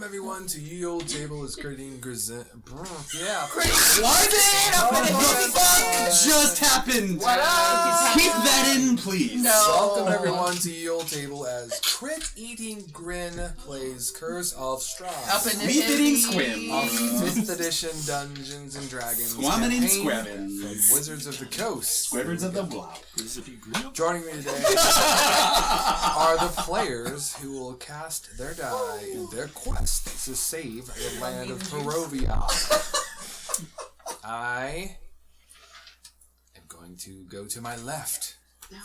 Welcome everyone to Ye Old Table is Crit Eating Grin. Yeah. What the fuck just happened? What up? Keep that in, please. No. Welcome everyone to Ye Old Table as Crit Eating Grin plays Curse of Strahd. Up in the Meat eating squim. Of 5th edition Dungeons and Dragons Squammin' and campaign squabbin'. from Wizards of the Coast. Squivers of the block. Joining me today are the players who will cast their die in their quest to save the land of Barovia. I am going to go to my left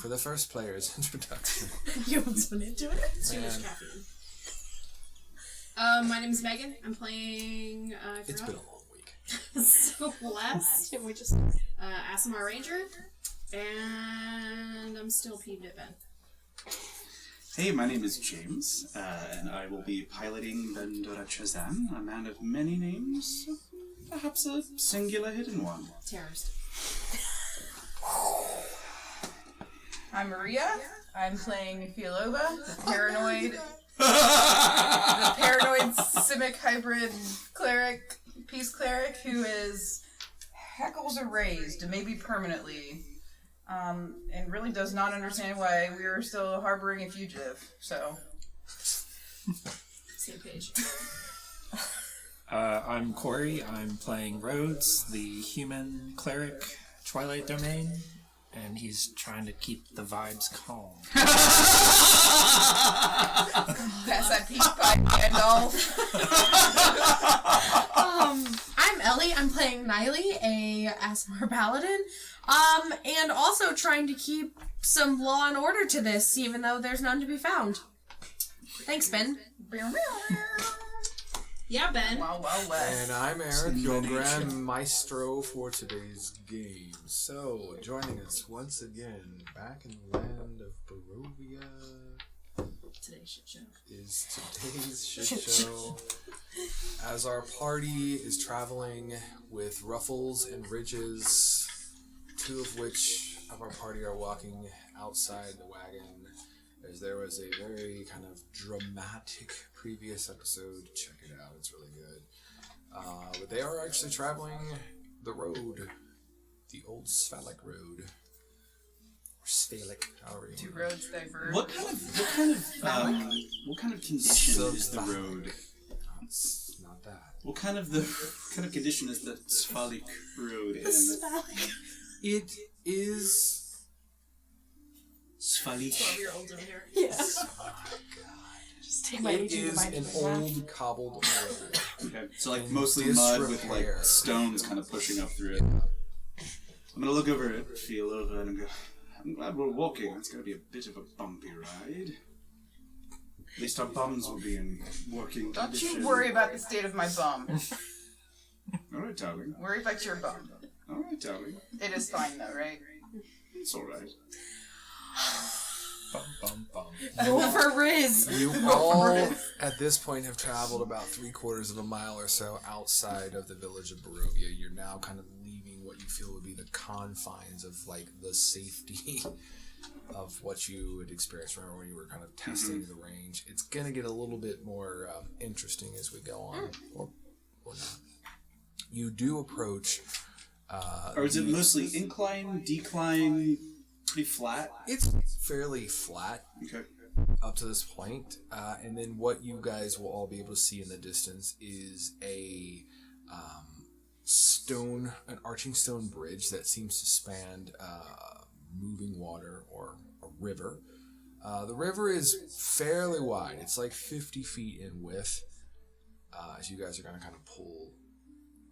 for the first player's introduction. You want to into it? Too much caffeine. My name is Megan. I'm playing. It's been a long week. Celeste. Can we just? Asimar Ranger. And I'm still peeved at Ben. Hey, my name is James, and I will be piloting Vendora Chazan, a man of many names, perhaps a singular hidden one. Terrorist. I'm Maria. I'm playing Fialova, the paranoid Simic hybrid cleric, peace cleric, who is heckles erased, maybe permanently, and really does not understand why we are still harboring a fugitive. So, Same page. I'm Corey. I'm playing Rhodes, the human cleric, Twilight Domain, and he's trying to keep the vibes calm. that's that peace pipe Gandalf. I'm Ellie. I'm playing Niley, a Asimar paladin, and also trying to keep some law and order to this, even though there's none to be found. Thanks, Ben. Yeah, Ben. Wow, West. And I'm Eric, your Grand Maestro for today's game. So, joining us once again, back in the land of Barovia, Today's shit show. is today's shit show. As our party is traveling with Ruffles and Ridges, two of which of our party are walking outside the wagon, as there was a very kind of dramatic previous episode. Check it out, it's really good. But they are actually traveling the road, the old Sphalic road. Or Sphalic, however you Two want. roads diverge. What kind of condition is the road? It's not that. What kind of condition is the Sphalic road in? It is. Sphalic. 12-year-olds over here. Yeah. Oh my god. Just take my It is an old cobbled road. Okay, so like In mostly mud with disrepair. like stones kind of pushing up through it. I'm gonna look over it, feel over it, and go, I'm glad we're walking. It's gonna be a bit of a bumpy ride. At least our bums will be in working Don't condition. you worry about the state of my bum. Alright, darling. Worry about your bum. Alright, darling. It is fine though, right? It's alright. Bum, bum, bum. Go for Riz. You all, at this point, have traveled about 3/4 of a mile or so outside of the village of Barovia. You're now kind of leaving what you feel would be the confines of, like, the safety of what you would experience. Remember when you were kind of testing the range? It's going to get a little bit more interesting as we go on. Or not. You do approach... Or is it mostly incline, decline, pretty flat? It's fairly flat. Okay. Up to this point, and then what you guys will all be able to see in the distance is a an arching stone bridge that seems to span moving water or a river. The river is fairly wide. It's like 50 feet in width. As you guys are going to kind of pull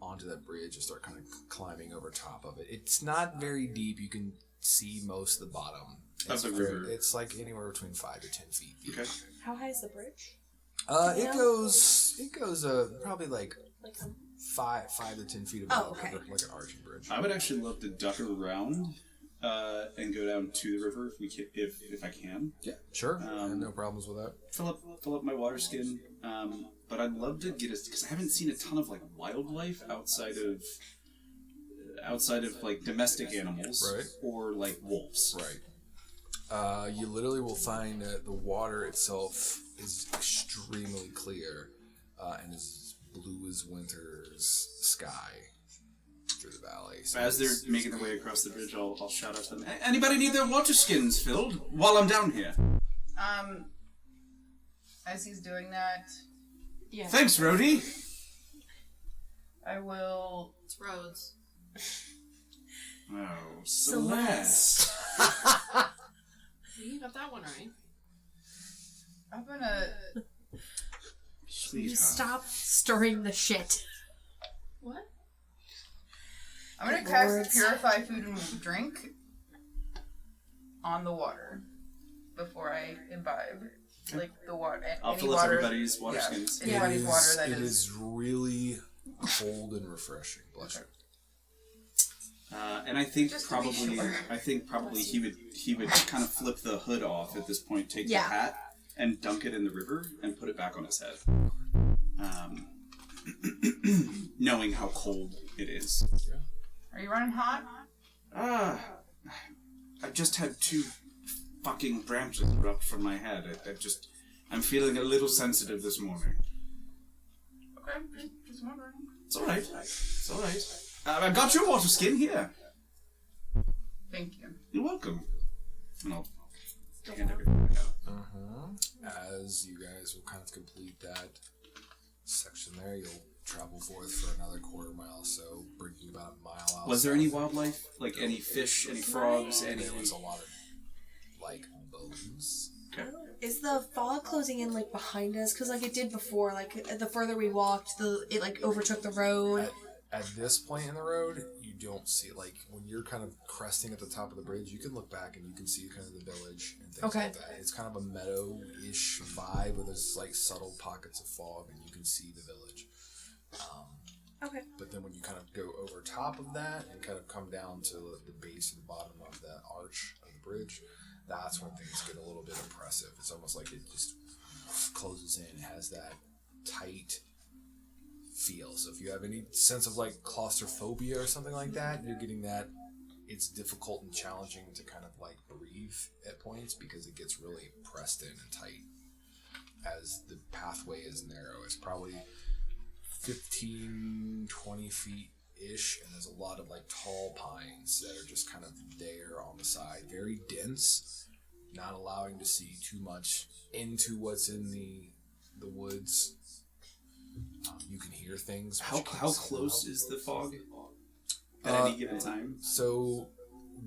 onto that bridge and start kind of climbing over top of it. It's not very deep. You can see most of the bottom. Of the river. It's like anywhere between 5 to 10 feet deep. Okay. How high is the bridge? It goes probably like 5 to 10 feet above Oh, okay. the river, like an arching bridge. I would actually love to duck around and go down to the river if I can. Yeah, sure. I have no problems with that. Fill up my water skin. But I'd love to get because I haven't seen a ton of like wildlife outside of like domestic animals, Right. Or like wolves. Right. You literally will find that the water itself is extremely clear. and as blue as winter's sky through the valley. So As they're making their way across the bridge, I'll shout out to them. Anybody need their water skins filled while I'm down here? As he's doing that, Yeah. Thanks, Rhodey. I will. It's Rhodes. Oh, Celeste. You got that one right. I'm gonna. You Sweetheart. stop stirring the shit. What? I'm gonna Good cast lords. Purify Food and Drink on the water before I imbibe. Like the water. I'll any fill up water. everybody's water skins. Anybody's water that it is. is really cold and refreshing. Bless you. And I think Just to be probably sure. he would kind of flip the hood off at this point, take Yeah. the hat and dunk it in the river and put it back on his head. Knowing how cold it is. Are you running hot? I've just had 2 fucking branches erupt from my head. I'm feeling a little sensitive this morning. Okay, just wondering. It's alright. It's alright. I've got your water skin here. Thank you. You're welcome. And I'll hand everything back out. As you guys will kind of complete that section there, you'll travel forth for another quarter mile, so bringing about a mile out. Was there any wildlife? Like any fish, any frogs, any... There was a lot of, like, bones. Okay. Is the fog closing in like behind us? Because like it did before. Like the further we walked, it like overtook the road. At this point in the road, you don't see, like, when you're kind of cresting at the top of the bridge, you can look back and you can see kind of the village and things Okay. like that. It's kind of a meadow-ish vibe where there's, like, subtle pockets of fog and you can see the village. Okay. But then when you kind of go over top of that and kind of come down to the base and the bottom of that arch of the bridge, that's when things get a little bit oppressive. It's almost like it just closes in. It has that tight feel. So if you have any sense of like claustrophobia or something like that, you're getting that. It's difficult and challenging to kind of like breathe at points because it gets really pressed in and tight as the pathway is narrow. It's probably 15, 20 feet ish, and there's a lot of like tall pines that are just kind of there on the side, very dense, not allowing to see too much into what's in the woods. You can hear things. How close is the fog at any given time? So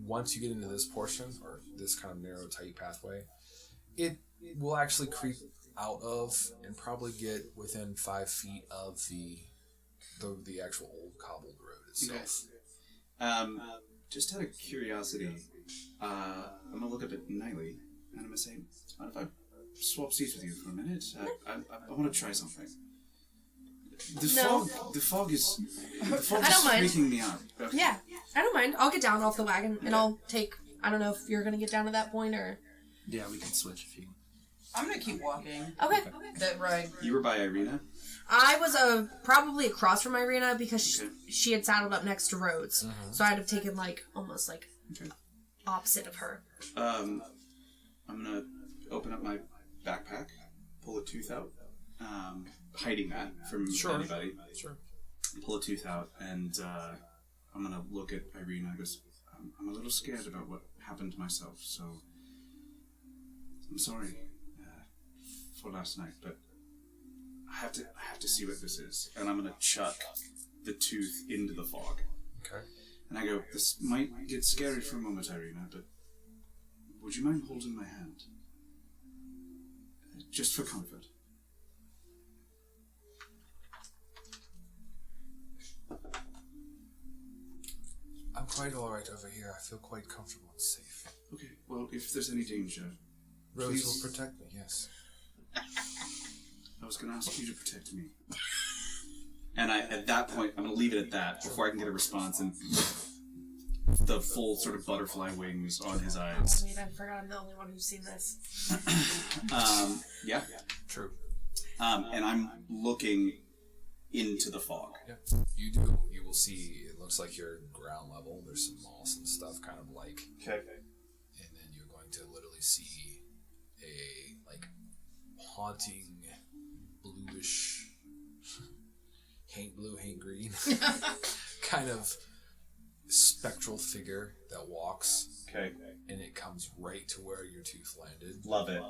once you get into this portion, or this kind of narrow, tight pathway, it will actually creep out of and probably get within 5 feet of the actual old cobbled road itself. Okay. Just out of curiosity, I'm gonna look up at Niley and I'm gonna say, "Mind if I swap seats with you for a minute? I want to try something." No. The fog is I don't mind. freaking me out. Okay. Yeah, I don't mind. I'll get down off the wagon and I'll take. I don't know if you're gonna get down to that point or. Yeah, we can switch if you. I'm gonna keep walking. Okay. That ride. You were by Irina. I was probably across from Irina because Okay. she had saddled up next to Rhodes, so I'd have taken like almost like Okay. opposite of her. I'm gonna open up my backpack, pull a tooth out, hiding that from anybody. Sure. Pull a tooth out, and I'm gonna look at Irina. I goes, I'm a little scared about what happened to myself, so I'm sorry for last night, but I have to see what this is, and I'm gonna chuck the tooth into the fog. Okay. And I go, this might get scary for a moment, Irina, but would you mind holding my hand? Just for comfort. I'm quite alright over here. I feel quite comfortable and safe. Okay, well, if there's any danger, Rose please. will protect me, yes. I was going to ask you to protect me. And at that point, I'm going to leave it at that before I can get a response, and the full sort of butterfly wings on his eyes. Wait, I forgot I'm the only one who's seen this. Yeah. True. And I'm looking into the fog. Yeah. You do. You will see, it looks like you're ground level. There's some moss and stuff kind of like, Okay. and then you're going to literally see a like haunting bluish blue, ain't green kind of spectral figure that walks. Okay. And it comes right to where your tooth landed. Love it.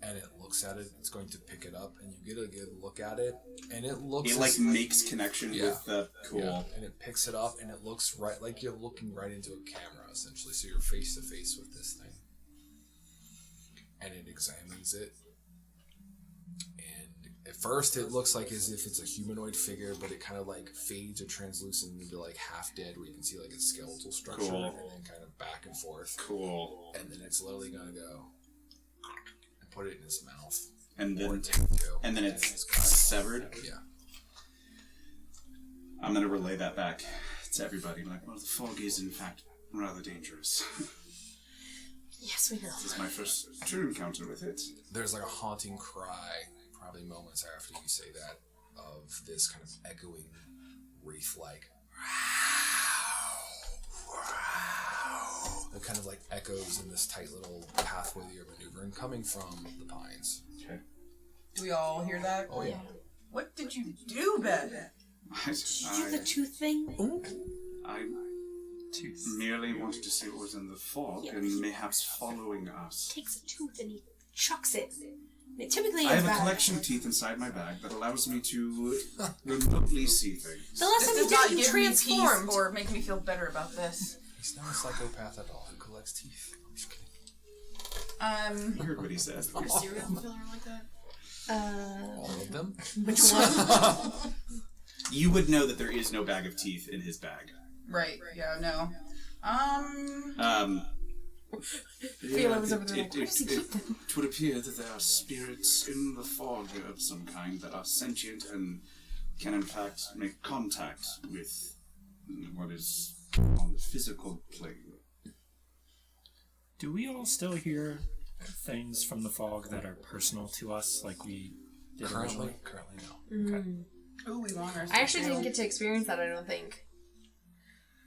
And it looks at it. It's going to pick it up, and you get a good look at it. And it looks. It like makes connection with the cool. Yeah. And it picks it up, and it looks right like you're looking right into a camera, essentially. So you're face to face with this thing. And it examines it. And at first, it looks like as if it's a humanoid figure, but it kind of like fades or translucent into like half dead, where you can see like its skeletal structure, Cool. and then kind of back and forth. Cool. And then it's literally gonna go and put it in its mouth. And Or then, take it to. and then it's it's cut. severed. Yeah. I'm gonna relay that back to everybody. Like, well, the fog is in fact rather dangerous. Yes, we know. This is my first true encounter with it. There's like a haunting cry, probably moments after you say that, of this kind of echoing wreath-like. It kind of like echoes in this tight little pathway that you're maneuvering, coming from the pines. Okay. Do we all hear that? Oh yeah. What did you do, Ben? Did you do the tooth thing? I merely wanted to see what was in the fog and mayhaps following us. Takes a tooth and he chucks it. It typically I is have a bad. collection of teeth inside my bag that allows me to remotely see things. The last This time does you not did it, you give me transformed. peace or make me feel better about this. He's not a psychopath at all who collects teeth. I'm just kidding. You heard what he said. A serial killer like that? All of them? Which one? You would know that there is no bag of teeth in his bag. Right, yeah, no. Feel I was over there like, where does he keep it would appear that there are spirits in the fog of some kind that are sentient and can in fact make contact with what is on the physical plane. Do we all still hear things from the fog that are personal to us, like we did originally? Currently no. Okay. Ooh, we want our I actually didn't get to experience that, I don't think.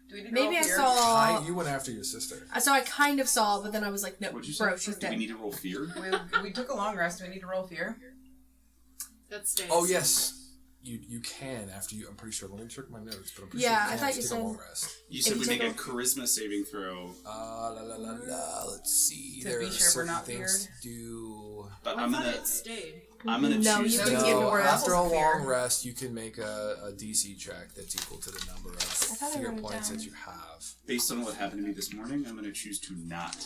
Do we need to Maybe roll I fear? saw. You went after your sister. So I kind of saw, but then I was like, no, What'd you say? bro, she's Do we dead. need to roll fear? We took a long rest. Do we need to roll fear? That stays. Oh yes. You can after you. I'm pretty sure. Let me check my notes, but I'm pretty Yeah, sure I thought you take said- a long rest. You said If we you make take a charisma saving throw, Let's see. To There be are sure we're certain not things to do. but I I'm thought gonna it stayed. No, choose you to can go- give more after a levels of long fear. rest, you can make a DC check that's equal to the number of thought I fear wrote it points down. that you have. Based on what happened to me this morning, I'm gonna choose to not.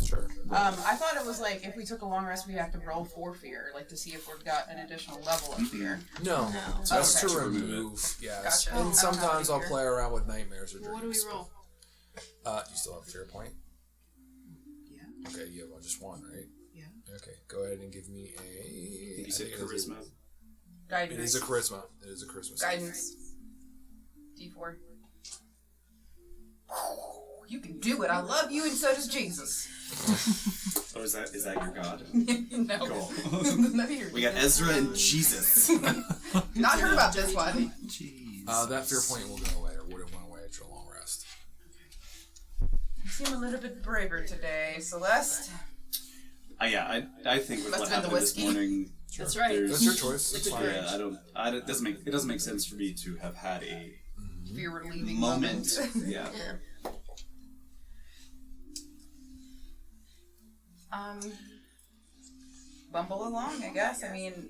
Sure. I thought it was like if we took a long rest, we have to roll for fear, like to see if we've got an additional level of fear. No, just Okay. to Remove it. remove. Yes, Gotcha. I and don't sometimes have I'll fear. play around with nightmares or Well, what do we dreams. roll? You still have a fear point. Yeah. Okay, you have just one, right? Yeah. Okay, go ahead and give me a. You I said think it is a- charisma. Guidance. It is a charisma. It is a charisma. Guidance. D4. You can do it. I love you, and so does Jesus. Oh, is that your god? No. Cool. None of your We got Ezra and Jesus. Not heard about this one. Jeez. That fear point will go away, or would have went away at your long rest. You seem a little bit braver today, Celeste. Yeah, I think with Must what have been the happened this whiskey. morning, That's right. there's- That's your choice. It's fine. yeah, it doesn't make sense for me to have had a Fear relieving moment. moment. Yeah. Bumble along, I guess. I mean,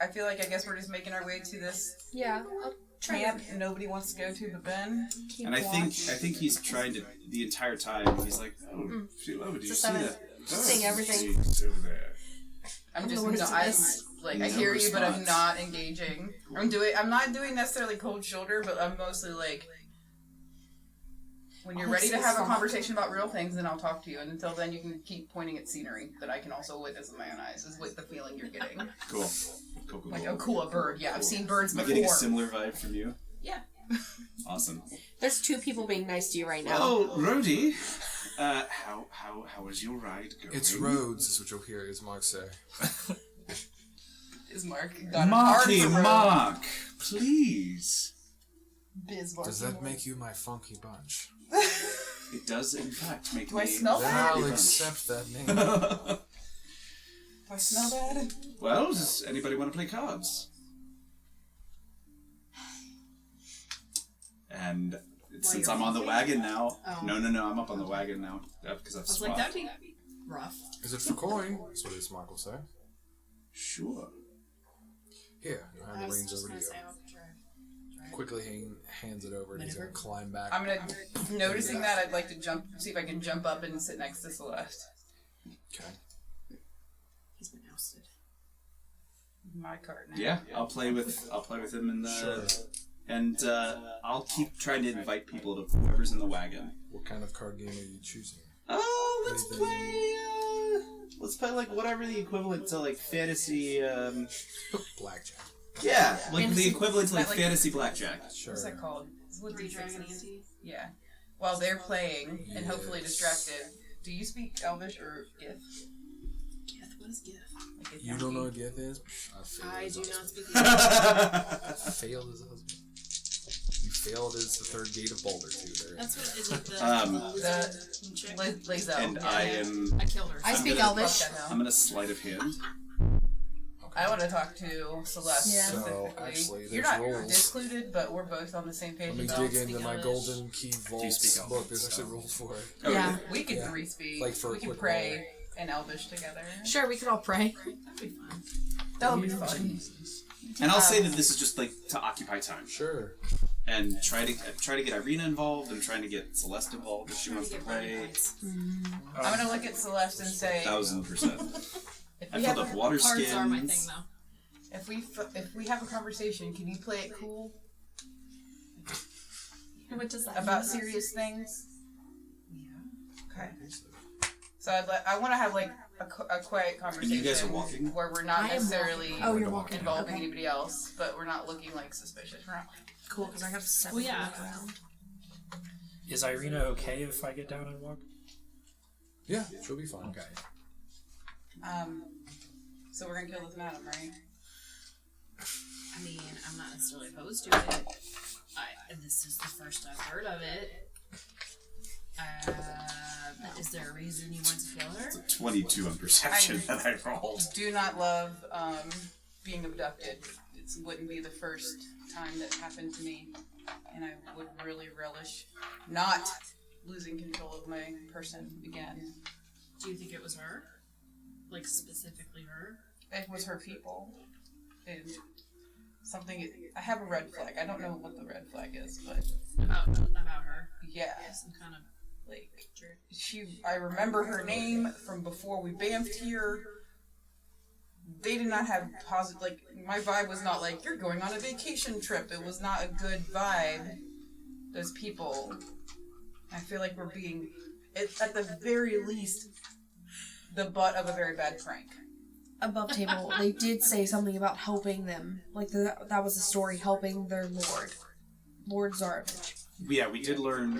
I feel like we're just making our way to this Yeah, I'll try camp nobody wants to go to but Ben. to keep And I watch. think he's trying to the entire time. He's like, oh, Philo, did you Just see have that? it sing everything. He's over there. I'm the just words not, of I this. hear you, but I'm response. not engaging. I'm not doing necessarily cold shoulder, but I'm mostly like, when you're ready to have a conversation about real things, then I'll talk to you. And until then, you can keep pointing at scenery that I can also witness with my own eyes. Is what the feeling you're getting. Cool. Cool. Like, oh, cool, a bird. Yeah, I've seen birds Am I before. getting a similar vibe from you? Yeah. Awesome. There's two people being nice to you right now. Oh, Rhodey, how is your ride going? It's roads, is what you'll hear, as Mark say. Is Mark got a hard Marky for road. Mark, please. Biz Marky Does that Mark. make you my funky bunch? It does, in fact, make Do me. I smell Then bad? I'll accept that name. Do I smell bad? Well, does anybody want to play cards? And since you're I'm on the walking? wagon now. Oh. No, I'm up on the wagon now. Because I've I was swapped. like, that'd be rough. Is it for coin? That's what his Mark will say. Sure. Here, you hand I the was reins just over to gonna you. say, I'll try. Quickly hands it over, and he's gonna Maneuver. climb back. I'm gonna, noticing that, I'd like to see if I can jump up and sit next to Celeste. Okay. He's been ousted. My card now. Yeah, I'll play with him in the. Sure. And I'll keep trying to invite people to whoever's in the wagon. What kind of card game are you choosing? Oh, Anything- let's play like whatever the equivalent to like fantasy. Blackjack. Yeah, like the equivalent to like Like- fantasy blackjack. Sure. What's that called? What Three D6 Dragon is? Ante. Yeah. While they're playing and hopefully Yes. distracted. Do you speak Elvish or Gith? Gith, what is Gith? Like You don't know what Gith is? I do not speak Gith. I failed as a husband. You failed as the third gate of Boulder, too. There. That's what is it. The lizard chick? Lazo. And Yeah. I am. I killed her. I I'm speak gonna- Elvish. Fuck that I'm now. gonna sleight of hand. I want to talk to Celeste Yeah. So, specifically. actually, You're there's not rules. discluded, but we're both on the same page. Let me about dig speaking into my Elvish. Golden Key Vaults speak Elvish, book. There's actually so- rules for it. Oh, Yeah. really? We could Yeah. three speak. Like for a we could quick pray in Elvish together. Sure, we could all pray. That'd be fun. That'll be fun. And I'll say that this is just like to occupy time Sure. and try to get Irina involved and trying to get Celeste involved if she Trying wants to to get brownie play. points. I'm gonna look at Celeste and say, 1000%. if I we, filled have up a, water Cards are my thing, skins. though. if we have a conversation, can you play it cool What does that about serious things? Yeah. Okay. So I want to have like a quiet conversation. you guys are walking? where we're not I am necessarily walking. Oh, you're walking. involving Okay. anybody else, but we're not looking like suspicious. We're not. Cool, because I got 7 Well, yeah. to look around. Is Irina okay if I get down and walk? Yeah, she'll be fine. Okay. So we're gonna kill this madam, right? I mean, I'm not necessarily opposed to it. This is the first I've heard of it. Is there a reason you want to kill her? 22 on perception that I rolled. Do not love being abducted. It wouldn't be the first time that happened to me, and I would really relish not losing control of my person again. Do you think it was her? Like, specifically her? It was her people, and something. I have a red flag. I don't know what the red flag is, but About her? yeah, Some kind of like jerk. I remember her name from before we bamfed here. They did not have positive, like, my vibe was not like, you're going on a vacation trip. It was not a good vibe. Those people, I feel like we're being, at the very least, the butt of a very bad prank. Above table, they did say something about helping them. Like, that was the story, helping their lord. Lord Zarovich. Yeah, we did learn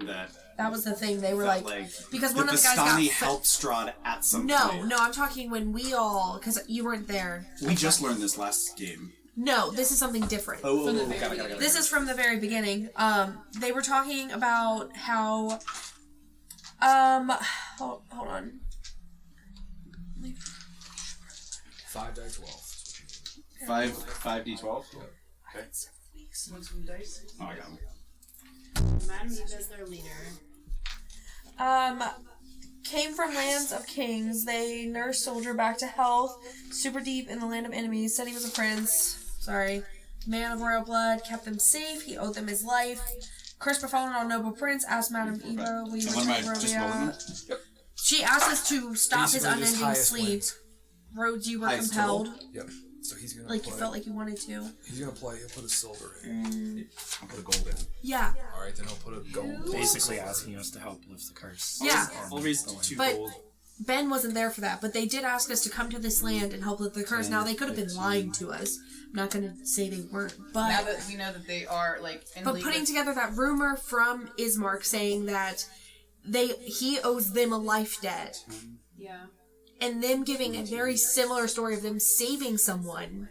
that. That was the thing. They were that, like, because one the of the guys got Vistani helped Strahd at some No, point. I'm talking when we all, because you weren't there. We just learned this last game. No, this is something different. Oh, got it. This is from the very beginning. They were talking about how, hold on. 5 die 12. 5d12? Okay. Want some dice? Oh, I got them. Madam Eve is their leader. Came from lands of kings. They nursed soldier back to health. Super deep in the land of enemies. Said he was a prince. Sorry. Man of royal blood. Kept them safe. He owed them his life. Curse befallen on noble prince. Asked Madam Eva. We And went what to am I just rolling Barovia. it? She asked us to stop his Basically, his unending highest sleep. wins. Roads you were Highest compelled. Yep. So he's gonna Like play. you felt like you wanted to. He's gonna play. He'll put a silver in. I'll put a gold in. Yeah. All right, then he'll put a gold. Basically asking us to help lift the curse. Yeah. I'll raise it to 2 But- gold. Ben wasn't there for that, but they did ask us to come to this land and help lift the curse. Now, they could have been lying to us. I'm not going to say they weren't, Now but that we know that they are, like, in but league putting with- together that rumor from Ismark saying that he owes them a life debt, Yeah. and them giving a very similar story of them saving someone.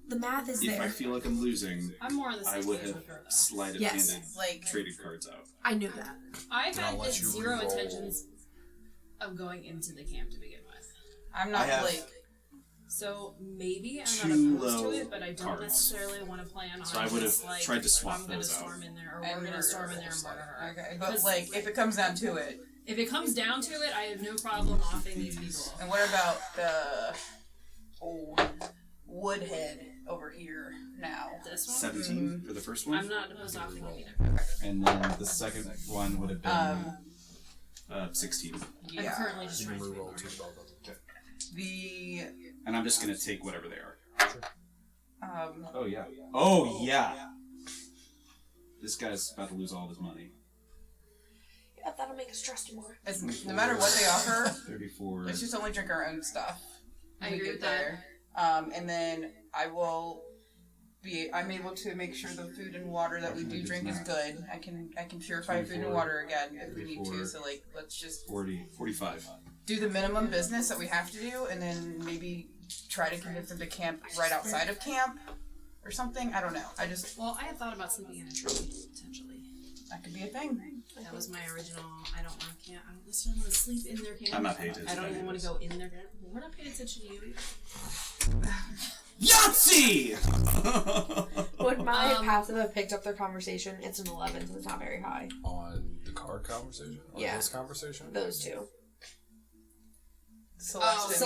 The math is If I there. feel like I'm losing, I'm more on the I same would page have with her, though. sleight of Yes. handed like, traded cards out. I knew that. I Then I'll had let you zero re-roll. intentions of going into the camp to begin with. I'm not, I have- like, So maybe I'm Too not opposed to low it, but I don't cards. necessarily want to plan on. So I would have just, like, tried to swap I'm gonna those out. storm in there, or And we're gonna murder storm in her. there and murder her. Okay, but like, if it comes down to it, If it comes down to it, I have no problem offing these people. and what about the old woodhead over here now? This one, 17 for the first one. I'm not opposed to offing them either. And then the second one would have been 16. I'm Yeah. currently just You trying can to reroll figure 2 out. spell them. The And I'm just going to take whatever they are. um, Oh, yeah. Oh, yeah. This guy's about to lose all of his money. Yeah, that'll make us trust you more. no matter what they offer, 34. let's just only drink our own stuff. I when we agree get with that. there. And then I'm able to make sure the food and water that we do drink is good. I can purify food and 24, water again if we need 34, to. So like, let's just 40, 45. do the minimum business that we have to do, and then maybe try to convince them to camp right outside of camp or something. I don't know. Well, I had thought about sleeping in a tree, potentially. That could be a thing. That was my original. I don't necessarily want to sleep in their camp. I'm not paying attention I don't to even want to this. go in their camp. We're not paying attention to you. Yahtzee! Would my passive have picked up their conversation? It's an 11, so it's not very high. On the card conversation? Or Yeah. this conversation? Those two. Celeste.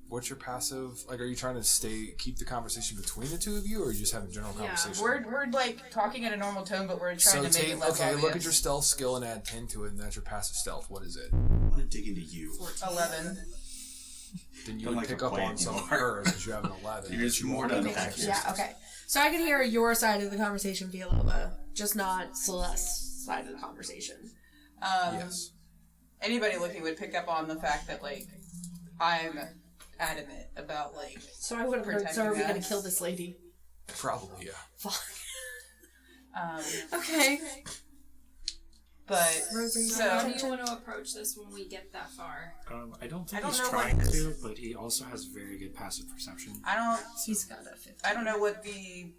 What's your passive? Like, are you trying to keep the conversation between the two of you, or are you just having general Yeah, conversation? We're like talking in a normal tone, but we're trying to make it less okay, obvious. look at your stealth skill and add 10 to it, and that's your passive stealth. What is it? I want to dig into you. 11. Then you Don't would like pick to up play on some of anymore. hers, because you have an 11. You're just more to unpack here. Yeah, okay. So I can hear your side of the conversation, Villalobos, just not Celeste's side of the conversation. Yes. Anybody looking would pick up on the fact that like I'm adamant about like. So I would have heard, so are we Protecting going us. to kill this lady? Probably, yeah. Okay. But Rosie, so How do you want to approach this when we get that far? I don't think I don't he's know trying what- to, but he also has very good passive perception. He's got a 15. I don't know what the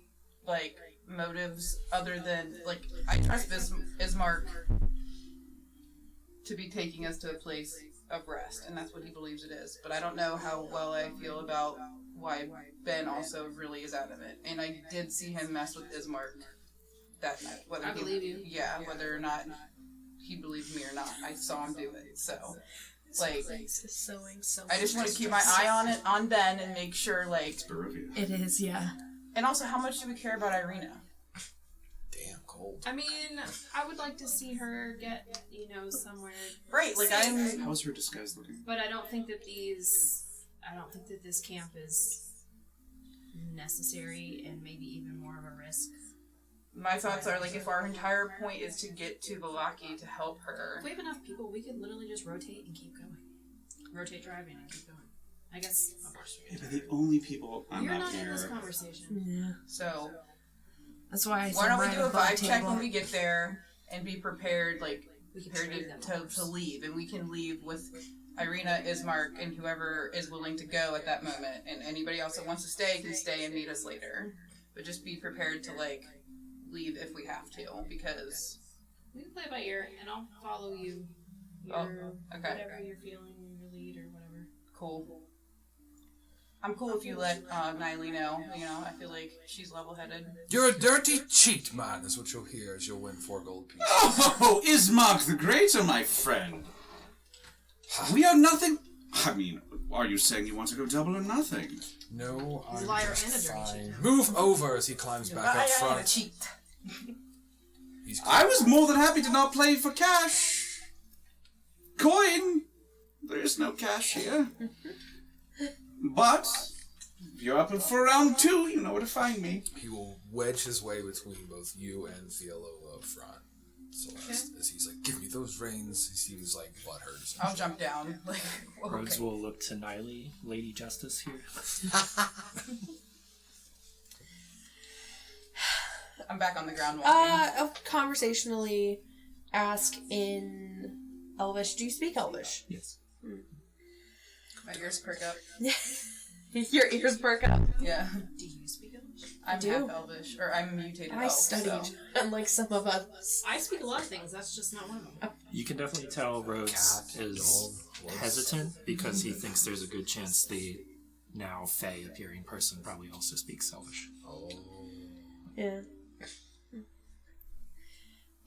like motives other than like I trust Ismark to be taking us to a place of rest, and that's what he believes it is. But I don't know how well I feel about why Ben also really is adamant. And I did see him mess with Ismark that night. Whether I believe you. Yeah, whether or not he believed me or not, I saw him do it. So, like, This is sewing so I just want to keep my eye on it, on Ben, and make sure, like, Barovia. It is, yeah. and also how much do we care about Irina? Damn, cold. I mean, I would like to see her get, somewhere. Right, like I'm. How's her disguise looking? But I don't think that this camp is necessary, and maybe even more of a risk. My thoughts are like if our entire point is to get to Valaki to help her. If we have enough people, we could literally just rotate and keep going. Rotate driving and keep going. I guess. Of course. Yeah, but the only people I'm You're not not in this here. conversation. Yeah. So That's why I said why don't we right do a above vibe check table. when we get there and be prepared, like We can prepared trade them to orders. leave, and we can leave with Irina, Ismark, and whoever is willing to go at that moment, and anybody else that wants to stay can stay and meet us later. But just be prepared to like leave if we have to, because We can play by ear, and I'll follow you. Oh, Your, okay. Whatever you're feeling, your lead or whatever. cool. I'm cool if you let Niley know. I feel like she's level-headed. You're a dirty cheat, man, is what you'll hear as you'll win 4 gold pieces. Oh, Ismark the Greater, my friend. We are nothing. I mean, are you saying you want to go double or nothing? No, He's a I'm liar just and a dirty fine. cheat. Move over as he climbs back up I am a front. cheat. He's I was more than happy to not play for cash. Coin. There is no cash here. But if you're up for round 2, you know where to find me. He will wedge his way between both you and Fialova up front. Celeste, as he's like, give me those reins. He seems like butthurt. I'll jump down. Like, Rhodes okay. will look to Niley, Lady Justice here. I'm back on the ground walking. Conversationally ask in Elvish. Do you speak Elvish? Yes. My ears perk up. Your ears perk up. Yeah. Do you speak English? I'm do. half Elvish, or I'm mutated I elf. studied, So. unlike some of us. I speak a lot of things. That's just not one of them. You can definitely tell Rhodes is hesitant because he thinks there's a good chance the now Fey appearing person probably also speaks Elvish. Oh. Yeah.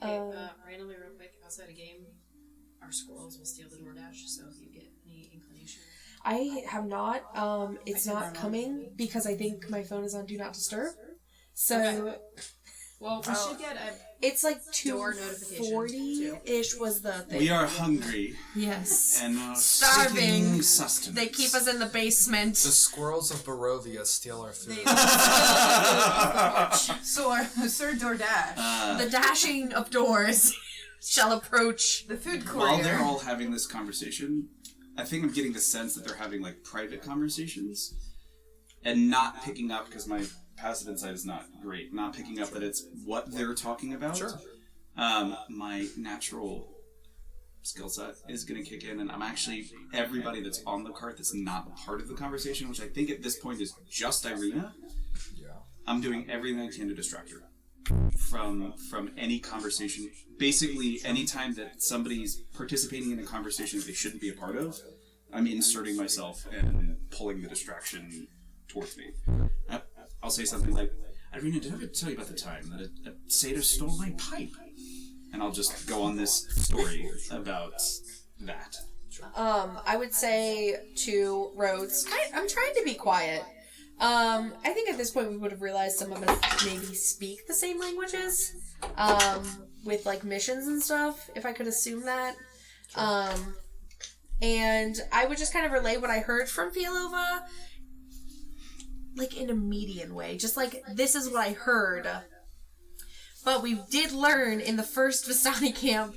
Randomly, real quick, outside a game, our squirrels will steal the DoorDash, so if you get any inclination. I have not. It's not coming because I think my phone is on Do Not Disturb. So Okay. Well, we should get a it's like door notification, 2:40-ish was the thing. We are hungry Yes. and are Starving. seeking sustenance. They keep us in the basement. The squirrels of Barovia steal our food. So, Sir DoorDash, The dashing of doors shall approach. the food While they're courier. all having this conversation, I think I'm getting the sense that they're having like private conversations and not picking up because my passive insight is not great. Not picking up that it's what they're talking about. Sure. My natural skill set is going to kick in, and I'm actually everybody that's on the cart that's not a part of the conversation, which I think at this point is just Irina. Yeah. I'm doing everything I can to distract her from any conversation. Basically, anytime that somebody's participating in a conversation that they shouldn't be a part of, I'm inserting myself and pulling the distraction towards me. I'll say something like, Irina, did I ever tell you about the time that a satyr stole my pipe? And I'll just go on this story about that. I would say to Rhodes, I'm trying to be quiet. I think at this point we would have realized some of us maybe speak the same languages, with like missions and stuff, if I could assume that. And I would just kind of relay what I heard from Fialova, like in a median way. Just like, this is what I heard. But we did learn in the first Vistani camp,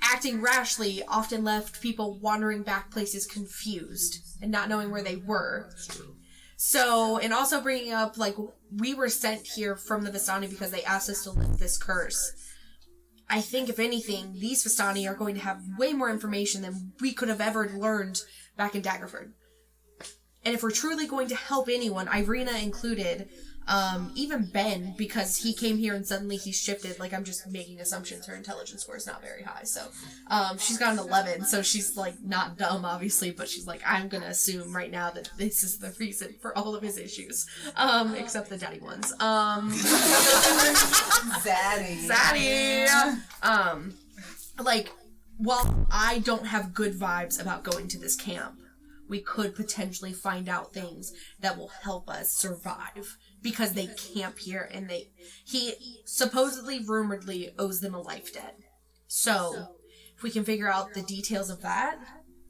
acting rashly often left people wandering back places confused and not knowing where they were. That's true. So, and also bringing up, like, we were sent here from the Vistani because they asked us to lift this curse. I think, if anything, these Vistani are going to have way more information than we could have ever learned back in Daggerford. And if we're truly going to help anyone, Irina included, even Ben, because he came here and suddenly he's shifted, like, I'm just making assumptions, her intelligence score is not very high, so, she's got an 11, so she's, like, not dumb, obviously, but she's like, I'm gonna assume right now that this is the reason for all of his issues, except the daddy ones, Zaddy! Like, while I don't have good vibes about going to this camp, we could potentially find out things that will help us survive. Because they camp here and he supposedly, rumoredly, owes them a life debt. So, if we can figure out the details of that,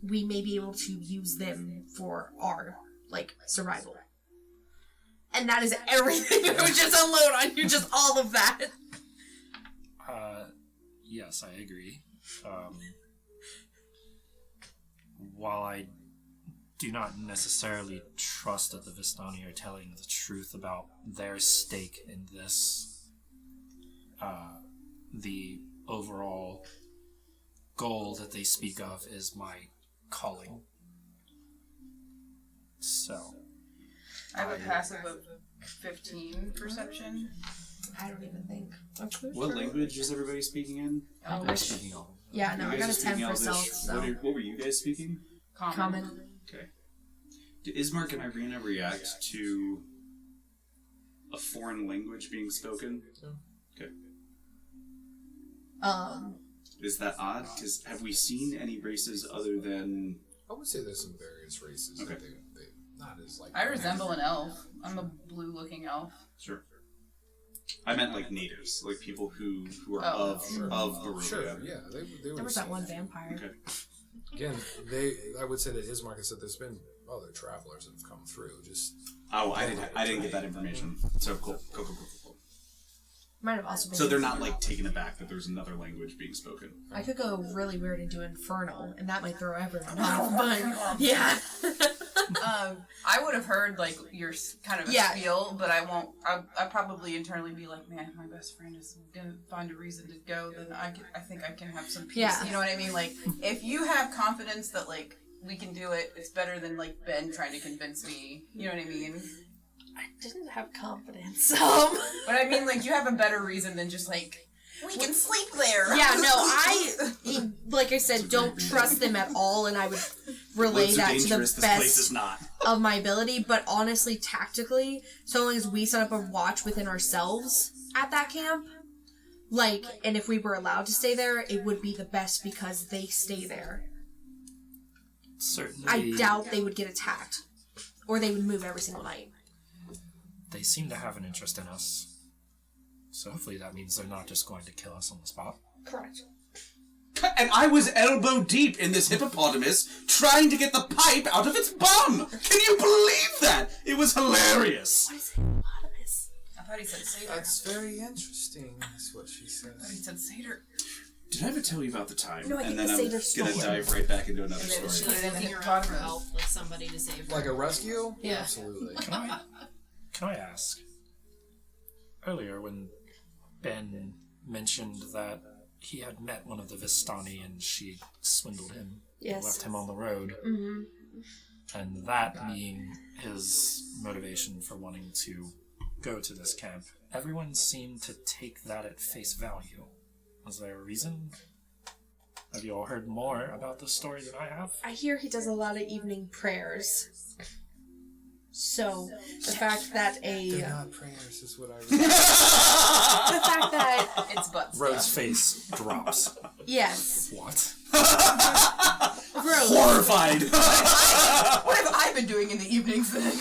we may be able to use them for our, like, survival. And that is everything I would just unload on you, just all of that. Yes, I agree. While I do not necessarily trust that the Vistani are telling the truth about their stake in this, the overall goal that they speak of is my calling. So, I have a passive of 15 perception. I don't even think. What language is everybody speaking in? I'm speaking all. Yeah, no, You I guys got are a 10 speaking for Elvish. stealth, so. What were you guys speaking? Common. Okay. Do Ismark and Irina react to a foreign language being spoken? Okay. Is that odd? Because have we seen any races other than... I would say there's some various races. Okay. That they not as like. I resemble an elf. I'm a blue-looking elf. Sure. I meant like natives, like people who are Oh, of sure. Barovia. Sure. Yeah. They were. There was that one vampire. Okay. Again, I would say that Ismark has said there's been other travelers that have come through. Just. Oh, I didn't get that information. So cool. Might have also been. So they're not like taken aback that there's another language being spoken. I could go really weird and do Infernal, and that might throw everyone off, but yeah. I would have heard like your kind of a spiel, but I won't. I probably internally be like, man, if my best friend is gonna find a reason to go, then I think I can have some peace. Yeah. You know what I mean? Like, if you have confidence that like we can do it, it's better than like Ben trying to convince me. You know what I mean? I didn't have confidence. But I mean, like, you have a better reason than just like We can sleep there. Yeah, no, like I said, don't trust them at all, and I would relay Woods are that to the dangerous, this place is best not. of my ability. But honestly, tactically, so long as we set up a watch within ourselves at that camp, like, and if we were allowed to stay there, it would be the best because they stay there. Certainly. I doubt they would get attacked, or they would move every single night. They seem to have an interest in us. So hopefully that means they're not just going to kill us on the spot. Correct. And I was elbow deep in this hippopotamus trying to get the pipe out of its bum! Can you believe that? It was hilarious! What is hippopotamus? I thought he said satyr. That's very interesting, is what she I thought he says. said satyr. Did I ever tell you about the time? No, I and think then the I'm satyr gonna stole it. dive right back into another And then She story. was Put it in the looking around for hippopotamus. help, like somebody to save her. Like a rescue? Yeah. Absolutely. Can I ask? Earlier when Ben mentioned that he had met one of the Vistani and she swindled him, Yes. left him on the road, Mm-hmm. and that being his motivation for wanting to go to this camp, everyone seemed to take that at face value. Was there a reason? Have you all heard more about this story than I have? I hear he does a lot of evening prayers. So, the fact that They're not prayers, is what I read. the fact that, It's butt Rhode's stuff. face drops. yes. What? Rose. Horrified! What have I been doing in the evenings then?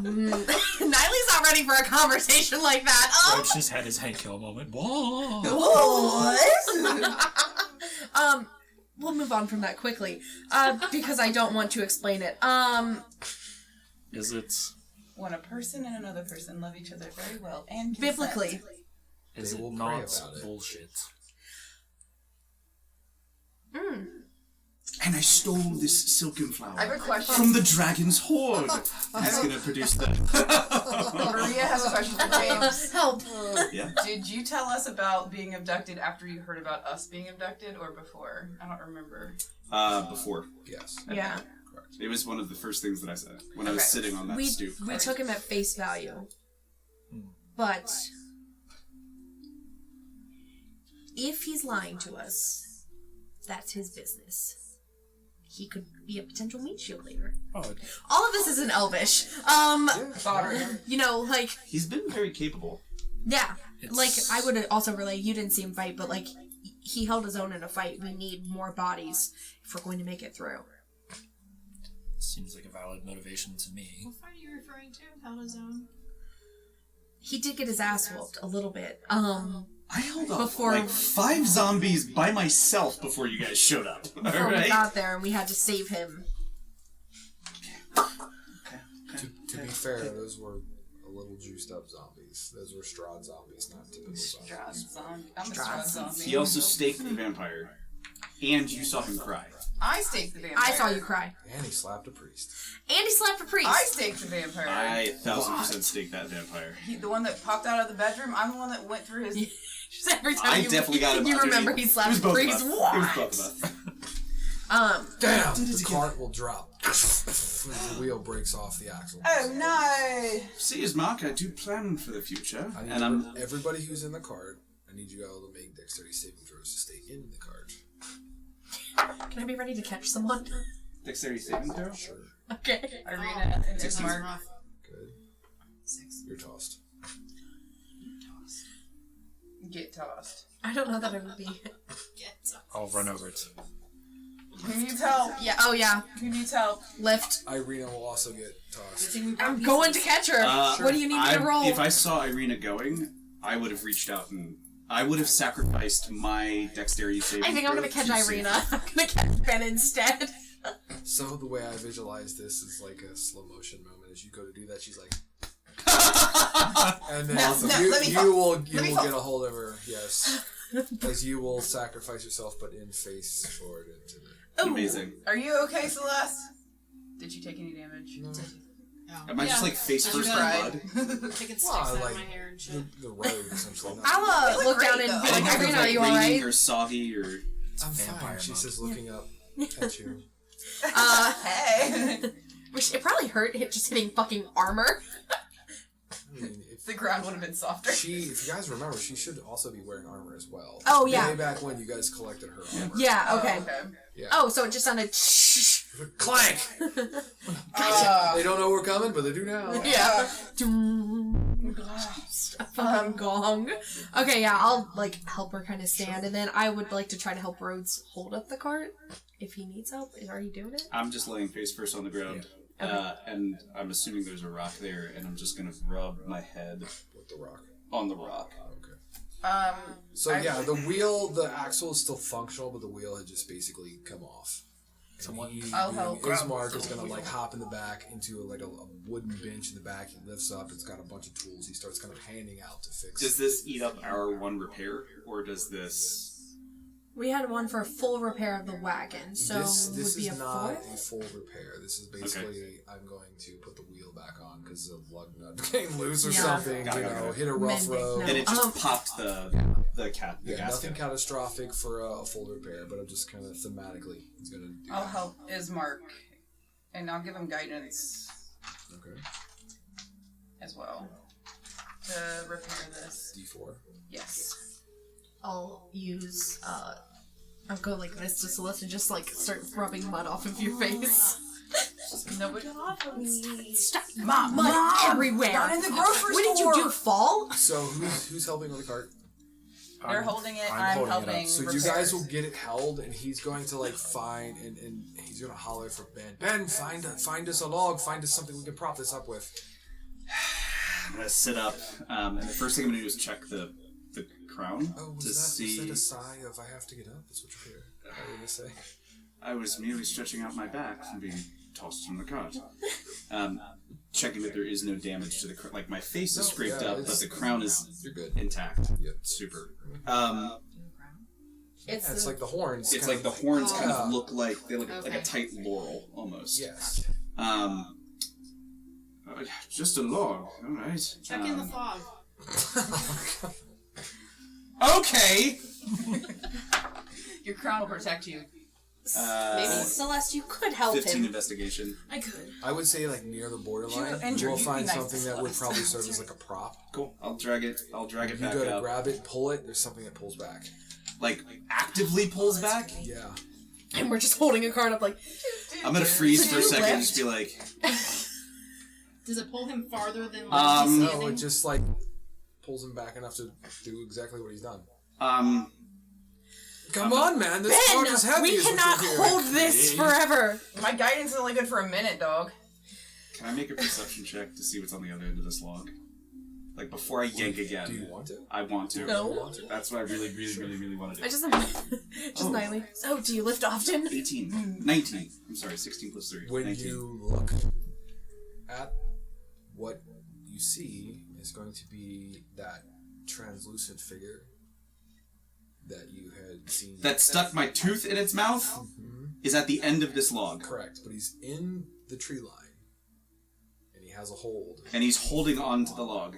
Niley's not ready for a conversation like that. Rhode's just had his Hank Hill moment. Whoa! We'll move on from that quickly, because I don't want to explain it. Is it... When a person and another person love each other very well and consent. Biblically, Is They it will pray not about it. bullshit? And I stole this silken flower I have a question. from the dragon's hoard. He's gonna produce the... Maria has a question for James. help. Yeah. Did you tell us about being abducted after you heard about us being abducted or before? I don't remember. Before. Yes. Yeah, It was one of the first things that I said when I was Okay. sitting on that we stoop. took him at face value, but if he's lying to us, that's his business. He could be a potential meat shield later. Oh, All of this is in Elvish. Daughter. You know, like, He's been very capable. yeah. It's- Like, I would also relay, you didn't see him fight, but, like, he held his own in a fight. We need more bodies if we're going to make it through. seems like a valid motivation to me. What fight are you referring to? Held his own? He did get his ass whooped a little bit. I held off Before- like 5 zombies by myself before you guys showed up. Before we Alright? got there and we had to save him. To be fair, those were a little juiced up zombies. Those were Strahd zombies, not typical zombies. I'm a Strahd zombie. He also staked the vampire. And you saw him cry. I staked the vampire. I saw you cry. And he slapped a priest. And he slapped a priest. I staked the vampire. I 1000% staked that vampire. The one that popped out of the bedroom. I'm the one that went through his. Just every time I you, definitely got him. you remember he It was slapped a both of priest. us. It was What? both of us. Damn! The cart will drop. The wheel breaks off the axle. Oh no! See, as Mark, I do plan for the future. I need And I'm... everybody who's in the cart, I need you all to make dexterity saving throws to stay in the cart. Can I be ready to catch someone? Dexterity saving throw? Sure. Okay. Irina and This one's Ismark. rough. Good. 6. You're tossed. Get tossed. I don't know that I would be. Get. I'll run over to Who needs help? Yeah, oh yeah. Who needs help? Lift. Irina will also get tossed. I'm going to catch her. What do you need me to roll? If I saw Irina going, I would have reached out and I would have sacrificed my dexterity saving I think I'm throw gonna catch to save Irina. her. I'm gonna catch Ben instead. So the way I visualize this is like a slow motion moment. As you go to do that, she's like, and then you will get a hold of her. Yes, as you will sacrifice yourself, but in face forward into the. Amazing. Are you okay, Celeste? Did you take any damage? No. Oh. Am I just like face first in Right. blood? Taking sticks Well, out like of my hair and shit. the road essentially. Not I'll look down and be great, like, I don't know if Irina, it's, are you raining alright? or soggy or... I'm vampire fine. She monk. says, looking up at you. Hey. Which it probably hurt just hitting fucking armor. I mean, if The ground would have been softer. if you guys remember, she should also be wearing armor as well. Oh, yeah. Way back when you guys collected her armor. Yeah, okay. Yeah. Oh, so it just sounded Clank! They don't know we're coming, but they do now. yeah. Gong. Okay, yeah, I'll like help her kind of stand, and then I would like to try to help Rhodes hold up the cart if he needs help. Are you doing it? I'm just laying face first on the ground, and I'm assuming there's a rock there, and I'm just gonna rub my head With the rock. on the rock. Okay. So yeah, the axle is still functional, but the wheel had just basically come off. I'll help. Ismark is gonna like hop in the back into a wooden bench in the back. He lifts up. It's got a bunch of tools. He starts kind of handing out to fix. Does this eat up our one repair, or does this? We had one for a full repair of the wagon, so this would be is a not full. a full repair. This is basically I'm going to put the wheel back on because the lug nut came loose or Yeah. something. Got it. Hit a rough Mend it, road. no. And it just popped the Yeah, gasket. nothing catastrophic for a full repair, but I'm just kind of thematically it's gonna do I'll that. help Ismark, and I'll give him guidance Okay. as well to repair this. D4. Yes. I'll use I'll go like this to Celeste and just like start rubbing mud off of your face. Nobody. Stop! Mom, Mud Mom, everywhere. not in the grocery What did you store. do? Fall? So who's helping on the cart? They're holding it. I'm I'm holding it helping. up. So you repair. guys will get it held, and he's going to like find and he's gonna holler for Ben. Ben, find us a log. Find us something we can prop this up with. I'm gonna sit up, and the first thing I'm gonna do is check the crown Oh, to was see. that a sigh of I have to get up? That's what you're here. How are you gonna say? I was merely stretching out my back from being tossed from the cart. Checking that there is no damage to the crown. Like my face is scraped yeah, up, but it's- the crown is You're good. intact. Yep. Super. It's like the horns. It's kind like the of- horns kind Yeah. of look like they look like Okay. a tight laurel almost. Yes. Just a log. All right. Check in the fog. Okay. Your crown will protect you. Maybe Celeste, you could help 15 him. investigation. I could. I would say like near the borderline. You injured, will you'd be find nice something to that would Celeste. probably serve as like a prop. Cool. I'll drag it You back go to up. grab it, pull it. There's something that pulls back. Like actively pulls back. Yeah. And we're just holding a card up like, I'm gonna freeze for a Did you second and lift? just be like, Does it pull him farther than No, it just like pulls him back enough to do exactly what he's done. Come on, man. This card is Ben, heavy. we is what cannot you're hearing. hold this forever. My guidance is only good for a minute, dog. Can I make a perception check to see what's on the other end of this log? Like before I yank again. Do you want to? I want to. No. That's what I really want to do. I just Niley. So, do you lift often? 18. 19. I'm sorry, 16 plus 3. When 19. you look at what you see is going to be that translucent figure that you had seen. That stuck my tooth in its mouth is at the end of this log. Correct, but he's in the tree line. And he has a hold. And he's holding on to the log.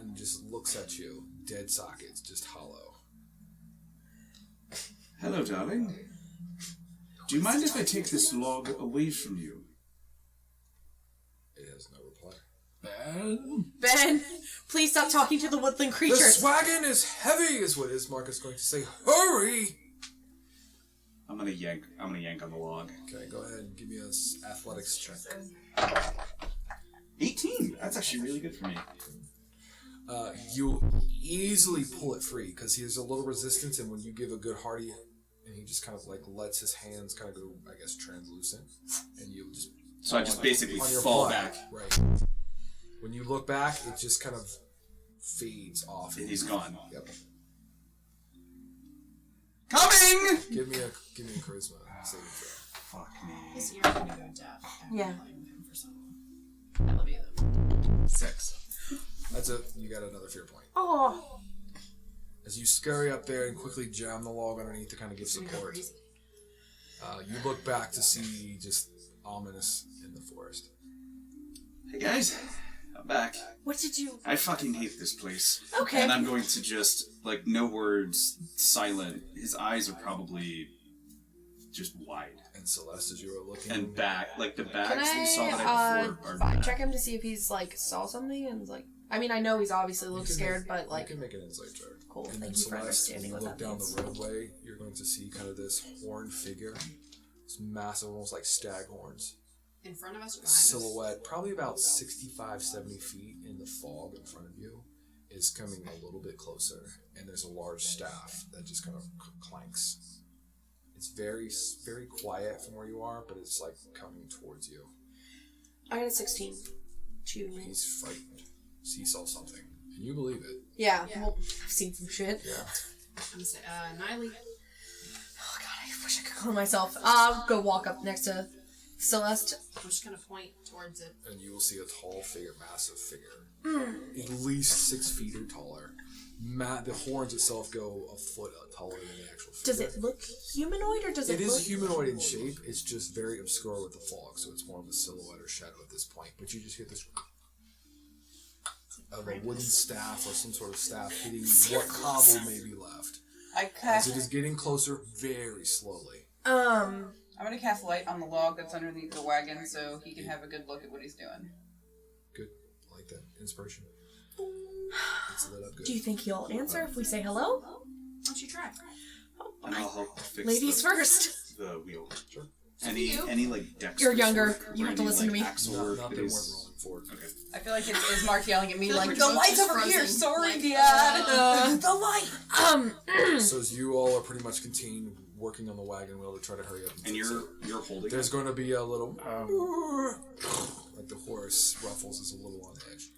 And just looks at you. Dead sockets, just hollow. Hello, darling. Do you mind if I take this log away from you? It has no reply. Ben, please stop talking to the woodland The creatures. wagon is heavy, is what Ismark is going to say. Hurry! I'm gonna yank on the log. Okay, go ahead and give me an athletics check. 18! That's actually really good for me. You easily pull it free because he has a little resistance, and when you give a good hearty, and he just kind of like lets his hands kind of go, I guess, translucent, and you just So I just basically on your fall butt. back. Right. When you look back, it just kind of fades off. And he's gone. Yep. Coming! Give me a charisma saving throw. Fuck me. His ear's gonna go deaf. after Yeah. playing with him for so long. I love you though. 6. You got another fear point. Oh, As you scurry up there and quickly jam the log underneath to kind of give support. You look back to see just ominous in the forest. Hey guys, I'm back. what did you? I fucking hate this place. Okay. And I'm going to just, like, no words, silent. His eyes are probably just wide. And Celeste, as you were looking... And back, like the Can bags that you saw the night I before are vibe back. check him to see if he's like saw something and was like? I mean, I know he's obviously You looks can scared, make- but like, You can make an insight check. cool. And then Thank you for Celeste, when understanding you what look that down means. the roadway, you're going to see kind of this horned figure. This massive, almost like stag horns. In front of us or behind Silhouette, probably about 65, 70 feet in the fog in front of you, is coming a little bit closer. And there's a large staff that just kind of clanks. It's very, very quiet from where you are, but it's like coming towards you. I got a 16. He's frightened. So he saw something. And you believe it. Yeah, well, I've seen some shit. Yeah. I'm gonna say, Niley. Oh god, I wish I could call myself. Go walk up next to Celeste. I'm just gonna point towards it. And you will see a tall figure, massive figure. At least 6 feet or taller. The horns itself go a foot taller than the actual figure. Does it look humanoid or does it It look... is humanoid in shape. It's just very obscure with the fog, so it's more of a silhouette or shadow at this point. But you just hear this of a wooden staff or some sort of staff hitting what cobble may be left. I As cast. it is getting closer very slowly. I'm gonna cast light on the log that's underneath the wagon so he can have a good look at what he's doing. Good. I like that. Inspiration. It's lit up good. Do you think he'll answer if we say hello? Why don't you try? And I'll help fix Ladies first. the wheel. Sure. Any like dexterous You're younger. work You or have to any, listen to like, me. axle No, work not that that we're is- rolling forward. Okay. I feel like it's Mark yelling at me feel like like, we're the both light's just over here! frozen. Sorry, Like, Dad! The light! So as you all are pretty much contained, working on the wagon wheel to try to hurry up. And fix it. you're holding There's it. going to be a little, like the horse Ruffles is a little on edge.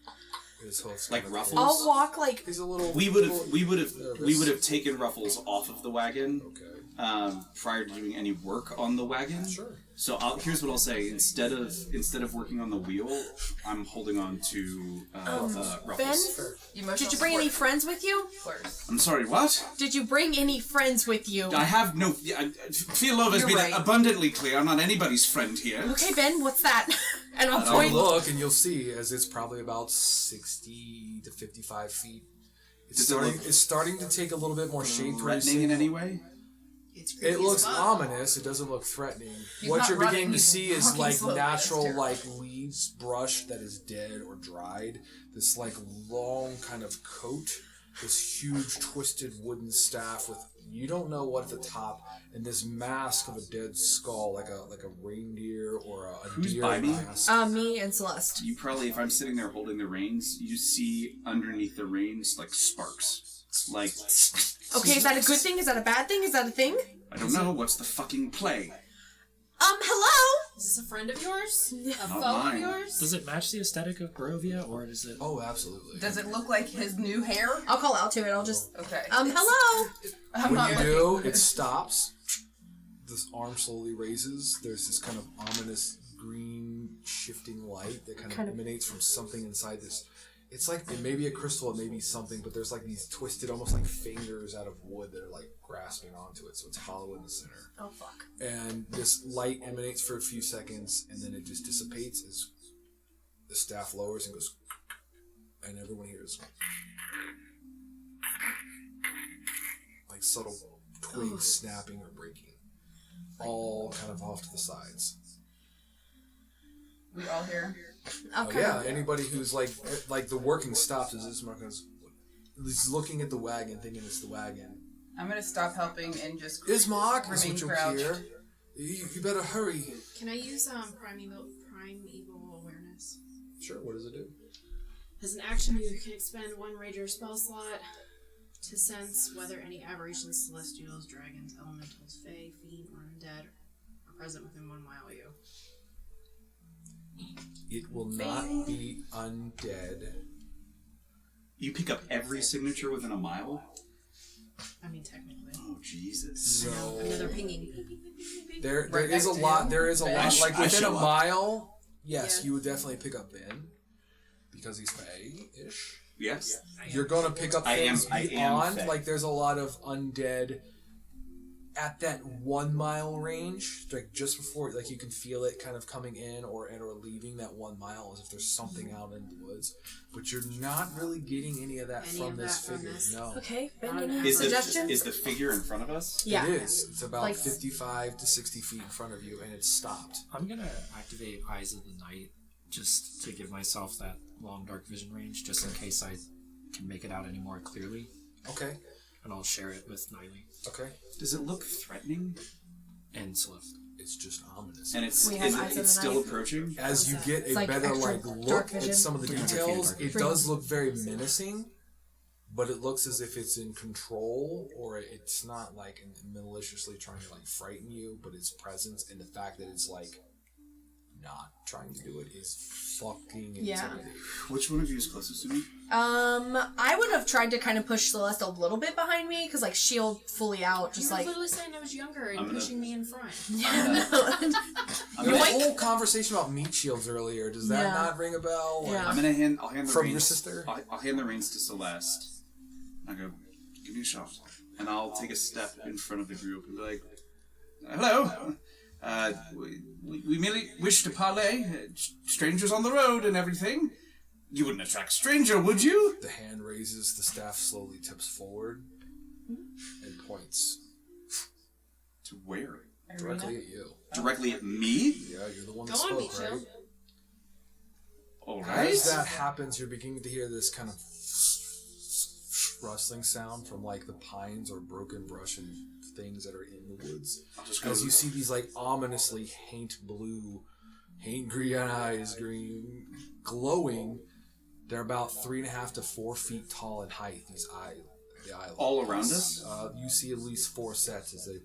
His hoof's Like kind of Ruffles? I'll walk like... He's a little. We would have nervous. taken Ruffles off of the wagon Okay. prior to doing any work on the wagon. Sure. So here's what I'll say: instead of working on the wheel, I'm holding on to Ruffles. Ben, did you bring any friends with you? I'm sorry, what? Did you bring any friends with you? I have no. Filova's You're been right. abundantly clear. I'm not anybody's friend here. Okay, Ben, what's that? And I'll I'll point... look, and you'll see as it's probably about 60 to 55 feet. Does it look It's starting to take a little bit more shape. to where you threatening see- in any way? It's creepy It looks as fuck. ominous. It doesn't look threatening. He's What not you're beginning running, to he's see is walking like slowly. natural, It's like leaves, brush that is dead or dried. This like long kind of coat. This huge twisted wooden staff with you don't know what at the top, and this mask of a dead skull, like a reindeer or a Who's deer by me? mask. Me and Celeste. You probably, if I'm sitting there holding the reins, you see underneath the reins like sparks. Like, Okay, is that a good thing? Is that a bad thing? Is that a thing? I don't know. What's the fucking play? Hello? Is this a friend of yours? A Not foe of mine. yours? Does it match the aesthetic of Barovia, or does it? Oh, absolutely. Does it look like his new hair? I'll call out to it. I'll just... Okay. hello? I'm When not you looking. do, it stops. This arm slowly raises. There's this kind of ominous green shifting light that kind of emanates from something inside this. It's like it may be a crystal, it may be something, but there's like these twisted, almost like fingers out of wood that are like grasping onto it, so it's hollow in the center. Oh, fuck. And this light emanates for a few seconds, and then it just dissipates as the staff lowers and goes, and everyone hears like subtle twigs snapping or breaking, all kind of off to the sides. We all here. Oh yeah, anybody who's like the working stops as this Marcus is looking at the wagon, thinking it's the wagon. I'm gonna stop helping and just Ismark is remain what you'll crouched. hear. You better hurry. Can I use primeval awareness? Sure, what does it do? As an action, you can expend one rager spell slot to sense whether any aberrations, celestials, dragons, elementals, fae, fiend, or undead are present within 1 mile of you. It will not be undead. You pick up every signature within a mile? I mean, technically. Oh, Jesus. So Another pinging. there Right is a next to lot. him. There is a Ben. lot. Like I within a show up. mile, yes, Yeah. you would definitely pick up Ben because he's Fae-ish. Yes? You're gonna pick up I am- things I am beyond. Fae. Like there's a lot of undead at that 1 mile range, like just before, like you can feel it kind of coming in or leaving that 1 mile, as if there's something out in the woods. But you're not really getting any of that from this figure. No. Okay, Ben, any Is suggestions? the figure in front of us? Yeah. It is. It's about Like- 55 to 60 feet in front of you, and it's stopped. I'm gonna activate Eyes of the Night just to give myself that long dark vision range, just in case I can make it out any more clearly, Okay. and I'll share it with Niley Okay. Does it look threatening? and Celeste. It's just ominous. And it's We have Eyes of it's the still Night. approaching? As you get a like better extra look dark at vision. some of the 300 feet details, dark it vision. does look very menacing, but it looks as if it's in control, or it's not like maliciously trying to like frighten you, but its presence and the fact that it's like not trying to do it is fucking Yeah. intimidating. Which one of you is closest to me? I would have tried to kind of push Celeste a little bit behind me, because, like, shield fully out, You just were like... literally saying I was younger and I'm gonna- pushing me in front. Yeah, I'm The gonna, whole conversation about meat shields earlier, does that Yeah. not ring a bell? Yeah. I'll hand the From reins. your sister? I'll hand the reins to Celeste. I go, give me a shot. And I'll take a step in front of the group and be like, hello. We merely wish to parley. Strangers on the road and everything. You wouldn't attract stranger, would you? The hand raises, the staff slowly tips forward and points To where? directly at you. Directly at me? Yeah, you're the one Go that on, spoke, Meat right? Shield. Alright. As that happens, you're beginning to hear this kind of rustling sound from like the pines or broken brush and things that are in the woods. I'll just go As you see these like ominously haint blue, haint green eyes, green, glowing. They're about 3.5 to 4 feet tall in height. These the eye all around us? you see at least 4 sets as they.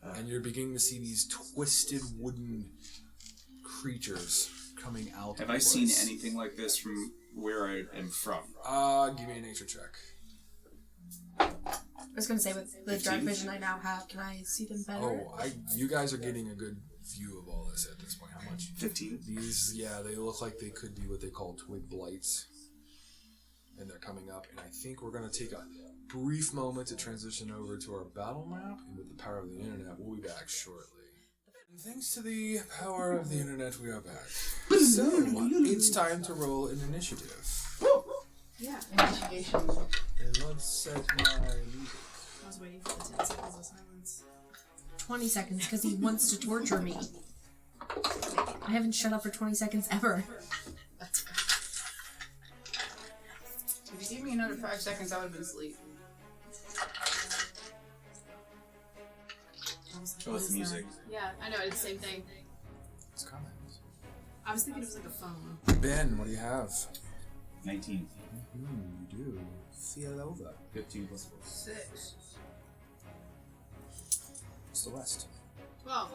And you're beginning to see these twisted wooden creatures coming out. Have of the I seen woods. anything like this from where I am from? Give me a nature check. I was gonna say, with the dark 15? vision I now have, can I see them better? Oh, you guys are getting a good view of all this at this point. How much? 15. These, yeah, they look like they could be what they call twig blights. And they're coming up, and I think we're going to take a brief moment to transition over to our battle map, and with the power of the internet, we'll be back shortly. And thanks to the power of the internet, we are back. So, it's time to roll an initiative. Yeah. Investigation. And let's set my music. I was waiting for the 10 seconds of silence. 20 seconds, because he wants to torture me. I haven't shut up for 20 seconds ever. That's fair. If you gave me another 5 seconds, I would have been asleep. I was like, Oh, what it's is music. that? Yeah, I know, it's the same thing. It's comments. I was thinking it was like a phone. Ben, what do you have? 19. You do. Feel over. 15 plus 4. 6. What's the rest? 12.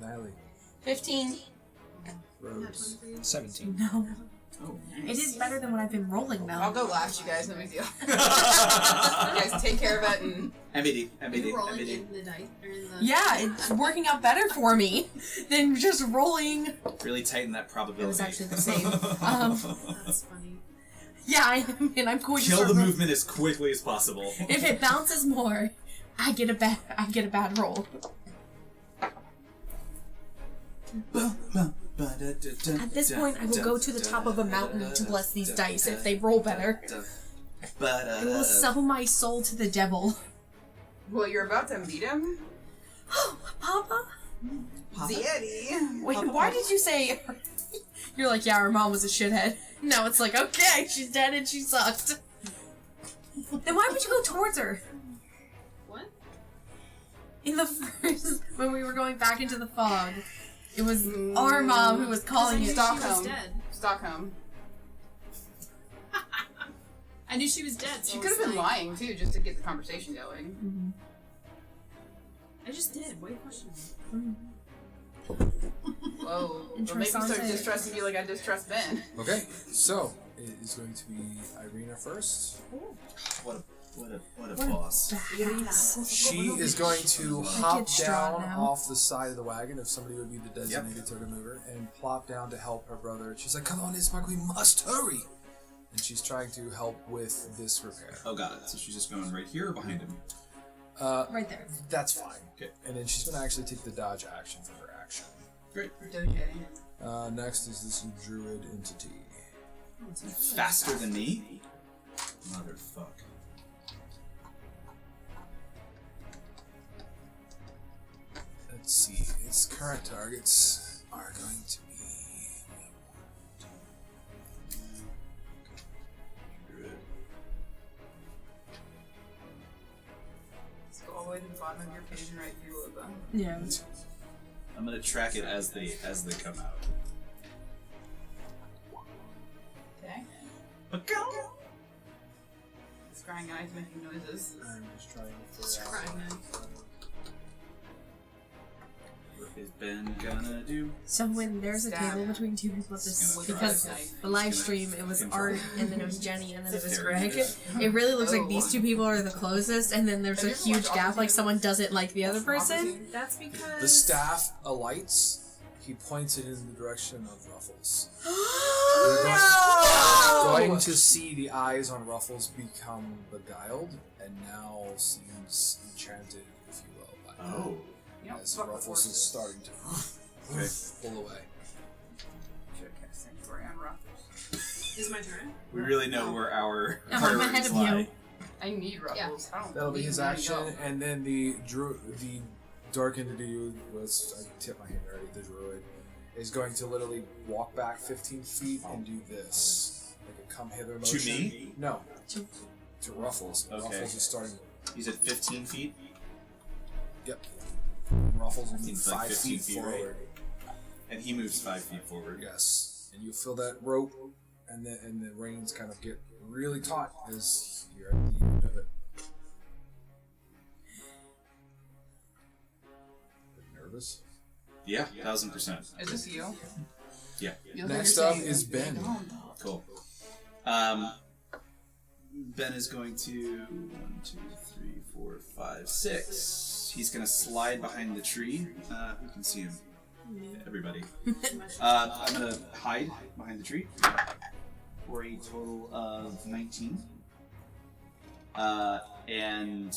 Natalie. 15. Rose. 17. No. Oh, It is better than what I've been rolling, I'll though. go last, you guys. No big deal. You guys take care of it and. MBD. Are you rolling in the dice? Or in the... Yeah, it's working out better for me than just rolling. Really tighten that probability. It was actually the same. That's funny. Yeah, I'm going to Kill start the roll- movement as quickly as possible. If it bounces more, I get a bad roll. At this point, I will go to the top of a mountain to bless these dice if they roll better. I will sell my soul to the devil. Well, you're about to meet him? Papa? Daddy. Wait, why did you say... You're like, yeah, our mom was a shithead. No, it's like, okay, she's dead and she sucked. Then why would you go towards her? What? In the first... When we were going back into the fog, it was our mom who was calling Because it... I knew she was Stockholm. dead. Stockholm. I knew she was dead. So She I could have was been like, lying, too, just to get the conversation going. I just did. Why are you questioning me? Whoa. Don't make me start Interessante. distrusting you like I distrust Ben. Okay, so it is going to be Irina first. What a boss. She is going to hop Strahd down now. off the side of the wagon, if somebody would be the designated totem mover, and plop down to help her brother. She's like, come on, Ismark, we must hurry! and she's trying to help with this repair. Oh, got it. So she's just going right here or behind him? Right there. That's fine. Okay. And then she's going to actually take the dodge action for her action. Great. Next is this druid entity. Faster than me? Motherfuck. Let's see. Its current targets are going to be... Let's go all the way to the bottom of your page and write through them. Yeah. I'm gonna track it as they come out. Okay. Scrying eyes making noises. I'm just trying to figure Scrying out... What is Ben gonna do? So when there's a table between two people at this, With because knife. the live stream, it was Art, and then it was Jenny, and then it was Very Greg. good. It really looks like these two people are the closest, and then there's a huge gap, like someone doesn't like the other person. That's because The staff alights. He points it in the direction of Ruffles. Going to see the eyes on Ruffles become beguiled, and now seems enchanted, if you will, by that. Oh. As Ruffles is starting to pull away. Should have kept Sanctuary on Ruffles. Is my turn? We really know where our I'm priorities ahead of lie. you. I need Ruffles. I don't That'll be need his him to action, go. and then the dark entity was I tipped my hand already. The druid is going to literally walk back 15 feet and do this, like a come hither motion. To me? No, to Ruffles. Okay. Ruffles is starting. You said 15 feet? Yep. Ruffles will move Seems like 5 15 feet feet, right? forward. And he moves 5 feet forward. Yes, and you feel that rope, and the reins kind of get really taut as you're at the end of it. Nervous. Yeah, 1000%. Is this you? Yeah. You look like Next you're up saying, is Ben. Cool. Ben is going to 1, 2, 3, 4, 5, 6. He's gonna slide behind the tree. Who can see him? Everybody. I'm gonna hide behind the tree for a total of 19. And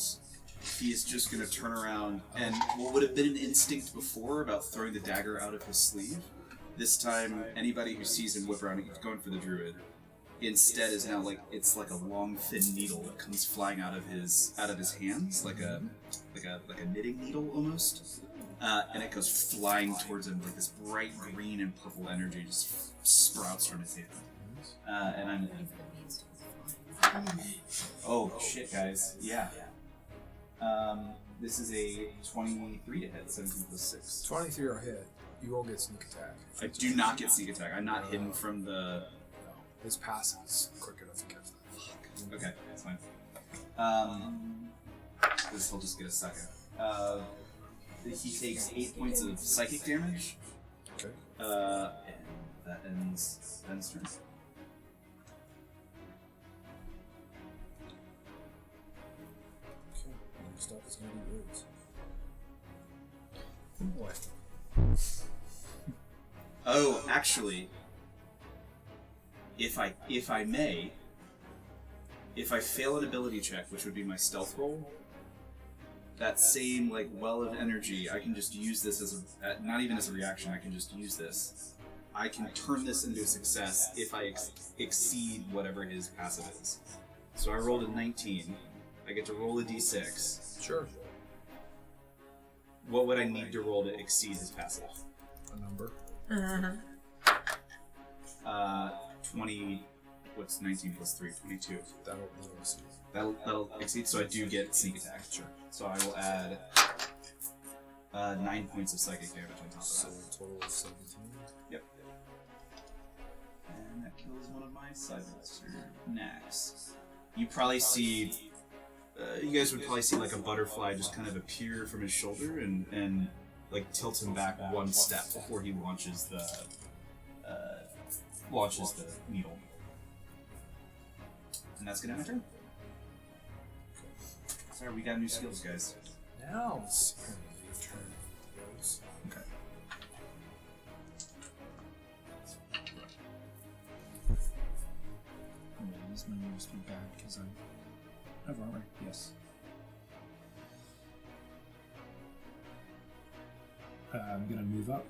he is just gonna turn around and what would have been an instinct before about throwing the dagger out of his sleeve. This time, anybody who sees him whip around, he's going for the druid. Instead, is now it's like a long, thin needle that comes flying out of his hands, like a knitting needle almost, and it goes flying towards him. Like this bright green and purple energy just sprouts from his hand. And I'm oh shit, guys, yeah. This is a 23 to hit, 17 plus 6. 23 are hit. You won't get sneak attack. I do not get sneak attack. I'm not hidden from the. No, his passive is quick enough to catch that. Okay, that's fine. This will just get a second. He takes 8 points of psychic damage. Okay. And that ends Ben's turn. Okay. Next up is going to be Roots. Boy. Oh, actually, if I may, if I fail an ability check, which would be my stealth roll, that same well of energy, I can just use this as not even as a reaction. I can just use this. I can turn this into a success if I exceed whatever his passive is. So I rolled a 19. I get to roll a d6. Sure. What would I need to roll to exceed his passive? A number. 20. What's 19 plus 3? 22. That'll see. That'll exceed. So I do get sneak attack. Sure. So I will add 9 points of psychic damage on top of So that. a total of 17. Yep. And that kills one of my sideboots. Next, you probably see. You guys would probably see a butterfly just kind of appear from his shoulder and tilt him back one step before he launches the needle. And that's gonna end my turn. Sorry, we got new skills, guys. Now it's your turn. Rose. Okay. Is my moves be bad because I have armor? Yes. I'm gonna move up.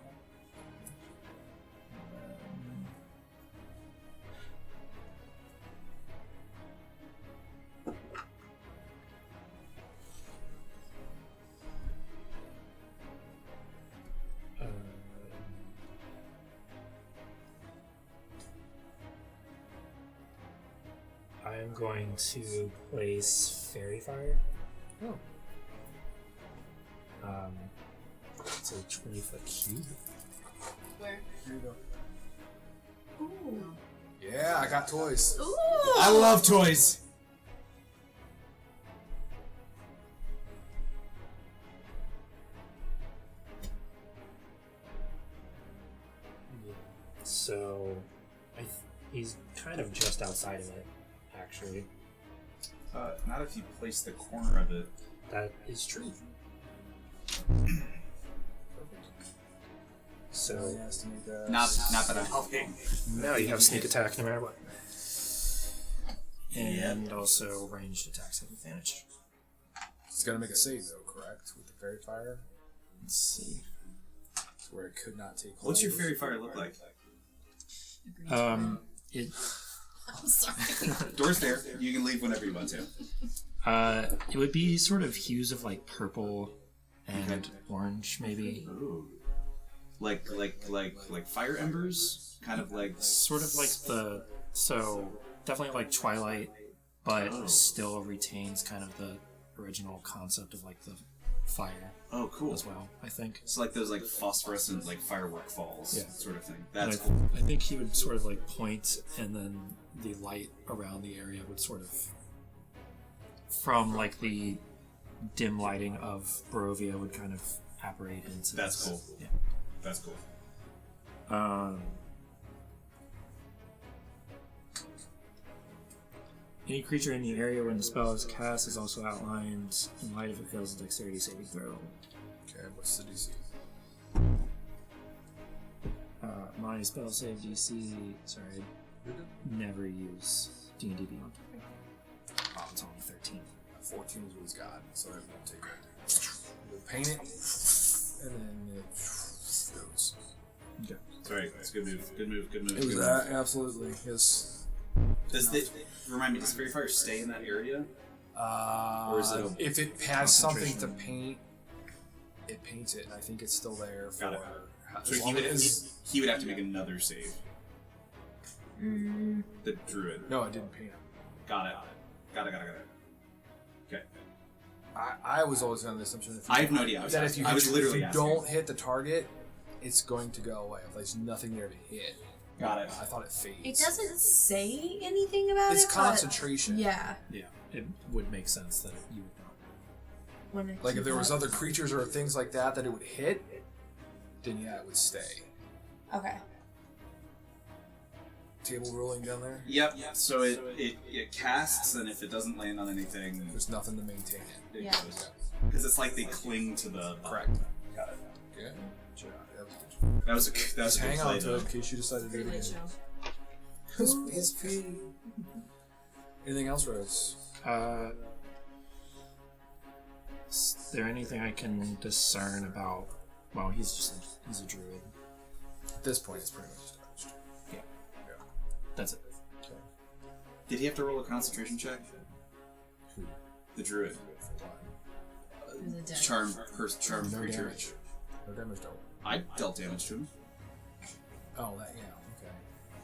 I'm going to place Fairy Fire. Oh. It's a 20-foot cube. Where? Here you go. Ooh. Yeah, I got toys. Ooh. I love toys. So, he's kind of just outside of it, actually. Not if you place the corner of it. That is true. So, he has to make a Not that I'm helping. now you have sneak attack no matter what. And also ranged attacks have advantage. He's got to make a save though, correct? With the fairy fire, Let's see. to where it could not take. What's your hold. fairy fire look like? It I'm sorry. Door's there. You can leave whenever you want to. it would be sort of hues of like purple and orange, maybe. Ooh. Like fire embers? Kind of like Sort of like definitely like Twilight, but still retains kind of the original concept of like the fire oh cool. as well, I think. It's like those like phosphorescent like firework falls Yeah. sort of thing. And That's cool. I think he would sort of like point, and then the light around the area would sort of, from like the dim lighting of Barovia, would kind of apparate into. That's this. cool. Yeah. That's cool. Any creature in the area when the spell is cast is also outlined in light if it fails a dexterity saving throw. Okay, what's the DC? My spell save DC. Sorry, never use D&D Beyond. Oh, it's only 13. 14 is what he's got, so I won't take it. We'll paint it, and then it goes. Okay. Sorry, it's a good move. Good move. Good move. It was good move. absolutely yes. Remind me? Does fairy fire stay in that area? Or is it a if it has something to concentration? paint, it paints it, and I think it's still there for. Got it. As So long as he would have to make another save. The druid. no, it didn't paint it. Got it. Okay. I was always on the assumption that if you, I have no idea. that if you, I was hit- literally if you asking. don't hit the target, it's going to go away. If there's nothing there to hit, Got it. I thought it fades. It doesn't say anything about It's it. concentration. But yeah. Yeah, it would make sense that you would not. Wanna Like keep if there was that. other creatures or things like that it would hit, then yeah, it would stay. Okay. Table rolling down there. Yep. So it casts, and if it doesn't land on anything, There's nothing to maintain it. it Yeah. goes. Because it's like they cling to the. Correct. Got it. Good. Job. That was good. That was a good Just hang play, on to though. it in case you decide to do it Pretty again. late show. It's pretty. Anything else, Rose? Is there anything I can discern about? Well, he's a druid. At this point, it's pretty much established. That's it. Did he have to roll a concentration check? Who? The druid. For what? It was a dead. Charm No creature. damage. No damage, don't. I dealt damage to him. Oh, that, yeah, okay.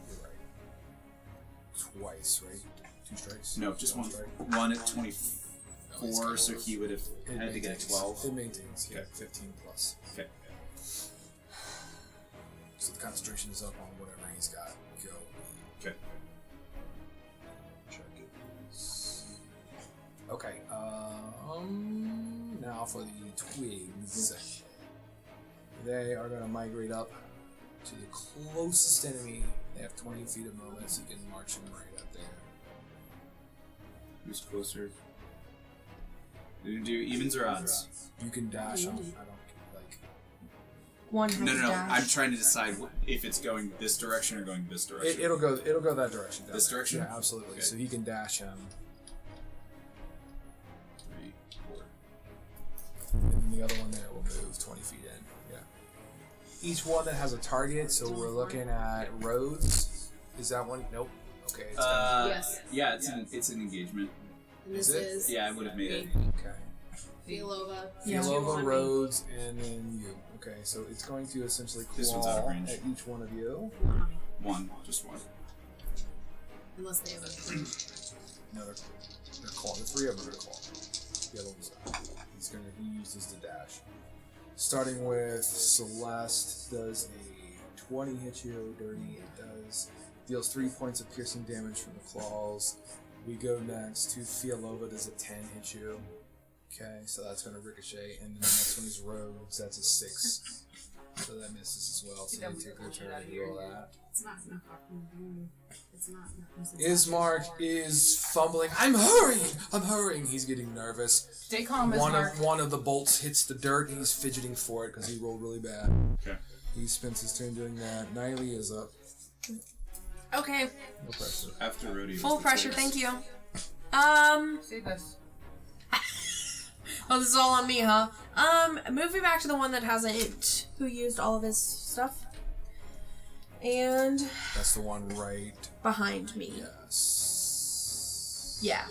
You're right. Twice, right? 2 strikes? No, just one. strike? One at 24, so he would have It had to get a maintains. 12. It maintains, yeah, Okay. 15 plus. Okay. So the concentration is up on whatever he's got. Go. Okay. Check it. Okay, now for the twigs. They are going to migrate up to the closest enemy. They have 20 feet of movement, so you can march them right up there. Who's closer? Do you do evens or odds? You can dash them. I don't like. One has No, a dash. I'm trying to decide if it's going this direction or going this direction. It'll go that direction. down This there. direction? Yeah, absolutely. Okay. So he can dash him, 3, 4. and then the other one there will move 20 feet in. Yeah. Each one that has a target. So we're looking at roads. Is that one? Nope. Okay. It's Yes. Yeah, it's an engagement. And this Is it? is Yeah, I would have made it. okay. Vilova. Yeah. Vilova, roads, and then you. Okay, so it's going to essentially This one's out of claw range. at each one of you. One, just one. Unless they have a three. No, they're clawing. The three of them are going to claw. The other one's not. He uses the dash. Starting with Celeste, does a 20 hit you, dirty. It does. Deals 3 points of piercing damage from the claws. We go next to Fialova, does a 10 hit you. Okay, so that's going to ricochet. And then the next one is Rogues, that's a 6. So that misses as well. So they take their turn to roll that. It's not enough. It's not enough. Ismark is fumbling. I'm hurrying. He's getting nervous. Stay calm, Ismark. One of the bolts hits the dirt, and he's fidgeting for it because he rolled really bad. Okay. He spends his turn doing that. Niley is up. Okay. No pressure. After Rodeo. Full pressure, thank you. See this. Oh, this is all on me, huh? Moving back to the one that hasn't, who used all of his stuff. And That's the one right. behind me. Yes. Yeah.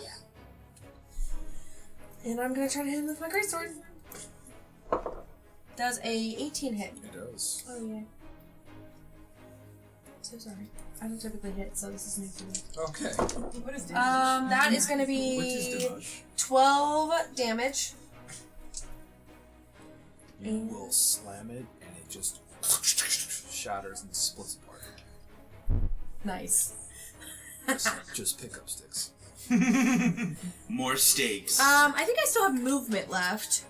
And I'm gonna try to hit him with my greatsword. Does a 18 hit. It does. Oh yeah. So sorry. I don't typically hit, so this is new for me. Okay. What is damage? That is gonna Which is be damage. 12 damage. You will slam it, and it just shatters and splits apart. Nice. Just pickup sticks. More stakes. I think I still have movement left.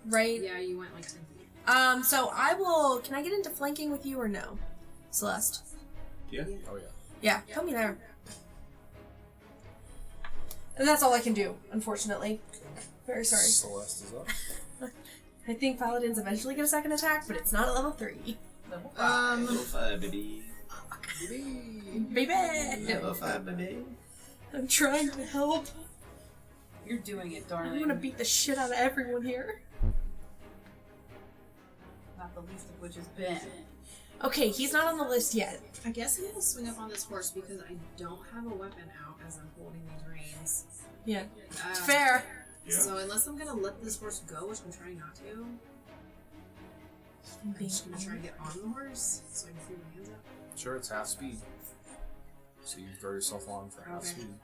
Right? Yeah, you went like 10 feet. So I will. Can I get into flanking with you or no? Celeste. Yeah. Oh yeah. Yeah, put me there. And that's all I can do, unfortunately. Very sorry. Celeste is up. I think Paladins eventually get a second attack, but it's not at level 3. Level 5. Level 5, baby. Baby! Level 5, baby. I'm trying to help. You're doing it, I darling. want to beat the shit out of everyone here. Not the least of which is Ben. Okay, he's not on the list yet. I guess I'm gonna swing up on this horse because I don't have a weapon out as I'm holding these reins. Yeah. Uh, Fair. Yeah. So unless I'm gonna let this horse go, which I'm trying not to, I'm just gonna try to get on the horse so I can free my hands up. Sure, it's half speed. So you throw yourself on for half Okay. speed.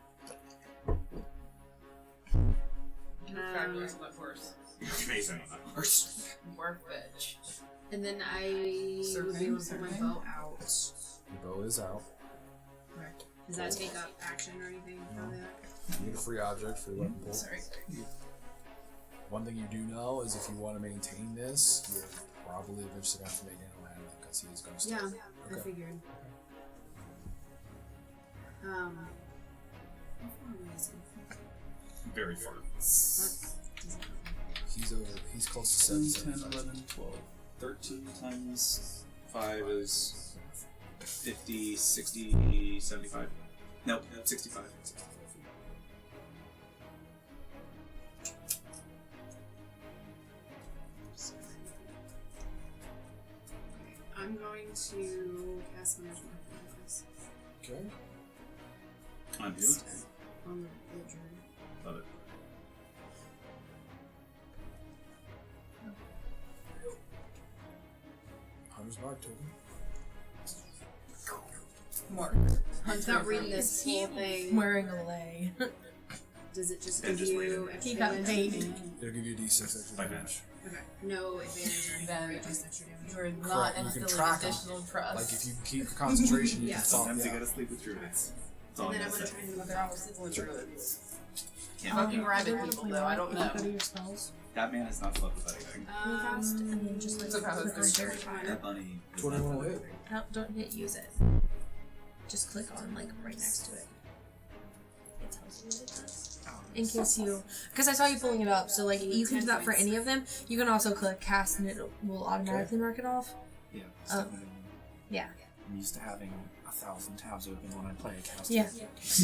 Fabulous love horse. Amazing on that horse. Work bitch. And then I would be able to put my bow out. Your bow is out. Correct. Does that take up action or anything for that? You get a free object for the weapon pull. Sorry. One thing you do know is if you want to maintain this, you're probably eventually going to have to make an land because he is going to start. Yeah, I Okay. figured. How far away is he? Very far. That doesn't He's close to 7, 7. 10, 11, 12. 13 times 5 is 50, 60, 75. Nope, 65. I'm going to cast Hunter's Mark on this. Okay. On who? On the journey. Love it. Hunter's Mark token. Mark. I'm not reading this whole thing. Wearing a lei. Does it just And give just read you it. extra He got damage? paid. It'll give you a d6 extra By damage. Okay. No advantage or anything, Then right? Just extra damage. You are Correct, not you can instilling track 'em. additional trust. Like if you keep your concentration, you Yeah. can fall. Sometimes you Yeah. gotta sleep with druids. That's all And I then I'm gotta gonna say. try and move What's it wrong out. with sleeping with druids? Can't Fucking look. rabbit people, though. I don't know. Go to your spells. That man has not slept with anything. Really fast, and then just like It's okay, click that's on good. share. That bunny. 21 will hit. No, don't hit use it. Just click on like right next to it. Yeah. it tells you what it does. In case you, because I saw you pulling it up, so like you can do that for any of them. You can also click cast and it will automatically mark it off. Yeah. Oh. Yeah. I'm used to having 1,000 tabs open when I play a caster. Yeah.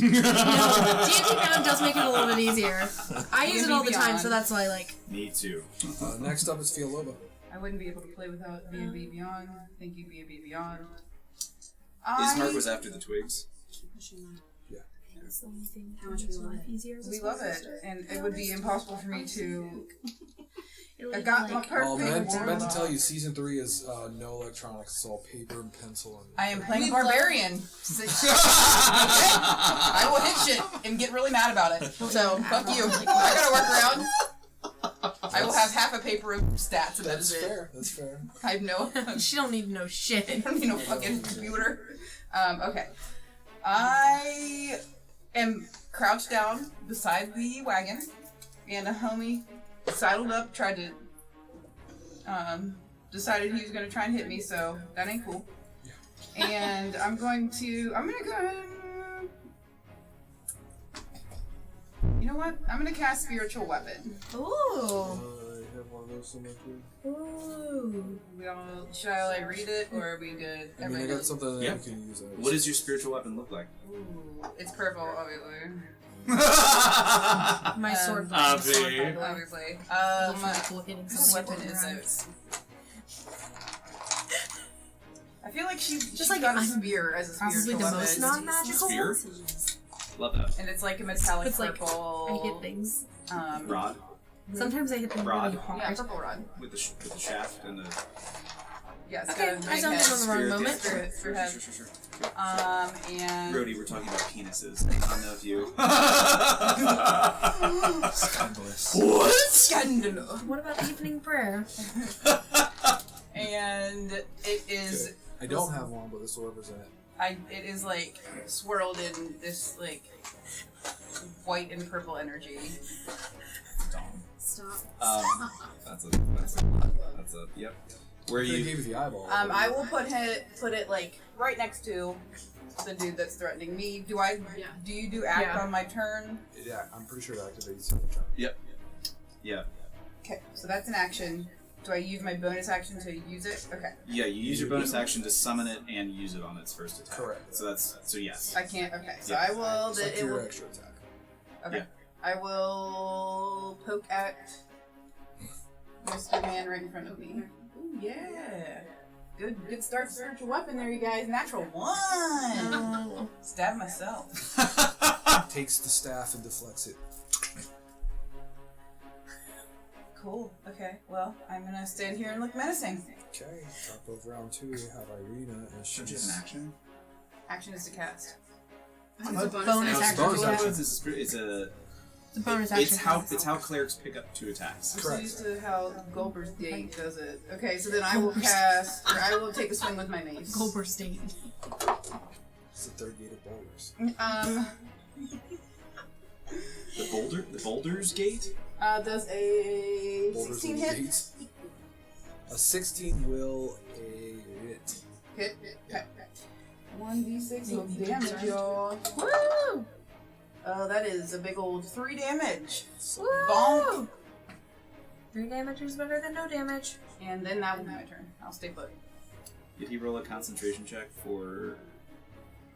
No, D&D Beyond does make it a little bit easier. I use it all the time, so that's why like. Me too. Next up is Fialoba. I wouldn't be able to play without B&B Beyond. Thank you, B&B Beyond. Ismark was after the twigs. Keep pushing that. That's the only thing. How much we love it. Easier as a We love it, spellcaster. and it would be impossible for me to. It'll I be got my like, Oh, perfect. meant to tell you, season 3 is no electronics. It's all paper and pencil. And I am playing barbarian. I will hit shit and get really mad about it. So fuck you. I gotta work around. I will have half a paper of stats, and that's that's it. fair. That's fair. I have no. she don't need to know I shit. don't need no fucking computer. Okay. I am crouched down beside the wagon, and a homie sidled up, tried to, decided he was going to try and hit me, so that ain't cool. And I'm going to go ahead and, you know what? I'm going to cast Spiritual Weapon. Ooh. I have one of those somewhere too. Ooh. Should I like read it, or are we good? I mean, I got something that Yeah. you can use. What does your spiritual weapon look like? Ooh, it's purple, obviously. My sword. Obvi. Obviously. What What weapon is it? I feel like she's like got a I'm spear as a Probably spiritual the most weapon. non-magical. Spear? Love that. And it's like a metallic It's like purple. I hit things. Rod Sometimes I hit them Rod. really hard. Yeah, purple rod. with the shaft and the. Yeah, it's Okay, got a I big zoned in head. on the wrong Spirit, moment. Spirit, Sure, head. sure. And Brody, we're talking about penises. I don't know if you. Scandalous. What? scandalo. What about the evening prayer? And it is. I don't have one, but this will represent it. It is like swirled in this like white and purple energy. Stop. That's a. Yep. Where They you? gave you the eyeball. I will put it like right next to the dude that's threatening me. Do you do act Yeah. on my turn? Yeah, I'm pretty sure it activates every turn. Yep. Yeah. Okay, so that's an action. Do I use my bonus action to use it? Okay. Yeah. You use your bonus action to summon it and use it on its first attack. Correct. So yes. I can't. Okay, so Yeah. I will. It's like It your will. extra attack. Okay. Yeah. I will poke at Mr. Man right in front of me. Ooh, yeah. Good start to spiritual weapon there, you guys. Natural 1. Stab myself. Takes the staff and deflects it. Cool. Okay. Well, I'm gonna stand here and look menacing. Okay, top of round 2, we have Irina, and So she's just an action. Action is to cast. It's a bonus Bonus action. action. bonus Yeah. action. It's a. The bonus action. It's how clerics pick up 2 attacks. I'm so Correct. used to how Goldberg's Gate does it. Okay, so then I will cast, or I will take a swing with my mace. Goldberg State. It's the third gate of boulders. The Boulder's Gate. Does a Boulders 16 with hit? gates. A 16 will a hit. Hit. Okay. 1d6 of damage, y'all. Woo! That is a big old 3 damage. Woo! Bonk. 3 damage is better than no damage. And then that will be my turn. I'll stay put. Did he roll a concentration check for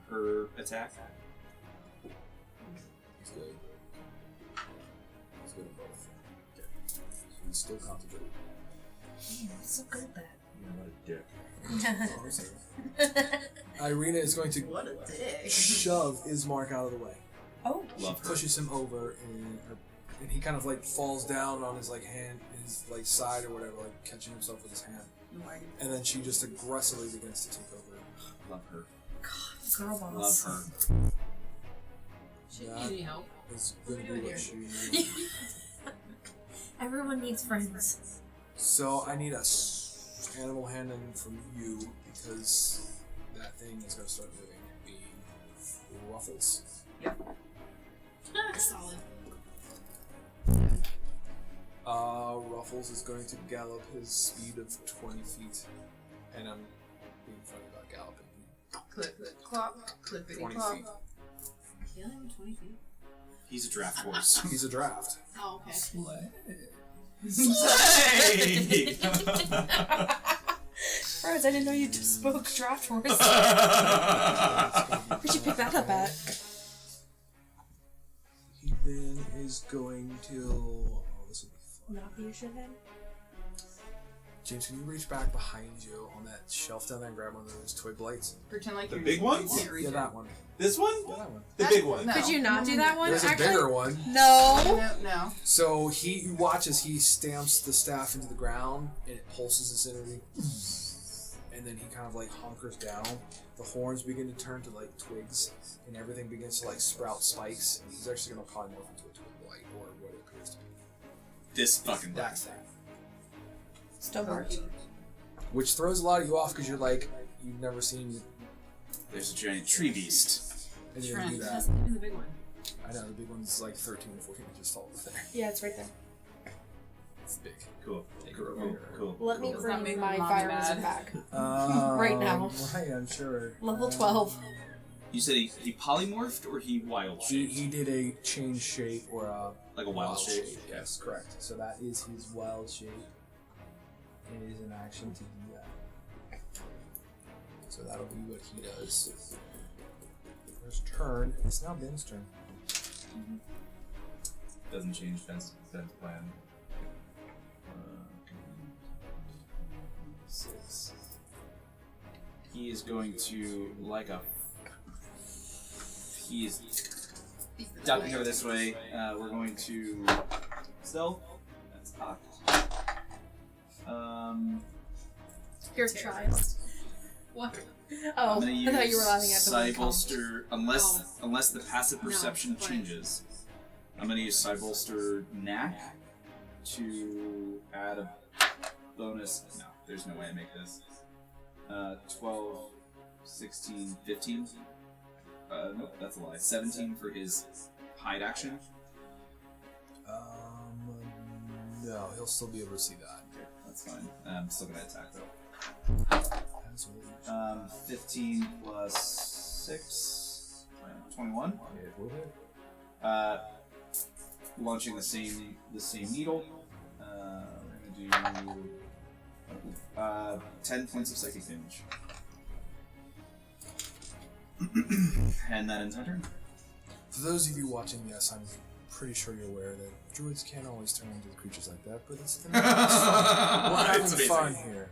her attack? He's good. He's good at both. Okay. So he's still concentrating. Damn, it's so good at that. What a dick. Irina is going to What a dick. shove Ismark out of the way. Oh. Love her. Pushes him over, and he kind of like falls down on his like hand, his like side or whatever, like catching himself with his hand. And then she just aggressively begins to take over. Love her. Girl Love boss. her. She didn't need any help. It's going to be what she. Everyone needs friends. So I need a animal handling from you because that thing is going to start moving. Being Ruffles. Solid. Ruffles is going to gallop his speed of 20 feet, and I'm being funny about galloping. Clip, clop, clippity 20 clop. feet. Killing him 20 feet. He's a draft horse. He's a draft. Oh, okay. Slay! Rose, I didn't know you just spoke draft horse. Where'd you pick that up at? He then is going to. Oh, this will be fun. Not be a shithead. James, can you reach back behind you on that shelf down there and grab one of those twig blights? Pretend like The you're big ones? You can't reach Yeah, it. that one. This one? Yeah, that one. The big one. No. Could you not do that one? There's a Actually, bigger one. no. No. So he watches, he stamps the staff into the ground, and it pulses its energy. And then he kind of like hunkers down. The horns begin to turn to like twigs, and everything begins to like sprout spikes. And he's actually going to polymorph into a twig blight, or what it appears to be. This fucking That thing. thing. Still works. Which throws a lot of you off because you're like, you've never seen There's a giant tree beast. anything do that. That's maybe the big one. I know, the big one's like 13 or 14 inches tall over there. Yeah, it's right there. It's big. Cool. Take Cool. it Cool. over. Cool. Let me Does that make bring my Mommy fire mad? wizard back. Right now. Right, I'm sure. Level 12. You said he polymorphed or he wild shaped? He did a change shape or a Like a wild shape? Yes, correct. So that is his wild shape. It is an action to do that. So that'll be what he does. First turn. It's now Ben's turn. Doesn't change Ben's plan. 6. He is going to, like a... He is ducking over this way. We're going to... Stealth? That's cocked. Your child. What? Oh, I'm gonna use I thought you were laughing at the Psi word bolster unless the passive perception but- changes. I'm gonna use Psi bolster knack to add a bonus. No, there's no way I make this. 12, 16, 15. Nope, that's a lie. 17 for his hide action. No, he'll still be able to see that. Okay, that's fine. I'm still gonna attack though. That's what 15 plus 6, 21. it will hit. Launching the same needle. We're gonna do 10 points of psychic damage. And that ends my turn. For those of you watching, yes, I'm pretty sure you're aware that druids can't always turn into creatures like that, but it's fun. We're having It's amazing. fun here.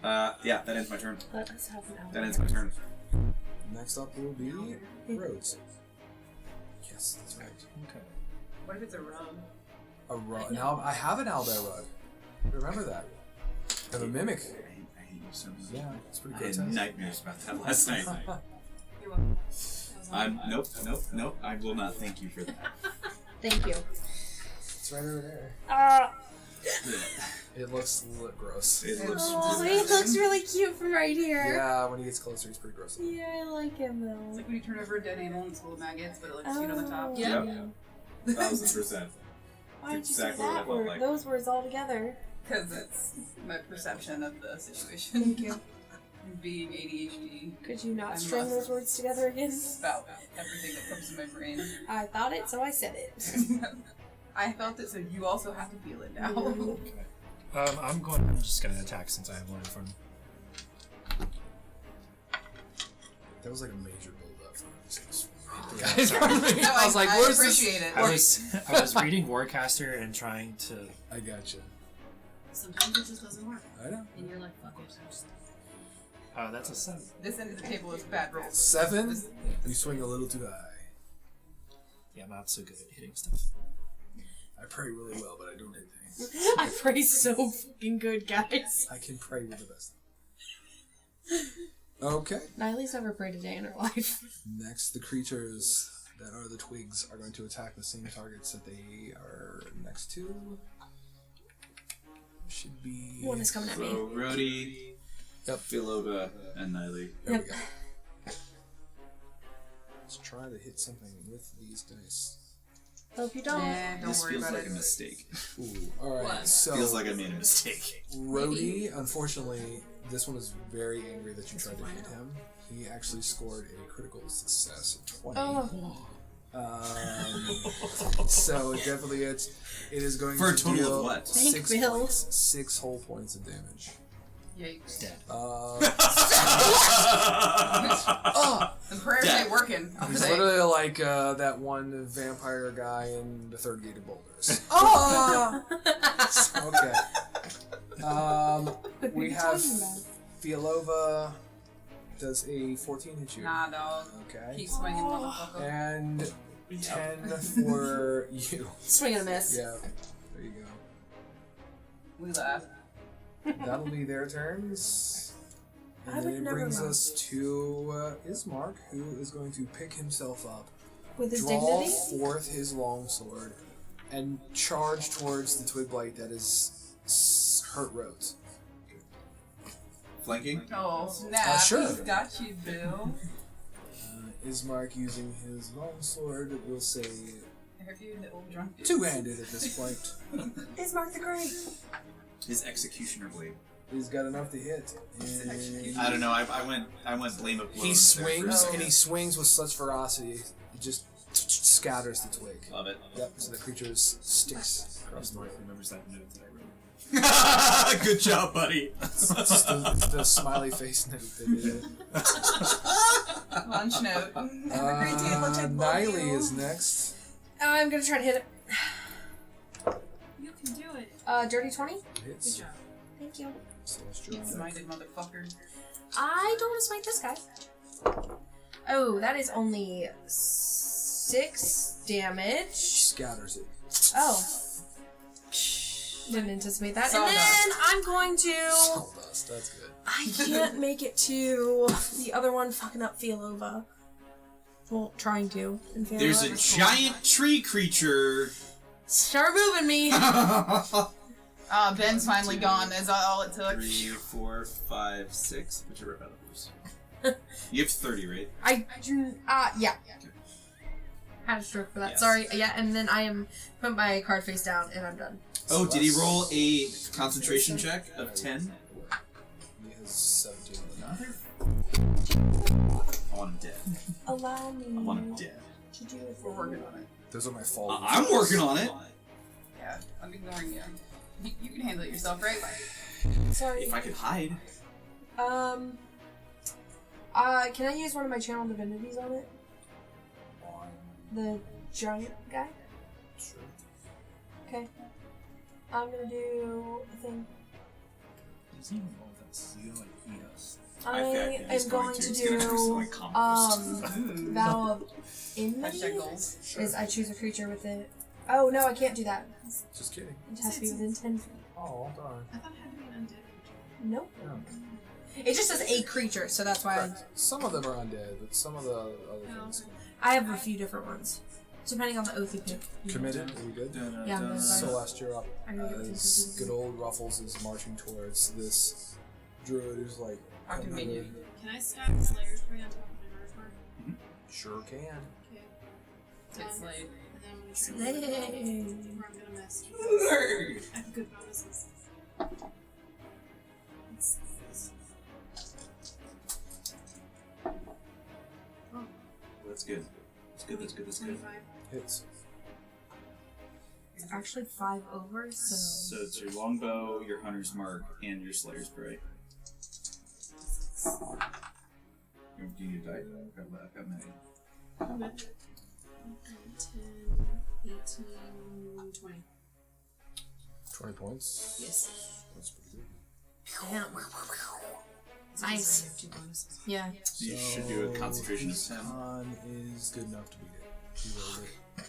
Yeah, that ends my turn. Let us have an hour. That ends my turn. Next up will be Rhodes. Yes, that's right. Okay. What if it's a rug? A rug. Now I have an owlbear rug. Remember that. And a mimic. I hate you so much. Yeah, it's pretty I good. had nightmares about that last night. You're welcome. That was all. Nope. I will not thank you for that. Thank you. It's right over there. It looks gross. It looks. Oh, he looks really cute from right here. Yeah, when he gets closer, he's pretty gross. Yeah, I like him It's though. like when you turn over a dead animal and it's full of maggots, but it looks cute on the top. Yeah. Yep. 1000%. Why did you say Exactly what I that felt word? like. Those words all together. Because it's my perception of the situation. Thank you. Being ADHD Could you not I'm string lost. those words together again? about everything that comes to my brain. I thought it, so I said it. I felt it, so you also have to feel it now. I'm just gonna attack since I have one in front. That was like a major build up for this. Yeah, sorry. No, I was like, I where's this- appreciate it. I was reading Warcaster and trying to. I gotcha. Sometimes it just doesn't work. I know. And you're like, fuck it. I'm just... Oh, that's a 7. This end of the table is bad rolls. 7? This- You swing a little too high. Yeah, I'm not so good at hitting stuff. I pray really well, but I don't hit things. I pray so fucking good, guys. I can pray with the best. Okay. Niley's never prayed a day in her life. Next, the creatures that are the twigs are going to attack the same targets that they are next to. Should be. One is coming at me. So, Rhodey, Yep. Philova, and Niley. There we go. Let's try to hit something with these dice. Hope you don't. Nah, don't This worry feels about like it. a mistake. Ooh. Alright, What? so. Feels like I made a mistake. Rhodey, unfortunately, this one is very angry that you tried to hit him. He actually scored a critical success of 20. Oh. So it definitely it is going For a to total deal of what? Thank 6 Bill. points, 6 whole points of damage. Yikes. Dead. The prayers Dead. ain't working. Are He's they? literally like that one vampire guy in the Third Gate of Boulders. Oh! Okay. We have Fialova. Does a 14 hit you? Nah, dog. Okay. Keep swinging, motherfucker. And 10 for you. Swing and a miss. Yeah. There you go. We laugh. That'll be their turns. I And would then it never brings mind. us to Ismark, who is going to pick himself up, With his draw dignity? forth his longsword, and charge towards the twig blight that is hurt Rhodes. Flanking? Oh, snap. Sure. He's got you, Bill. Ismark, using his longsword, will say Have you the old drunk dude? two-handed at this point. Ismark the Great. His executioner blade. He's got enough to hit. And I don't know. I went blame of blows. he swings, there for a and he swings with such ferocity, it just scatters the twig. Love it. Yep, so the creature sticks across the way. Remembers that note that I wrote. Good job, buddy. It's the smiley face note that did it. Lunch note. Niley is next. I'm gonna try to hit it. You can do it. Dirty 20? Hits. Good job. Thank you. Celestial. Smited motherfucker. I don't want to smite this guy. Oh, that is only 6 damage. Scatters it. Oh. Didn't anticipate that. Sawdust. And then I'm going to... Sawdust, that's good. I can't make it to the other one fucking up Fialova. Well, trying to. And There's a Fialova's giant tree creature. Start moving me. Ben's finally gone. Is that all it took? 3, 4, 5, 6. Whichever out of those. You have 30, right? Yeah. Had a stroke for that. Yes. Sorry. Yeah, and then I am put my card face down and I'm done. Oh, did he roll a concentration check of 10? He has 17 of them. I want him dead. Allow me I want him dead. to do it. We're working on it. Those are my fall. I'm working on it. Yeah, I'm ignoring you. You can handle it yourself, right? Sorry. If I could hide. Can I use one of my channel divinities on it? The giant guy? Sure. Okay. I'm gonna do a thing. He's even roll with us. He's gonna like eat us. I He's am going to He's gonna do some, do like, compost. Hashtag vow of enmity. goals. Is I choose a creature with it. Oh no, I can't do that. Just kidding. It has to be within 10 feet. Oh, darn. I thought it had to be an undead creature. Nope. Yeah. It just says a creature, so that's why Correct. Some of them are undead, but some of the other things. I have a few different ones, depending on the oath you pick. Committed, are we good? Yeah, I'm good. Celeste, you're up. I know what As good old Ruffles is marching towards this druid who's like, I can coming menu. in. Can I stack Slayer's Prey on top of my Murder's Mark? Sure can. Okay. It's like, And then I'm gonna try Slay. where I'm gonna miss. I have good bonuses. Let's see this. Oh, That's good. That's good, that's good, that's good. 25. Hits. It's actually 5 over, so. So it's your longbow, your hunter's mark, and your slayer's prey. Do you die? I've got many. I'm good. 10, 18, 20. 20 points. Yes. That's pretty good. Damn. Nice. I have 2 bonuses. Yeah. You should do a concentration of 10. Con is good enough to beat it. He rolled it.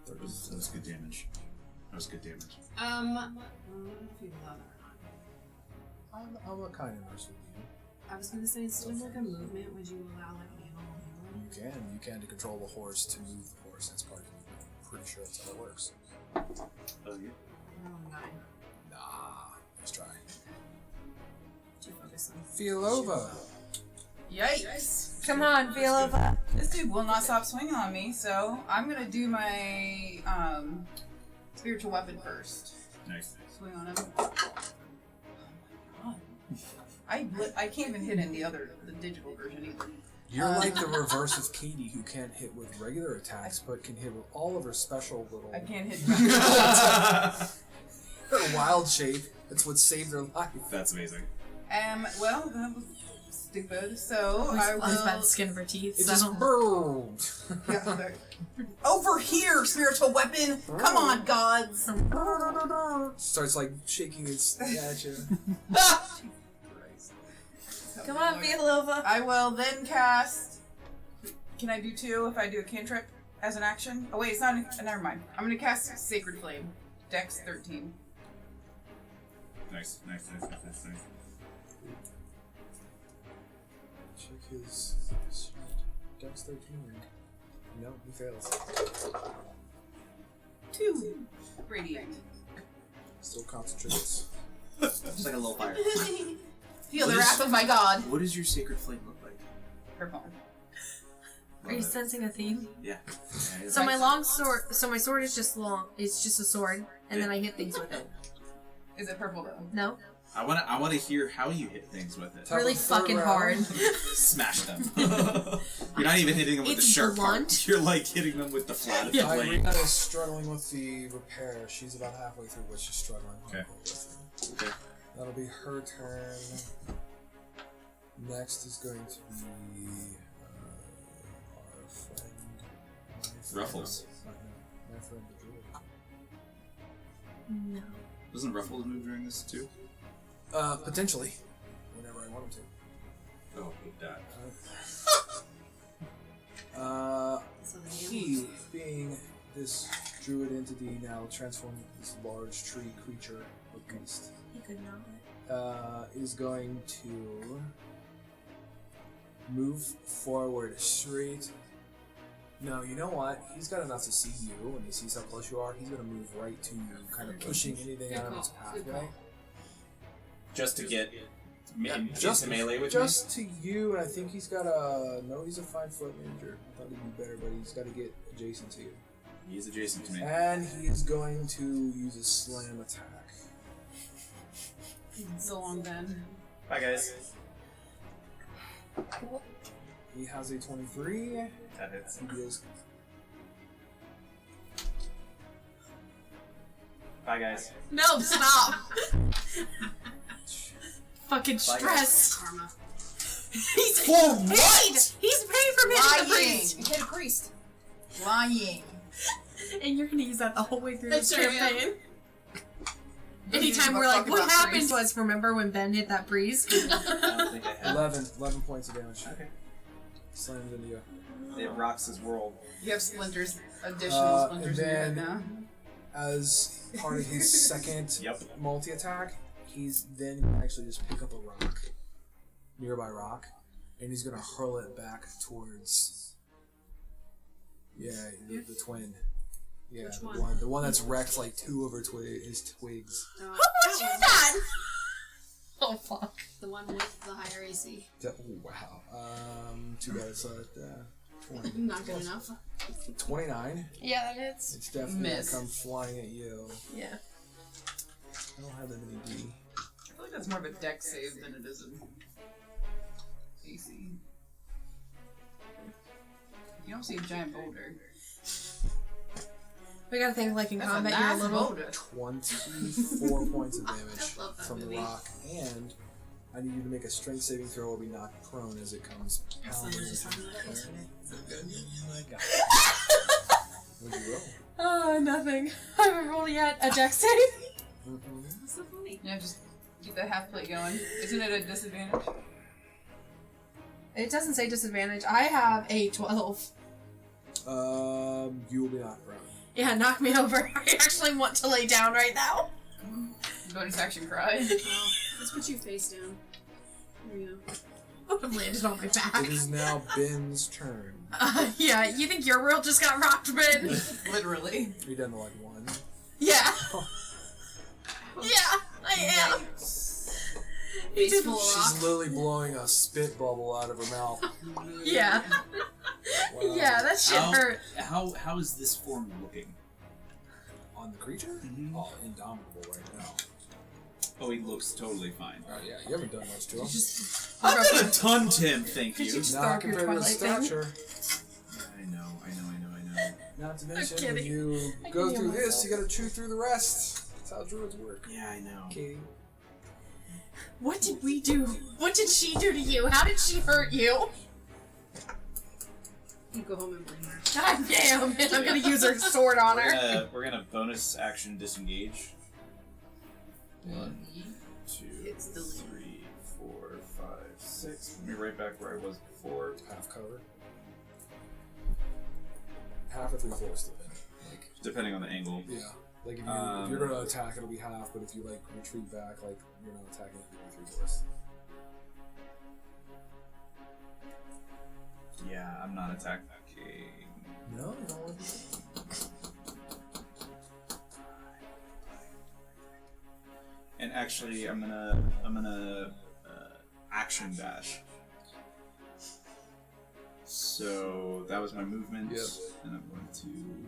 That was good damage. That was good damage. I don't know if you allow that or not. I'm a kind of mercy with I was gonna say, instead of like a movement, would you allow like animal handling? you. You can to control the horse, to move the horse. That's part of the movement. I'm pretty sure that's how it works. Oh, yeah. Oh, 9. Nah. Let's try. Too focused on. Fialova. yikes. Come on, Fialova. This dude will not stop swinging on me, so I'm gonna do my spiritual weapon first. Nice. Swing on him. Oh my god. I can't even hit in the digital version either. You're like the reverse of Katie, who can't hit with regular attacks, but can hit with all of her special little... I can't hit her wild shape. That's what saved her life. That's amazing. Well, that was stupid. So I I was by the will. skin of her teeth. It So. just burned. Yeah, there. Over here, spiritual weapon! Come on, gods! Starts like shaking its at you. Come on, Vilova. I will then cast. Can I do 2 if I do a cantrip as an action? Oh wait, it's not. Never mind. I'm gonna cast Sacred Flame. Dex 13. Nice. Check his Dex 13. No, he fails. 2 radiant. Still concentrates. Just like a little fire. Feel What the is- wrath of my god. What does your sacred flame look like? Purple. Are you sensing a theme? Yeah. So my long sword. So my sword is just long. It's just a sword, and then I hit things with it. Is it purple though? No, I wanna hear how you hit things with it. really of the third fucking round. hard. Smash them. You're not even hitting them with the It's sharp blunt. part. You're like hitting them with the flat of the blade. Irina is struggling with the repair. She's about halfway through what she's struggling Okay. with. Okay. That'll be her turn. Next is going to be our friend. my friend- Ruffles. My friend the druid. No. Doesn't Ruffles move during this too? Potentially. Whenever I want him to. Oh, good dad. So the He, being this druid entity, now transformed into this large tree creature or beast, He could not. is going to move forward straight. No, you know what? He's got enough to see you, and he sees how close you are. He's going to move right to you, kind of pushing anything out of its pathway. Just to get Just into melee with just to you, and I think he's got a... No, he's a 5-foot ranger. I thought he'd be better, but he's got to get adjacent to you. me? He's adjacent to me. And he's going to use a slam attack. So long then. Bye, guys. He has a 23. That hits. He deals... Bye, guys. No, stop. Fucking stress. Karma. He's For paid. He's paid for hitting the Lying! priest, You hit a priest. Lying. and you're gonna use that the whole way through I this sure am. campaign. Anytime Give a we're like, fuck what about happened priests. was, remember when Ben hit that priest? I don't think I have. 11 points of damage. Okay. Slams into you. It rocks his world. You have splinters, additional And splinters in your head then- now. As part of his second Yep. multi-attack, he's then going to actually just pick up a rock, nearby rock, and he's going to hurl it back towards, the twin. Yeah, Which the one? the one that's wrecked like 2 of her his twigs. Oh, Who would do that? Oh fuck. The one with the higher AC. Oh, wow. Too bad it's 20. Not good enough. 29. Yeah, that hits. It's definitely going Miss. to come flying at you. Yeah. I don't have that many D. I feel like that's more of a deck save than it is an AC. You don't see a giant boulder. We gotta think like in That's combat, a you're nice a little. boulder. 24 points of damage I love that from the movie. rock, and I need you to make a strength saving throw or be knocked prone as it comes Someone pounding. was just talking about that yesterday. What'd you roll? Oh, nothing. I haven't rolled yet. A deck save? That's so funny. Yeah, just keep that half plate going. Isn't it a disadvantage? It doesn't say disadvantage. I have a 12. You will be knocked prone. Yeah, knock me over. I actually want to lay down right now. Bonus action cry. Well, let's put you face down. There you go. I'm landed on my back. It is now Ben's turn. Yeah, you think your world just got rocked, Ben? Literally. You're down to like 1. Yeah. Yeah, I am. Face full of She's rock. literally blowing a spit bubble out of her mouth. Yeah. Wow. Yeah, that shit hurt. How is this form looking? On the creature? Mhm. Oh, indomitable right now. Oh, he looks totally fine. Yeah, you haven't done much to him. I've done a ton, Tim. Thank you. just Not throw up your compared to his Twilight thing? stature. I know. Not to mention, when kidding. you I go can through heal this, myself. you gotta chew through the rest. That's how druids work. Yeah, I know. Katie. What did we do? What did she do to you? How did she hurt you? You go home and blame her. God damn it! I'm gonna use her sword on her. We're gonna bonus action disengage. 1, 2, It's the lead. 3, 4, 5, 6. Let me right back where I was before. Half cover. Half or 3/4 depending. Like, Depending on the angle. yeah. Like if you're gonna attack, it'll be half. But if you like retreat back, like you're not attacking, it'll be 3/4. Yeah, I'm not attacking. No, you don't. And actually, I'm gonna action dash. So that was my movement, Yep. and I'm going to.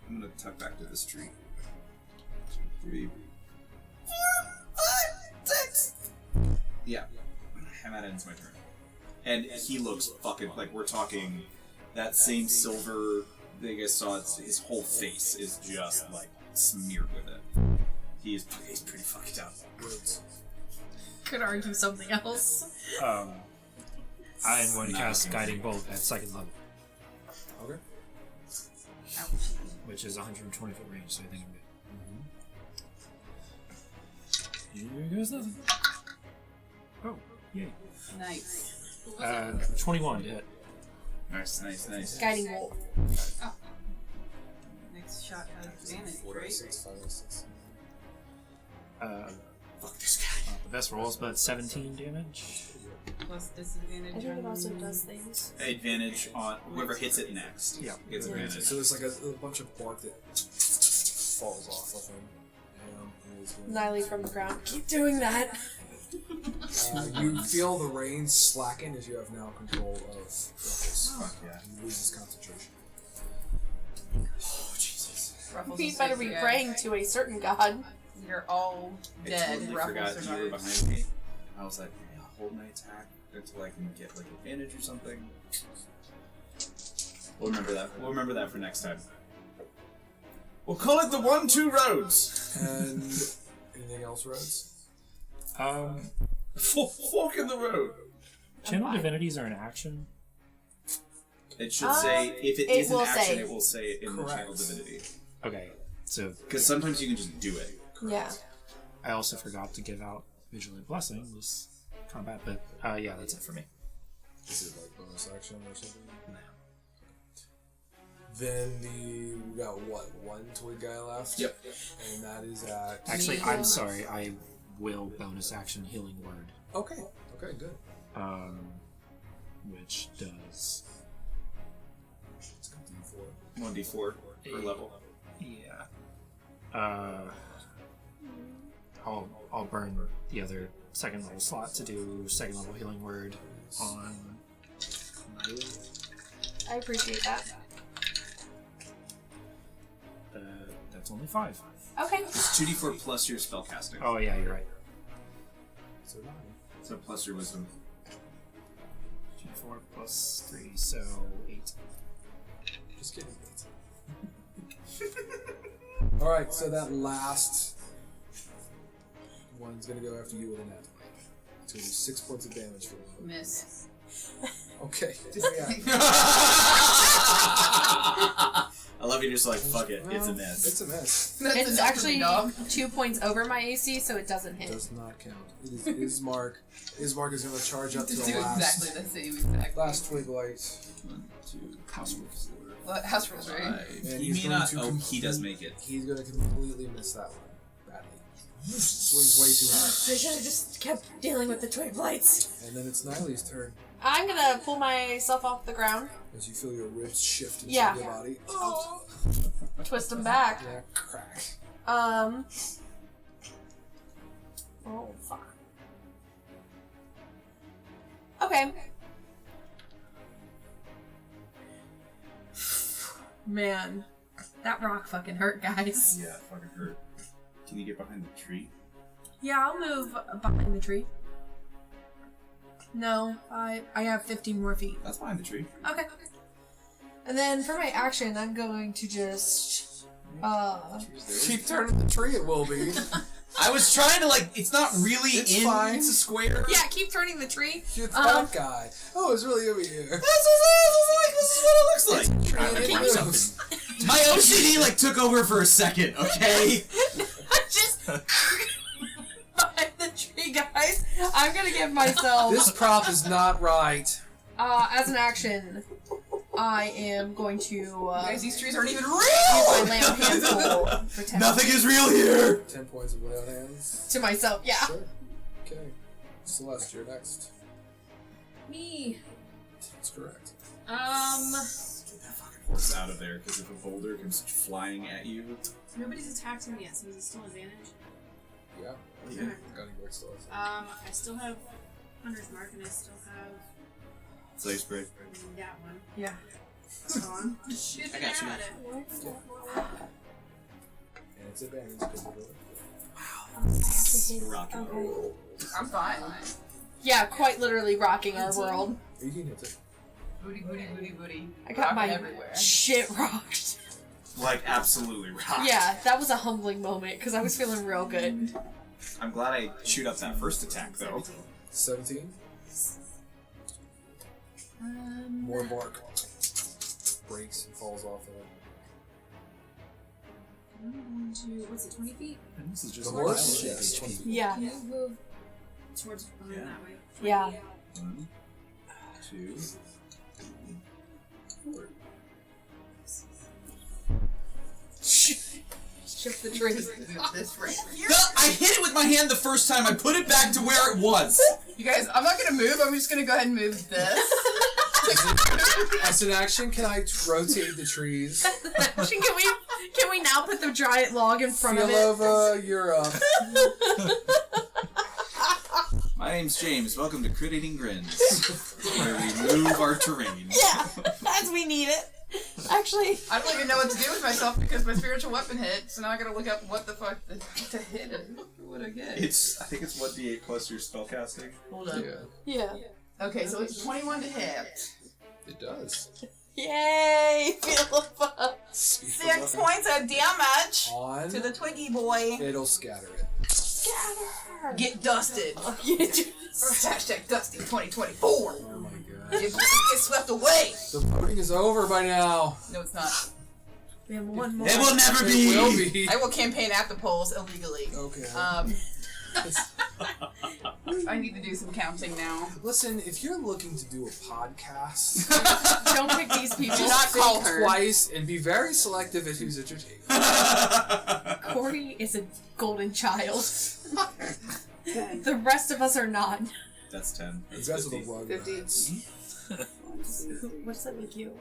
I'm gonna tuck back to this tree. 2, 3, 4, 5, 6. Yeah, and that ends my turn. And he looks fucking like we're talking that same silver that you guys saw. His whole face is just like smeared with it. He's pretty fucked up. Could argue something else. I am going to cast Guiding Bolt at 2nd level, Okay. which is 120 foot range, so I think I'm good. Here goes nothing. Oh, yay. Nice. 21 to hit. Nice. Guiding bolt. Next shot has damage, 4, right? 6, 5, 6. Fuck this guy. The best rolls, but 17 damage. Plus disadvantage. I think it on- also does things. Advantage on whoever hits it next. Yeah. Gets advantage. So there's like a bunch of bark that falls off of him. And he's going- Niley from the ground. Keep doing that. You feel the reins slacken as you have now control of Ruffles. Fuck yeah. He loses concentration. Oh Jesus. Ruffles We is better like, be yeah, praying to a certain god. You're all I dead. totally Ruffles forgot you were survives. behind me. I was like, yeah, hold my attack until I can get like advantage or something. We'll remember that. We'll remember that for next time. We'll call it the 1-2 roads. And anything else, Rhodes? Fork in the road. Channel divinities are an action. It should say if it is an will action, say. it will say it in the Correct. channel divinity. Okay, so Because sometimes you can just do it. Yeah. I also forgot to give out Vigilant Blessing this combat, but yeah, that's it for me. Is it like bonus action or something? Then we got what, one twig guy left? Yep. And that is at. Actually, I'm sorry, I will bonus action Healing Word, Okay. Okay, good. which does It's a D4. 1d4 per level. yeah. I'll burn the other 2nd level slot to do 2nd level Healing Word on Miley. I appreciate that. That's only 5. Okay. It's 2d4 plus your spellcasting. Oh yeah, you're right. So 9. So plus your wisdom. 4 plus 3, so 8. Just kidding. Alright, so that last one's gonna go after you with a net. It's gonna do 6 points of damage for one. Miss. Okay. I love you just like, fuck it, it's a miss. It's a miss. That's It's enough for actually me, dog. 2 points over my AC, so it doesn't It hit. does not count. It is Ismark. Ismark is gonna charge up to Just the do last exactly the same exact. last twig light. 1, 2, House rules. Well, house rules, right? 5. And He he's may going not. to Oh, he does make it. He's gonna completely miss that one. Badly. Swings way too high. I should have just kept dealing with the twig blights. And then it's Niley's turn I'm gonna pull myself off the ground, as you feel your ribs shift inside Yeah. your body. twist them back. Yeah, crack. Oh, fuck. Okay. Man. That rock fucking hurt, guys. Yeah, fucking hurt. Can you get behind the tree? Yeah, I'll move behind the tree. No, I have 15 more feet. That's behind the tree. Okay. And then for my action, I'm going to just Keep turning the tree, it will be. I was trying to, like, it's not really It's fine. It's a square. yeah, keep turning the tree. You're that guy. Oh, it's really over here. This is what it looks like. Tree, it moves. My OCD, like, took over for a second, okay? Just behind the tree, guys. I'm gonna give myself This prop is not right. as an action. I am going to Guys, these trees aren't even use real! my lamp handful for 10 Nothing is real here. 10 points of lay on hands. to myself. Yeah. Sure. Okay. Celeste, you're next. Me. That's correct. Get that fucking horse out of there, because if a boulder comes flying at you... Nobody's attacked him yet, so is it still advantage? Yeah. Yeah. Gunning work still is. I still have Hunter's Mark, and I still have Slave spray. that one. Yeah. Hold on. Shoot I got you. at it. And it's advantage because of the... Rock and roll. I'm fine. Yeah, quite literally rocking our world. You can hit it. Booty, booty, booty, booty. I got my Rocking everywhere. shit rocked. Like, absolutely rock. Yeah, that was a humbling moment because I was feeling real good. I'm glad I shoot up that first attack, though. 17. More bark. Breaks and falls off of it. I'm going to, what's it, 20 feet? And this is just The a horse? wild Yes. HP. Yeah. Can you move towards behind that way? Yeah. 1, 2, 4. Shift the tree. This right. I hit it with my hand the first time. I put it back to where it was. You guys, I'm not gonna move. I'm just gonna go ahead and move this. As an action, can I rotate the trees? Can we now put the giant log in front of it? Fiolova, you're up. My name's James. Welcome to Crit Eating Grin, where we move our terrain. Yeah, as we need it. Actually, I don't even know what to do with myself because my spiritual weapon hit. So now I gotta look up what the fuck to hit it. What I get? I think it's 1d8 plus your spellcasting. Hold up. yeah. Okay, so it's 21 to hit. It does. Yay! Feel the 6 points of damage On. to the Twiggy boy. It'll scatter it. Scatter. Get dusted. Hashtag Dusty 2024. Oh my god. Get swept away. The voting is over by now. No, it's not. We have one more. It will never It be. will be. I will campaign at the polls illegally. Okay. I need to do some counting now. Listen, if you're looking to do a podcast, Don't pick these people. Do not think call her. twice and be very selective at who's at your table. Corey is a golden child. The rest of us are not. That's 10. That's what the rug 50. is. What does that make you?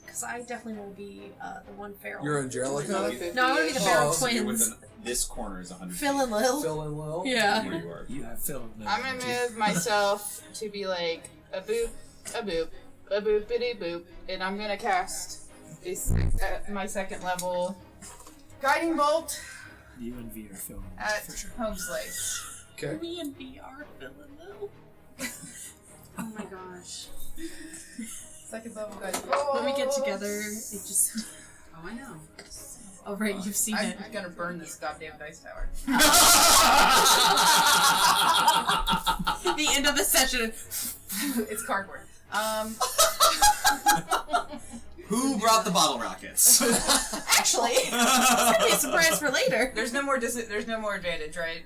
Because I definitely want to be the one feral. You're Angelica. No, I want to be the feral Oh, twins. This corner is 100 Phil and Lil. Phil and Lil. Yeah. where you are. You have filled no I'm gonna energy. move myself to be like a boop, a boop, a boopity boop, and I'm gonna cast my second level guiding bolt You and V are filling at for sure. home slice. Okay. Me and VR, Phil and Lil. Oh my gosh. Second level guiding bolt. When we get together, it just. Oh, I know. Oh, right, you've seen I'm it. gonna burn this goddamn dice tower. The end of the session. It's cardboard. Who brought the bottle rockets? Actually, it's gonna be a surprise for later. There's no more advantage, right?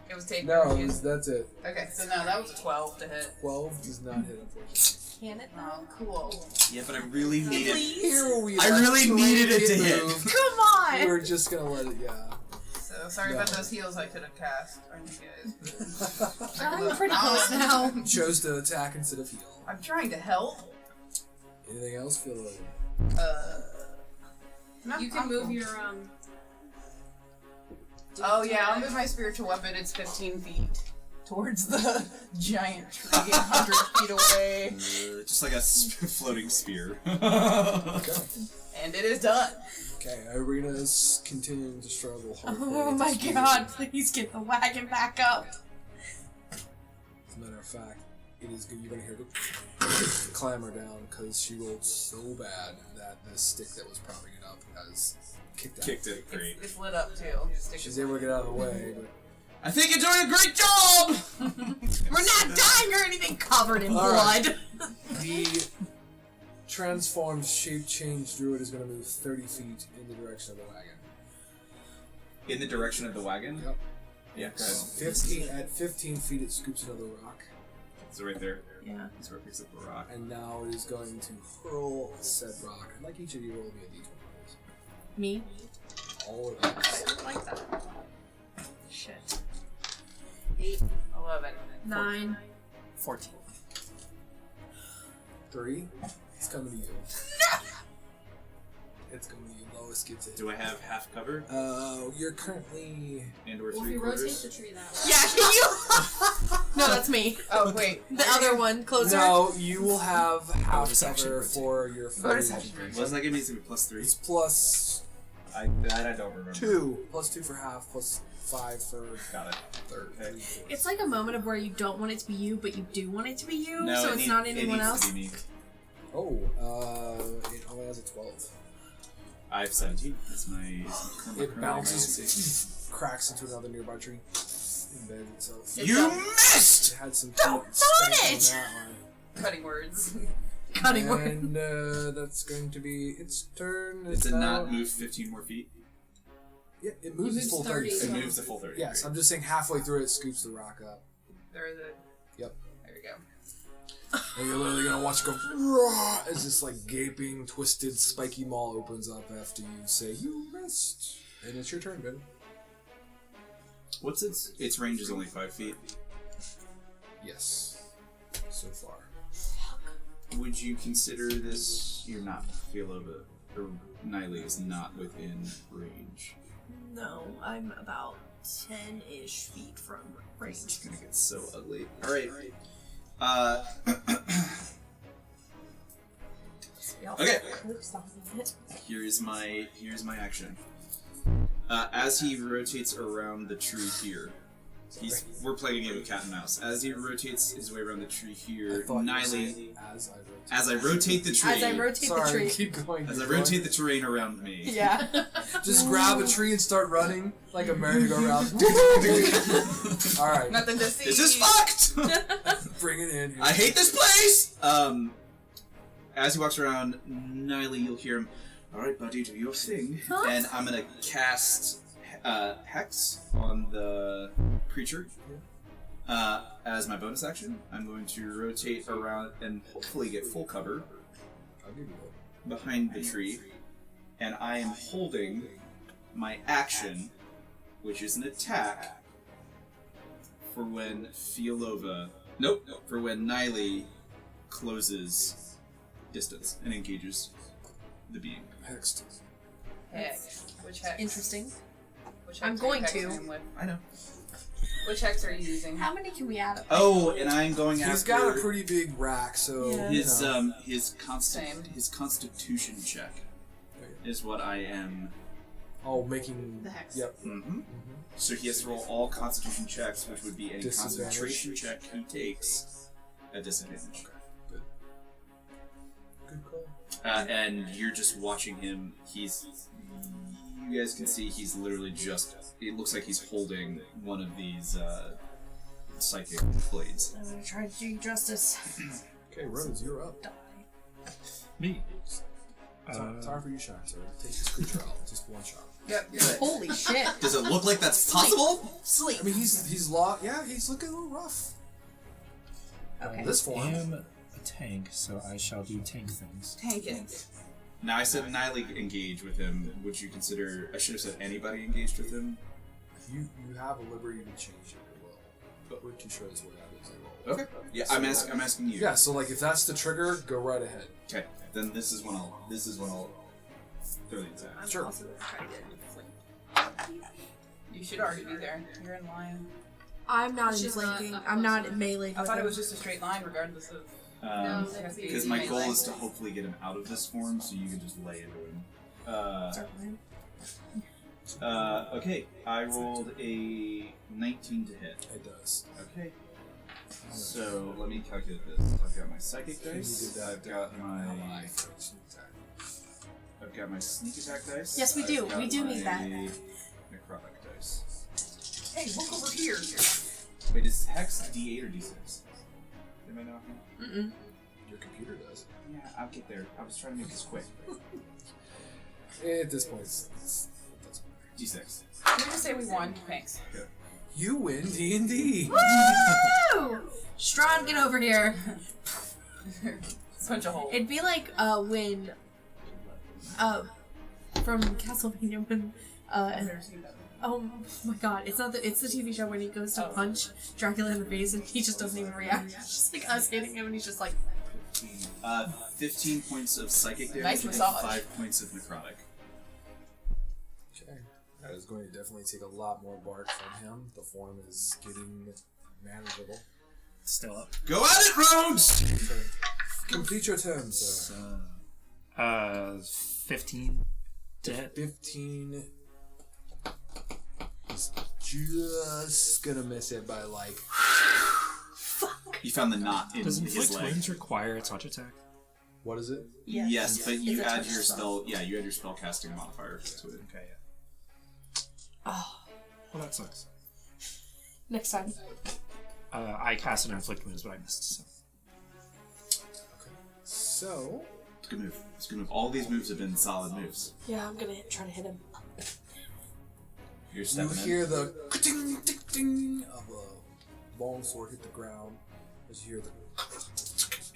It was taken. No, or used. that's it. Okay, so no, that was a 12 to hit. 12 does not hit, unfortunately. Can it? Oh, cool. Yeah, but I really needed. Here we I let really terrain needed it get to hit. moved. Come on! We're just gonna let it, yeah. So sorry No. about those heals I could have cast on you guys. I'm pretty close now. Chose to attack instead of heal. I'm trying to help. Anything else? Feel like No, You can I'm move cool. your, Oh yeah, I'll move my spiritual weapon. It's 15 feet towards the giant tree, 100 feet away, Just like a floating spear. okay. and it is done. Okay, Irina's continuing to struggle hardcore. Oh with my this god, weird- please get the wagon back up. As a matter of fact, it is good. You're gonna hear the clamor down because she rolled so bad that the stick that was propping it up has kicked out. Kicked it. Great. It's lit up too. Stick She's is able to lit. get out of the way, but I think you're doing a great job! We're not dying or anything covered in All right. blood. the transformed shape change druid is gonna move 30 feet in the direction of the wagon. In the direction of the wagon? Yep. Yeah, go ahead. 15 feet, it scoops another rock, So right there. Yeah. That's where it picks up the rock. and now it is going to hurl said rock. I'd like each of you to roll me a d20. Me? All of us. I like that. Shit. 8, 11. 9. 14. 3. It's coming to you. It's coming to you. Lois gets it. Do I have half cover You're currently. and or Well, if three you rotate quarters? the tree that way. Yeah, can you? No, that's me. Oh, wait. The other one, closer. No, you will have half Bonus action cover rotate. for your Bonus full action range. Wasn't that give me something plus 3? It's plus I don't remember. 2. Plus 2 for half, plus 5 for Got it. third. Okay. It's like a moment of where you don't want it to be you, but you do want it to be you, No, so it it's need- not it anyone needs else. To be me. Oh, it only has a 12. I have 17. That's my. It bounces, cracks into another nearby tree, embeds itself. You missed! It had some Don't heat darn spent on it! that one. Cutting words. Cutting word. And that's going to be its turn. Does it now- not move 15 more feet? Yeah, it moves its moves full 30. 30. It moves the full 30. Yes, Great. I'm just saying halfway through it scoops the rock up. There is a. Yep. There we go. And you're literally gonna watch it go "Rah!" as this like gaping, twisted, spiky maw opens up after you say you missed. And it's your turn, Ben. What's its range is only 5 feet. Yes. So far. Would you consider this? You're not Filova, or Niley is not within range. No, I'm about 10-ish feet from range. It's gonna get so ugly. All right. Okay. Here's my action. As he rotates around the tree here, we're playing a game of cat and mouse. As he rotates his way around the tree here, I thought you were Niley, saying as I rotate the tree, As I rotate Sorry, the tree. keep going. as I keep going. rotate the terrain around me, Yeah. Just grab a tree and start running like a merry-go-round. Alright, Nothing to see. this is fucked. bring it in. I hate this place. As he walks around, Niley, you'll hear him. All right, buddy, do your thing, and I'm gonna cast Hex on the creature. As my bonus action, I'm going to rotate around and hopefully get full cover I'll give you one. behind the tree, and I am holding my action, which is an attack, for when for when Niley closes distance and engages the being. Hexed. Hex. Which hex? Interesting. Which I'm hex going are you to. hexing with? I know. Which hex are you using? How many can we add up? Oh, and I'm going He's after got a pretty big rack, so Yeah. his you know. Same. his constitution check is what I am. Oh, making The hex. Yep. Mm-hmm. So he has to roll all constitution checks, which would be any Disadvantage. concentration check he takes at disadvantage. Good call. And you're just watching him. You guys can see he's literally just. It looks like he's holding one of these psychic blades. I'm gonna try to do justice. Okay, Rose, you're up. Me. Sorry for you, shot, sir. Take this creature out. Just one shot. Yep, you're it. Holy shit. Does it look like that's possible? Sleep. I mean, he's lost. Yeah, he's looking a little rough. Okay. This I form. am a tank, so I shall do tank things. Tank it. Now I said Niley engage with him. Would you consider? I should have said anybody engaged with him. You have a liberty to change it at will. But we're too sure that's what that is. At will. Okay. Yeah, I'm asking you. Yeah. So like, if that's the trigger, go right ahead. Okay. Then this is when I'll throw the attack. I'm Sure. also gonna try to sleep. You should already be there. You're in line. I'm not in She's not flanking. up I'm not close melee. I thought it was just a straight line, regardless of. No, that's Because my goal is to hopefully get him out of this form, so you can just lay into him. Okay, I rolled a 19 to hit. It does. Okay. So let me calculate this. I've got my psychic dice. I've got my sneak attack dice. Yes, we do. I've got We do need that. my necrotic dice. Hey, look over here. Wait, is Hex D8 or D6? Anybody know? Mm-mm. Your computer does. Yeah, I'll get there. I was trying to make this quick. At this point, it doesn't matter. D6. Can we just say we won? Thanks. You win D&D. Woo! Strahd, get over here. Punch a hole. It'd be like when from Castlevania when oh my god, it's the TV show when he goes to punch Dracula in the face and he just doesn't even react. It's just like us hitting him and he's just like 15 points of psychic damage Nice and massage. 5 points of necrotic. Okay. That is going to definitely take a lot more bark from him. The form is getting manageable. Still up. Go at it, Rhodes! Complete your turn, sir. 15 to hit. 15 is just gonna miss it by like. You found the knot in Does his inflict leg. wounds require a touch attack? What is it? Yes, but you It's a add touch your spell. spell. Yeah, you add your spell casting modifier to it. Okay, yeah. oh, Well, that sucks. next time. I cast an inflict wounds, but I missed. So. Okay. So. It's a good move. It's a good move. All these moves have been solid moves. Yeah, I'm gonna try to hit him. You're You stepping in. hear the ding ding ding of a long sword hit the ground. As you hear the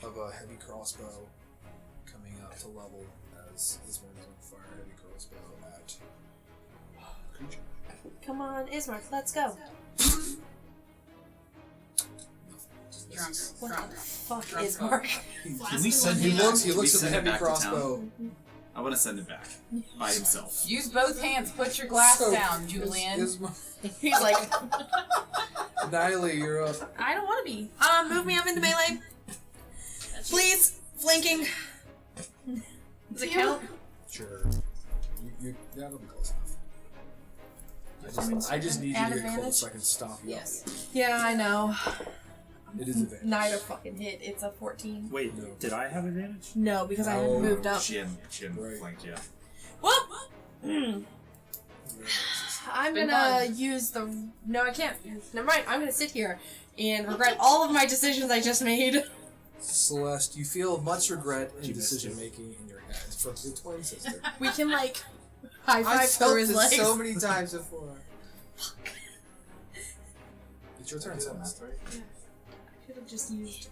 of a heavy crossbow coming up to level as this one is on fire. Heavy crossbow at creature. Come on, Ismark, let's go. Drunk. What Drunk. the fuck, Drunk Ismark? Can we send He him looks back? Can we at the send him heavy back to crossbow. town? I want to send him back by himself. Use both hands. Put your glass down, Julian. He's like, Niley, you're up. I don't want to be. Move me up into melee. Please, flanking. Does it count? Sure. That'll be close enough. I just need you Add to get advantage? close so I can stop you. Yes. Yeah, I know. It is advantage. Neither fucking hit. It's a 14. Wait, No. did I have advantage? No, because I No. hadn't moved up. She hadn't Right. flanked yet. Whoop! I'm Been gonna done. use the. No, I can't. Never mind. I'm gonna sit here and regret all of my decisions I just made. Celeste, you feel much regret in You missed decision making in your head from your twin sister. We can like high I've five felt through his this legs. so many times before. It's your turn, Celeste. I could have just used.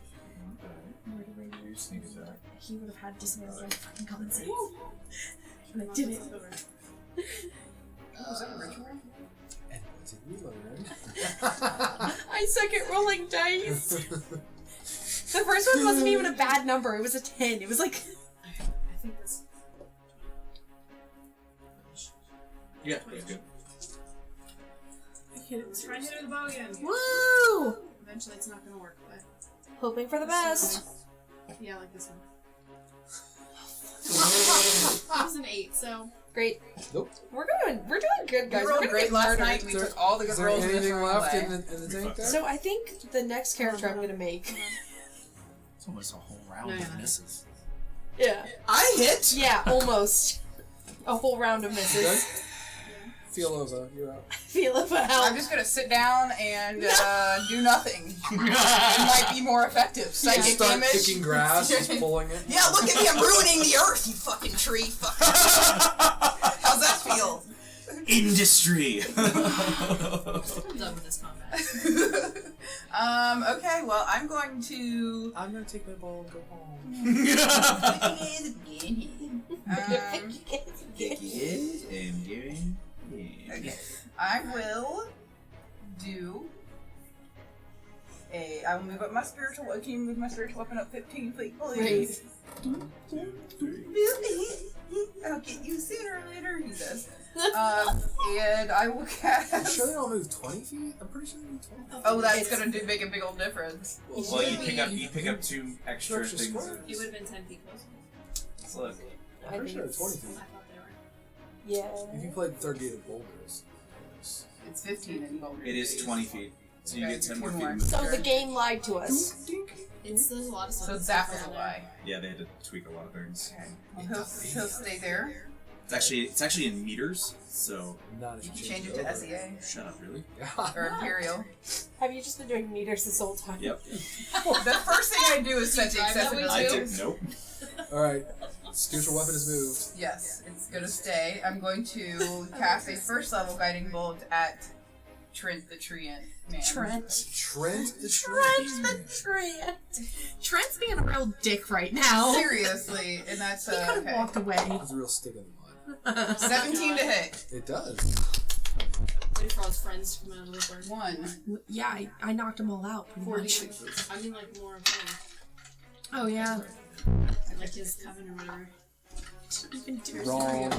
He would have had disadvantage on fucking come and save. And I didn't. Was that a ritual? And what did we learn? I suck at rolling dice. The first one wasn't even a bad number. It was a 10. It was like. I think that's. Yeah, that's good. Let's try and hit her with the bow again. Woo! Eventually, it's not gonna work, but Hoping for the best. yeah, like this one. That was an 8, so Great. Nope. We're doing good, guys. You We're rolled gonna great get last murdered. night. We took all the Is good there rolls in this anything room left away. in the tank there? So I think the next character I'm gonna make. It's almost a whole round No, of yeah. misses. Yeah. I hit. Yeah, almost. A whole round of misses. Feel over. You're out. Feel of I'm help. just gonna sit down and do nothing. It might be more effective. Psychic Start damage. picking grass, just pulling it. Yeah, look at me, I'm ruining the earth, you fucking tree. Fuck. How's that feel? Industry! I'm done with this combat. Okay, well, I'm going to. I'm gonna take my ball and go home. Okay, I will do I will move up my spiritual. Can you move my spiritual weapon up 15 feet, please? I'll get you sooner or later, he says. And I will You cast. sure they don't move 20 feet? I'm pretty sure they move 20 feet. Oh, that's gonna make a big old difference. Well, you pick up 2 extra Extra things. square. He would have been 10 feet closer. Let's look. I'm pretty sure it's 20 feet. I thought they were. Yeah. If you played third gate of boulders, It's 15 in Boulder. It is 20 feet. So you Okay, get 10 two more feet. more. of movement. So the game lied to us. There's a lot of stuff. So that's Zap was different a down lie. Yeah, they had to tweak a lot of things. Okay. Well, he'll stay there. It's actually in meters, so not if You you can change it to SEA shut up, really. or Imperial. Have you just been doing meters this whole time? Yep. The first thing I do is set the drive that way accessibility. I too? did nope. Alright. Spiritual weapon is moved. Yes, it's gonna stay. I'm going to cast a first level guiding bolt at Trent the Treant man. Trent. Trent the Trent the Trent. Trent's being a real dick right now. Seriously, and that's He could have okay. walked away. It's a real stick in the mud. 17 to hit. It does. Waiting for all his friends to come out of the woodwork. 1. Yeah, I knocked them all out pretty much. 46. I mean, like, more of him. Oh yeah. Like his coven or whatever. Even do Wrong.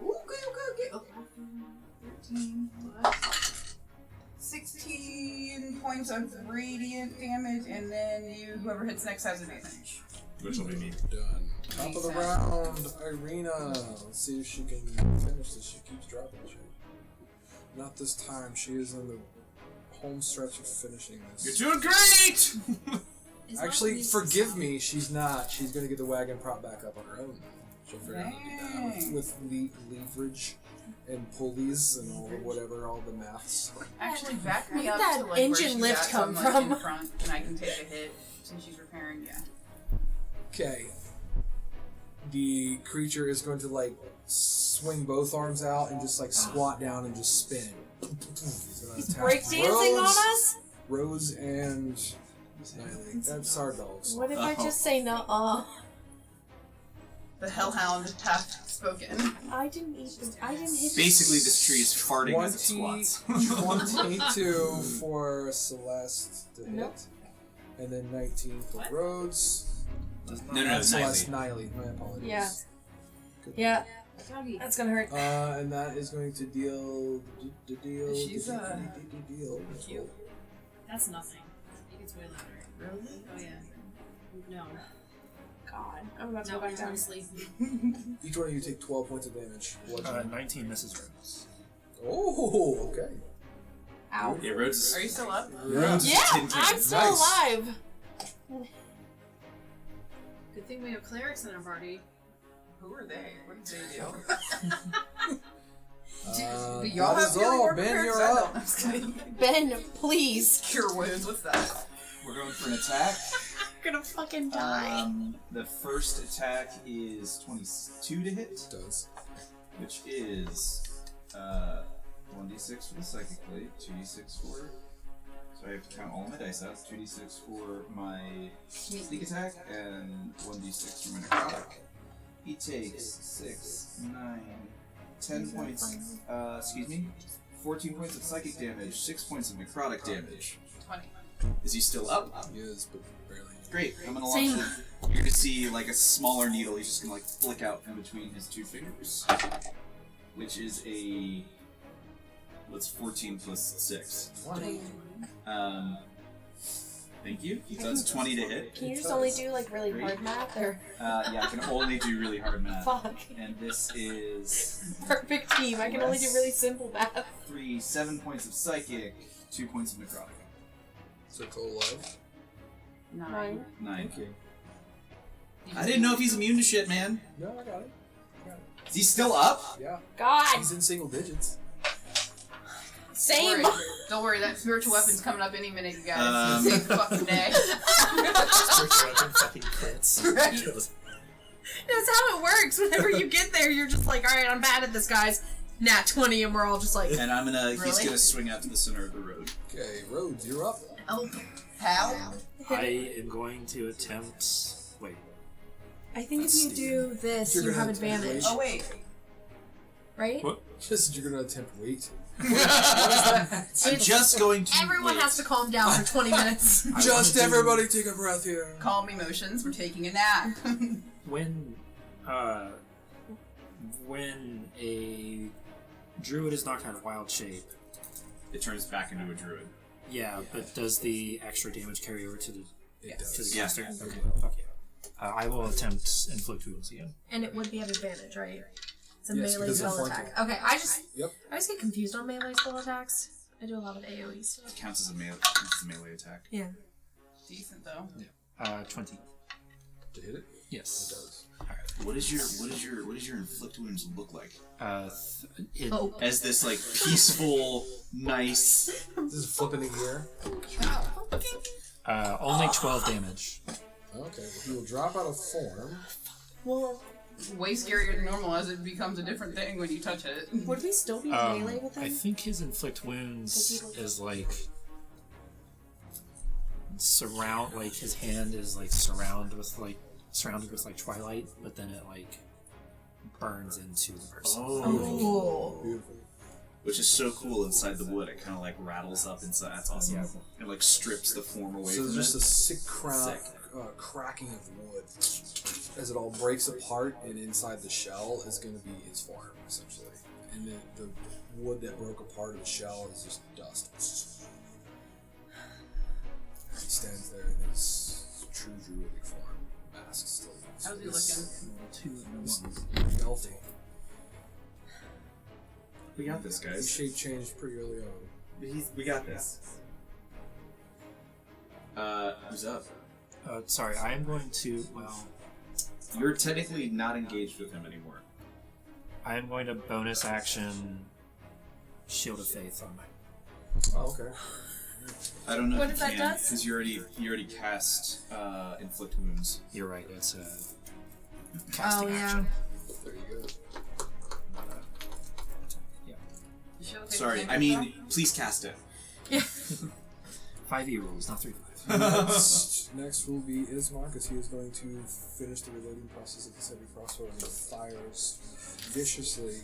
Ooh, okay. 13 plus 16 points of radiant damage, and then whoever hits next has advantage. Which will be me. Done. Top of the round, Irina. Let's see if she can finish this. She keeps dropping shit. Not this time. She is in the home stretch of finishing this. You're doing great! Actually, forgive me. She's not. She's gonna get the wagon prop back up on her own. She'll figure out how to do that with leverage and pulleys and all the whatever, all the maths. Actually, back Where me did up that to like engine where she's lift at, so come I'm, like, from? in front, and I can take a hit since she's repairing. Yeah. Okay. The creature is going to like swing both arms out and just like squat down and just spin. He's breakdancing on us? Rose and Niley. That's our dogs. What if I just say no? The Hellhound hath spoken. I didn't hit. Basically, this tree is farting as it squats. 22 for Celeste to hit. Nope. And then 19 for Rhodes. No, Celeste Niley. Niley. My apologies. Yeah. Good. Yeah. That's gonna hurt. And that is going to deal. She's, deal. cute. That's nothing. It gets way louder. Really? Oh, yeah. No. God, I'm about to No, go back I'm down. asleep. Each one of you take 12 points of damage. 19 misses Rose. Oh, okay. Ow. Yeah, Rhodes. Are you still up? Rhodes Yeah, is tin I'm can. still Nice. alive. Good thing we have clerics in our party. Who are they? What did they do? That Y'all have is healing all. word Ben, prepared? you're 'Cause I up. don't. I'm just kidding. Ben, please. Cure wounds. What's that? We're going for an attack. I'm gonna fucking die. The first attack is 22 to hit, Does. which is 1d6 for the psychic blade, 2d6 for. So I have to count all my dice out. 2d6 for my sneak attack, and 1d6 for my necrotic. He takes 6, 9, 10 points. 14 points of psychic damage, 6 points of necrotic damage. 20. Is he still up? He is, but barely. Great. I'm gonna Same. launch it. You're gonna see like a smaller needle. He's just gonna like flick out in between his two fingers, which is a what's 14 plus 6. 20. Thank you. So that's 20 to hit. Can you just only do like really hard math or Yeah, I can only do really hard math. fuck? And this is Perfect team. I can only do really simple math. 7 points of psychic, 2 points of necrotic. So total of. 9. 9. Thank you. I didn't know if he's immune to shit, man. No, I got it. Is he still up? Yeah. God. He's in single digits. Same. Don't worry, that spiritual weapon's coming up any minute, you guys. Take the fucking day. Fucking crits. That's how it works. Whenever you get there, you're just like, all right, I'm bad at this, guys. Nat 20, and we're all just like, And I'm gonna. He's Really? gonna swing out to the center of the road. Okay, Rhodes, you're up. Oh, pal. I am going to attempt. Wait. I think if you do this, You're you gonna have advantage, Oh, wait. right? What? Just you're gonna attempt weight. I'm just going to. Everyone has to calm down for 20 minutes. Just everybody take a breath here. Calm emotions, we're taking a nap. When a druid is knocked out of wild shape, It turns back into a druid. yeah, but does the extra damage carry over to the It to does. the Yeah. caster? Okay, fuck yeah. I will attempt inflict wounds again. And it would be at advantage, right? It's a Yes, melee because of spell flanking. attack. Okay, I just Yep. get confused on melee spell attacks. I do a lot of AoEs. It counts as a melee attack. Yeah. Decent though. 20. To hit it? Yes. It does. What does your inflict wounds look like? Oh. As this like peaceful, nice. This is flipping a gear. Only 12 damage. Okay, well, he will drop out of form. Well, Way scarier than normal as it becomes a different thing when you touch it. would we still be melee with him? I think his inflict wounds is like his hand is like surrounded with like twilight, but then it like burns into the person. Oh. Beautiful. Which is so cool inside the wood. It kind of like rattles up inside. That's awesome. Yeah. It like strips the form away So from there's just it. a sick cracking of wood as it all breaks apart, and inside the shell is going to be his form, essentially. And the wood that broke apart of the shell is just dust. He stands there in his true druidic form, mask still. How's he looking? Healthy. We got this, His guys. shape changed pretty early on. We got this. Who's up? Sorry, I am going to. You're technically not engaged with him anymore. I am going to bonus action Shield of Faith on my. Oh, okay. I don't know What if does you that can, does? because you already cast inflict wounds. You're right. It's a casting Oh, yeah. action. There you go. Not a attack. Yeah. Sorry, I mean, please cast it. 5e rules, not 3-5. Next will be Ismark, as he is going to finish the reloading process of his heavy crossbow, and he fires viciously.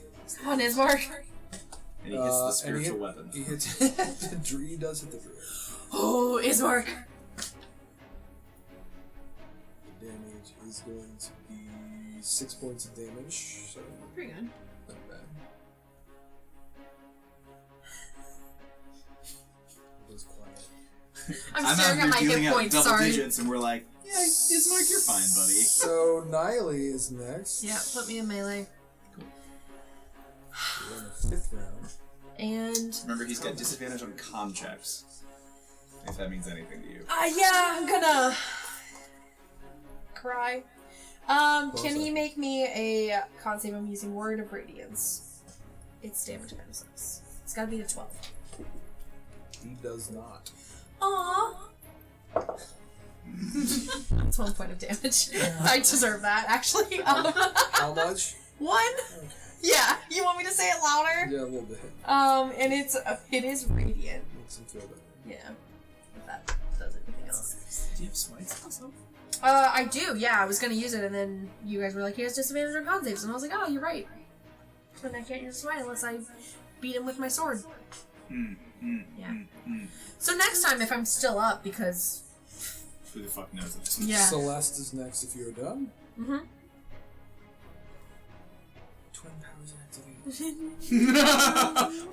On his mark. And he hits the spiritual weapon. He hits. The druid does hit the druid. Oh, Ismark. The damage is going to be 6 points of damage. So Pretty good. not bad. It was quiet. I'm out staring here at my dealing hit out points, double sorry. digits, and we're like, yeah, Ismark, you're fine, buddy. So Niley is next. Yeah, put me in melee. We're in the 5th round. And Remember, he's got disadvantage on con checks. If that means anything to you. yeah, I'm gonna cry. Can Close he up. make me a con save? I'm using Word of Radiance. It's damage minus 6. It's gotta be a 12. He does not. Aww. That's 1 point of damage. I deserve that, actually. How much? 1. Yeah. You want me to say it louder? Yeah, a little bit. And it is radiant. Makes him feel better. Yeah. If that does anything else. Do you have smites also? I do, yeah. I was gonna use it, and then you guys were like, he has disadvantage on con saves, and I was like, oh, you're right. And I can't use smite unless I beat him with my sword. Yeah. So next time, if I'm still up, because... Who the fuck knows at this Yeah. Celeste is next if you're done. Mm-hmm. Twin powers activated.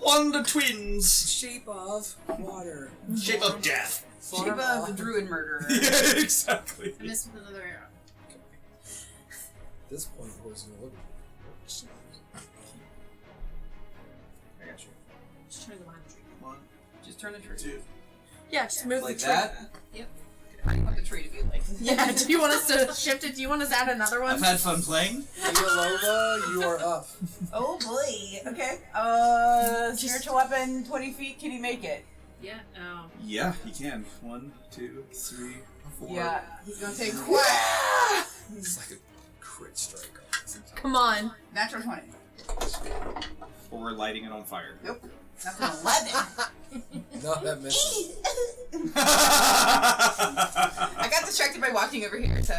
Wonder twins! Shape of water. Shape of death! Shape of the druid murderer. Yeah, exactly. Miss with another arrow. At this point, the horse is going to look at I got you. Just turn the behind the tree. 1, Just turn the tree. 2. Yeah, just move Like the tree. that? How do you want the tree to be like? Yeah, do you want us to shift it? Do you want us to add another one? I've had fun playing. Yolova, you are up. Oh boy. Okay. Spiritual weapon, 20 feet. Can he make it? Yeah. Oh. Yeah, he can. 1, 2, 3, 4. Yeah. He's gonna take It's like a crit strike. Come on. natural 20. Or we're lighting it on fire. Nope. That's an 11. No, that misses. I got distracted by walking over here, so.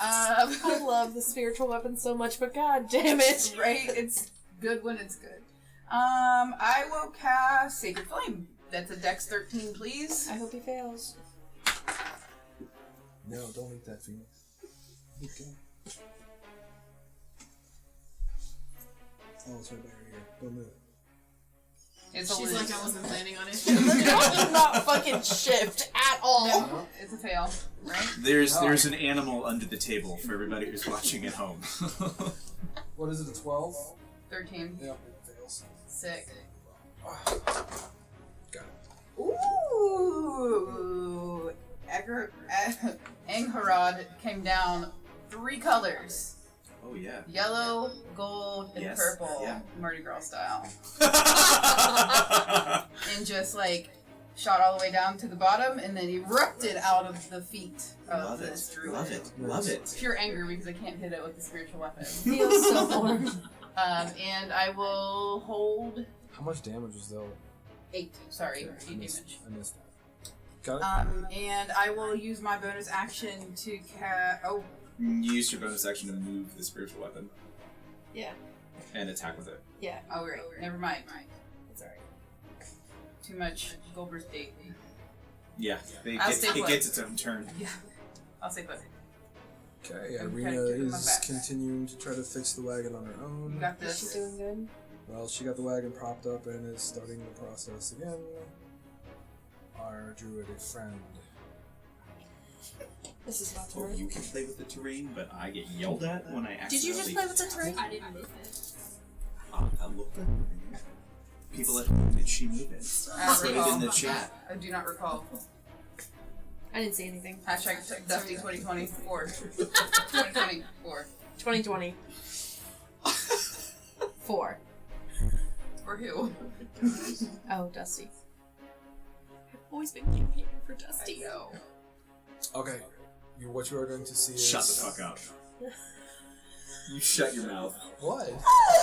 I love the spiritual weapon so much, but god damn it. Right? It's good when it's good. I will cast Sacred Flame. That's a Dex 13, please. I hope he fails. No, don't eat that, Phoenix. Keep going. Oh, it's right back here. Don't move it. It's a She's lose. like, I wasn't planning on it. That did not fucking shift at all. No, it's a fail, right? There's an animal under the table for everybody who's watching at home. What is it, a 12? 13. Yeah, it fails. Sick. Got it. Ooh! Angharad came down 3 colors. Oh yeah. Yellow, gold, and Yes, purple. yeah. Mardi Gras style. And just like shot all the way down to the bottom and then erupted out of the feet of Love this it. druid. Love it. Love it. Pure anger because I can't hit it with the spiritual weapon. Feels so warm. And I will hold How much damage was though? 8. Sorry, Okay, 8 damage. I missed that. Got it? And I will use my bonus action to oh, You used your bonus action to move the spiritual weapon Yeah. and attack with it. Yeah. oh right, never mind. It's alright. Too much Goldber's date. Yeah, I'll stay it put. gets its own turn. Yeah, I'll say put. Okay, I'm Irina kinda kicking my is back. continuing to try to fix the wagon on her You own. got Is she this. doing good? Well, she got the wagon propped up and is starting the process again. Our druidic friend. This is not Oh, hard. you can play with the terrain, but I get yelled at when I accidentally... Did you just play with the terrain? I didn't move it. I looked at it. People at home, did she move it? I Put it recall. in the chat. I do not recall. I didn't see anything. Hashtag Dusty 2024. 2024. 2020. 4. For who? Oh, Dusty. I've always been campaigning for I Dusty. know. Okay, what you are going to see is... Shut the fuck up. You shut your mouth. What?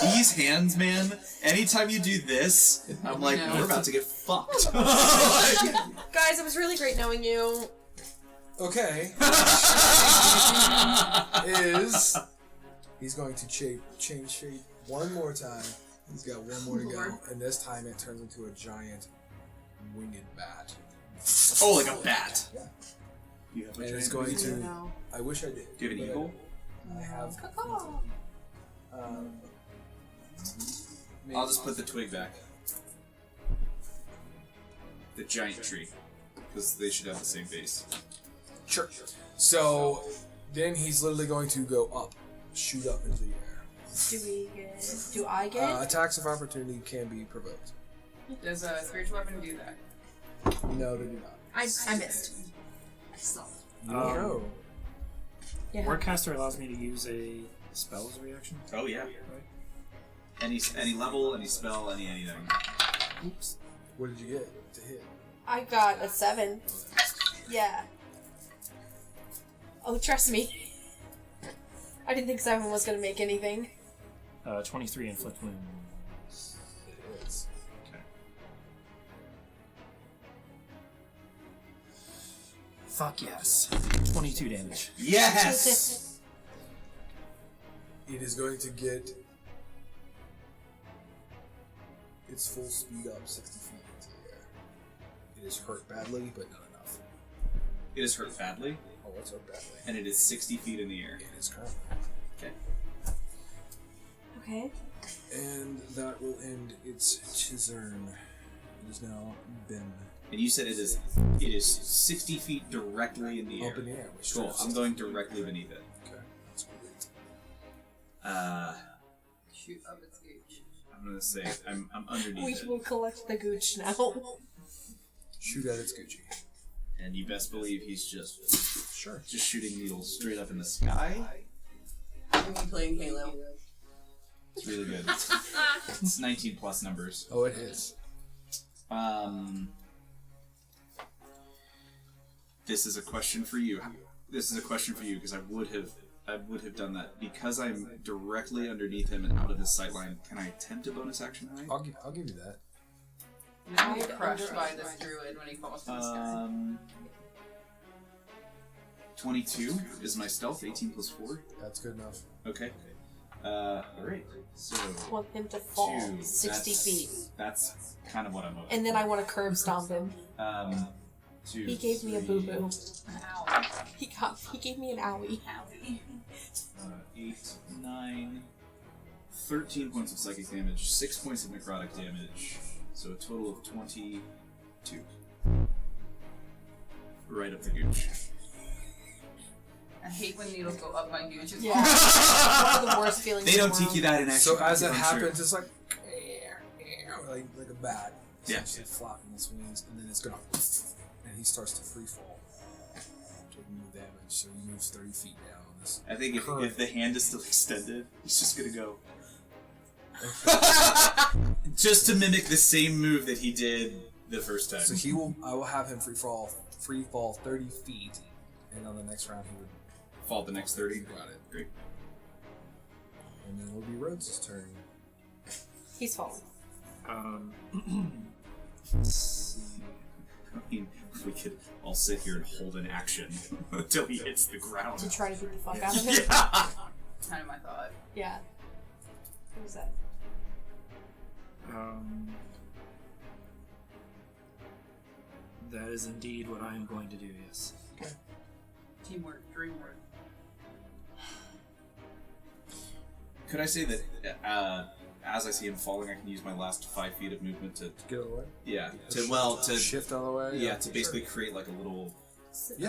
These hands, man, anytime you do this, I'm like, No. we're about to get fucked. Guys, it was really great knowing you. Okay. is... He's going to change shape one more time. He's got one more to go. And this time it turns into a giant winged bat. Oh, like a bat. Yeah. You have a And it's giant going winged- to... No. I wish I did. Do you have an but eagle? I have... I'll just put the twig back. The giant tree. Because they should have the same base. Sure. So, then he's literally going to go up. Shoot up into the air. Do I get? Attacks of opportunity can be provoked. Does a spiritual weapon do that? No, they do not. I missed. You don't know. Yeah. Wordcaster allows me to use a spell as a reaction. Oh, yeah. Any level, any spell, anything. Oops. What did you get to hit? I got a 7. Yeah. Oh, trust me. I didn't think 7 was gonna make anything. 23 inflict wounds. It is. Okay. Fuck yes. 22 damage. Yes! It is going to get its full speed up 60 feet into the air. It is hurt badly, but not enough. It is hurt badly, Oh, it's hurt badly. and it is 60 feet in the air. It is currently. Okay. Okay. And that will end its chisern. It is now been And you said it is 60 feet directly in the air. up in the air. Which Cool. is- I'm going directly beneath it. Okay, that's great. Shoot up its gauge. I'm gonna say I'm underneath We it, will collect the gooch now. Shoot at its Gucci. and you best believe he's just Sure. shooting needles straight up in the sky. I'm playing Halo. It's really good. It's 19 plus numbers. Oh, it is. This is a question for you. This is a question for you because I would have done that because I'm directly underneath him and out of his sight line. Can I attempt a bonus action hide? I'll give you that. You're gonna get crushed by this druid when he falls to the sky. 22 is my stealth. 18 plus 4. That's good enough. Okay. Alright. So Want him to fall 2. 60 feet. That's kind of what I'm hoping. And then I want to curb stomp him. 2. He gave me a 3, boo boo. Ow. He gave me an owie. 8, 9, 13 points of psychic damage, 6 points of necrotic damage, so a total of 22. Right up the gooch. I hate when needles go up my gooch. Yeah. One of the worst feelings. They in the don't teach world. you that in action. So as it I'm happens, sure. it's like a bat. Yeah. Essentially flapping its wings, and then it's gonna, and he starts to free fall, taking no damage. So he moves 30 feet down. This I think if the hand is still extended, he's just gonna go. Just to mimic the same move that he did the first time. So I will have him free fall 30 feet, and on the next round he would Fall the next 30. Got it. Great. And then it'll be Rhodes' turn. He's falling. Let's see. I mean, we could all sit here and hold an action until he hits the ground. To try to beat the fuck out of him. Yeah. Kind of my thought. Yeah. What was that? That is indeed what I am going to do, yes. Teamwork, dreamwork. Could I say that as I see him falling, I can use my last 5 feet of movement to Get away. to Shift out of the way. yeah, to basically create like a little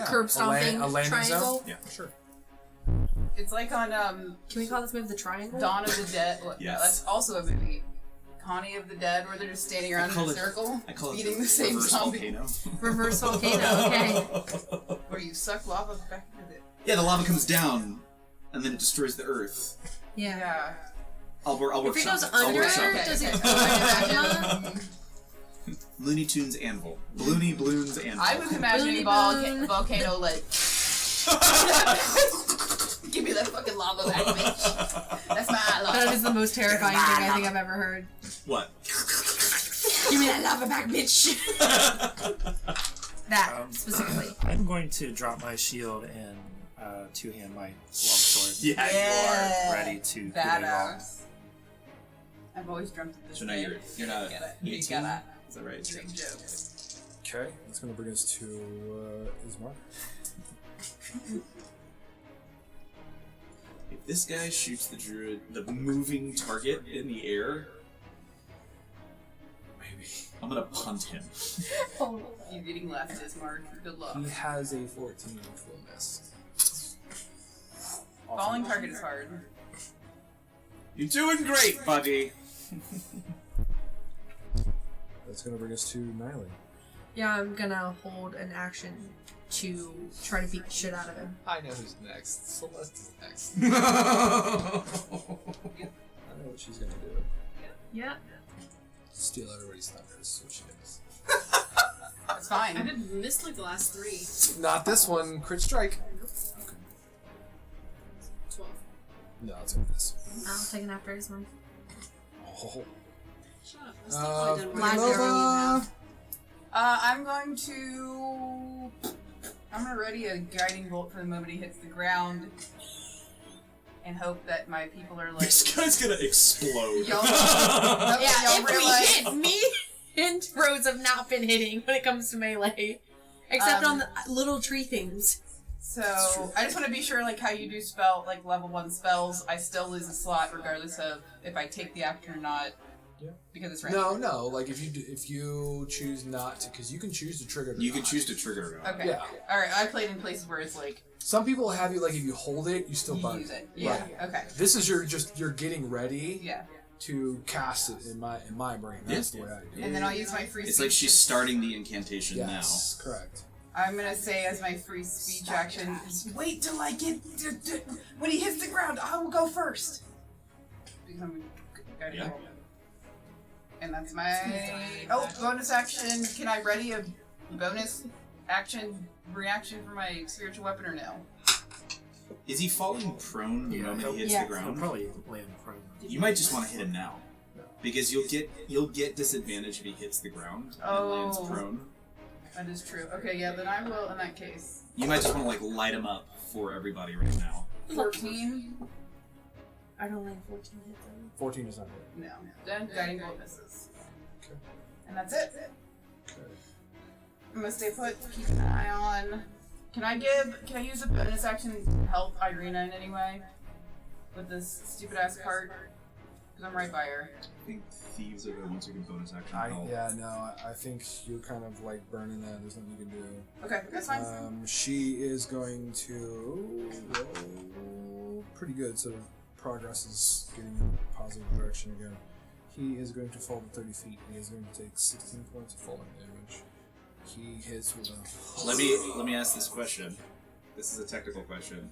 Curb stomping a landing triangle. zone. yeah. Sure. It's like on Can we call this move the triangle? Dawn of the Dead. Well, Yes. that's also a movie. Connie of the Dead, where they're just standing around in call a it- circle, I call eating it the same reverse zombie. volcano. Reverse volcano. Okay. Where you suck lava back into it. Yeah, the lava comes down, and then it destroys the earth. Yeah. Yeah. I'll If workshop it goes it. I'll under, workshop it. does it Okay. go magma? Looney Tunes anvil. Bloony Bloons anvil. I was imagining Boon. volcano like. Give me that fucking lava back, bitch. That's my lava. That is the most terrifying thing I think I've ever heard. What? Give me that lava back, bitch. That specifically. I'm going to drop my shield and two-hand my longsword. Yeah, Yeah. Ready to put it on. Badass. I've always dreamt of this. So now thing. you're not Get it. 18? You got it. Is that right? Big jokes. Okay, that's gonna bring us to Ismar. If this guy shoots the druid, the moving target in the air, maybe I'm gonna punt him. You're getting left, Ismark. Good luck. He has a 14, which will miss. Falling target is hard. You're doing great, buddy. That's gonna bring us to Niley. Yeah, I'm gonna hold an action to try to beat the shit out of him. I know who's next. Celeste is next. I know what she's gonna do. Yeah. Steal everybody's thunder. That's what she does. That's fine. I did miss like the last 3. Not this one. Crit strike. 12. No, it's gonna miss. I'll take an after his one. Oh. Shut up. I still probably done more Black damage than you Nova. have. I'm gonna ready a guiding bolt for the moment he hits the ground, and hope that my people are like. This guy's gonna explode. Y'all, Yeah, y'all if realize, we hit, me and Rose have not been hitting when it comes to melee. Except on the little tree things. So I just want to be sure, like how you do like level 1 spells, I still lose a slot regardless of if I take the action or not. Yeah. Because it's random. No. Like if you choose not to, because you can choose to trigger. It or You can not. choose to trigger it. Okay. Yeah. All right. I played in places where it's like Some people have you like if you hold it, you still you bug use it. Yeah. Right. Okay. This is you're getting ready Yeah. to cast it in my brain. That's the way I do it. And then I'll use my free. It's speech like she's to- starting the incantation Yes, correct. I'm gonna say as my free speech action, wait till I get when he hits the ground. I will go first. Because I'm a Yeah. And that's my bonus action. Can I ready a bonus action reaction for my spiritual weapon or no? Is he falling prone the Yeah, moment he'll- he hits yeah. the I'll ground? probably land prone. You might just want to hit him now, because you'll get disadvantage if he hits the ground and lands Oh. prone. That is true. Okay, yeah, then I will in that case. You might just want to like light him up for everybody right now. 14? I don't like 14 hits. 14 is not hit. No. Then guiding bolt misses. Okay. And that's it. Okay. I'm gonna stay put, keep an eye on. Can I use a bonus action to help Irina in any way? With this stupid ass card? Because I'm right by her. I think thieves are the ones who can bonus action. I think you're kind of like burning that. There's nothing you can do. Okay, that's fine. She is going to roll pretty good, so progress is getting in a positive direction again. He is going to fall to 30 feet. He is going to take 16 points of falling damage. He hits with a... Let me ask this question. This is a technical question.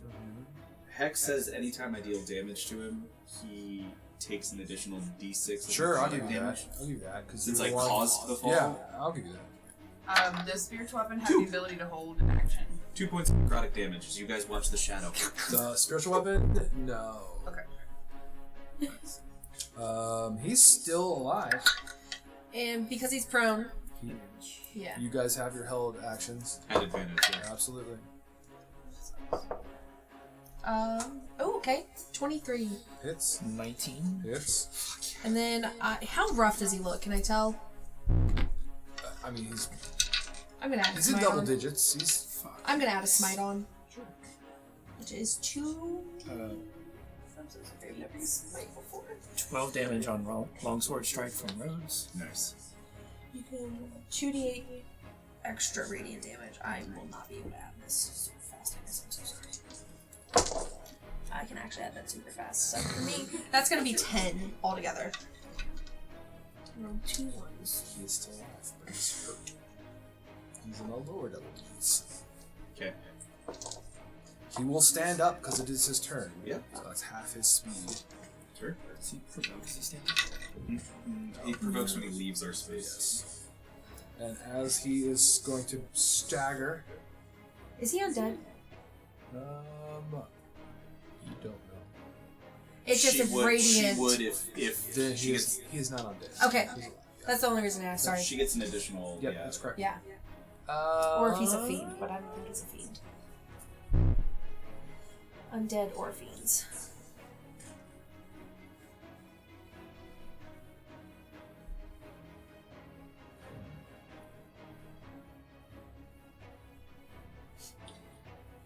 Hex says anytime I deal damage to him, he takes an additional d6 of Sure, I'll give you damage. that. I'll give you that. Cause It's you're like the one- caused the fall? Yeah, I'll give you that. Does spiritual weapon have the ability to hold an action? 2 points of necrotic damage as you guys watch the shadow. The spiritual weapon? No. Okay. He's still alive. And because he's prone, Yeah. You guys have your held actions. At advantage, yeah. Absolutely. okay. 23. Hits. 19. Hits. And then, how rough does he look? Can I tell? I mean, he's I'm gonna add a in smite double on. digits. He's I'm gonna add a smite on. Which is 2. 12 damage on longsword strike from Rose. Nice. You can 2d8 extra radiant damage. I will not be able to add this super fast. I guess I'm so sorry. I can actually add that super fast. So for me, that's gonna be 10 altogether. Roll 2 ones. He is still alive, but he's hurt. He's in a lower double digits. Okay. He will stand up because it is his turn. Yep. So that's half his speed. Sure. Does he provoke as he stands? He provokes when he leaves our space. Yes. And as he is going to stagger, Is he undead? you don't know. It's just a radiant. She would if Then she gets he is not undead. Okay. He's alive. That's the only reason I asked. Sorry. she gets an additional. Yep, yeah. that's correct. Yeah. Or if he's a fiend, but I don't think he's a fiend. Undead or fiends.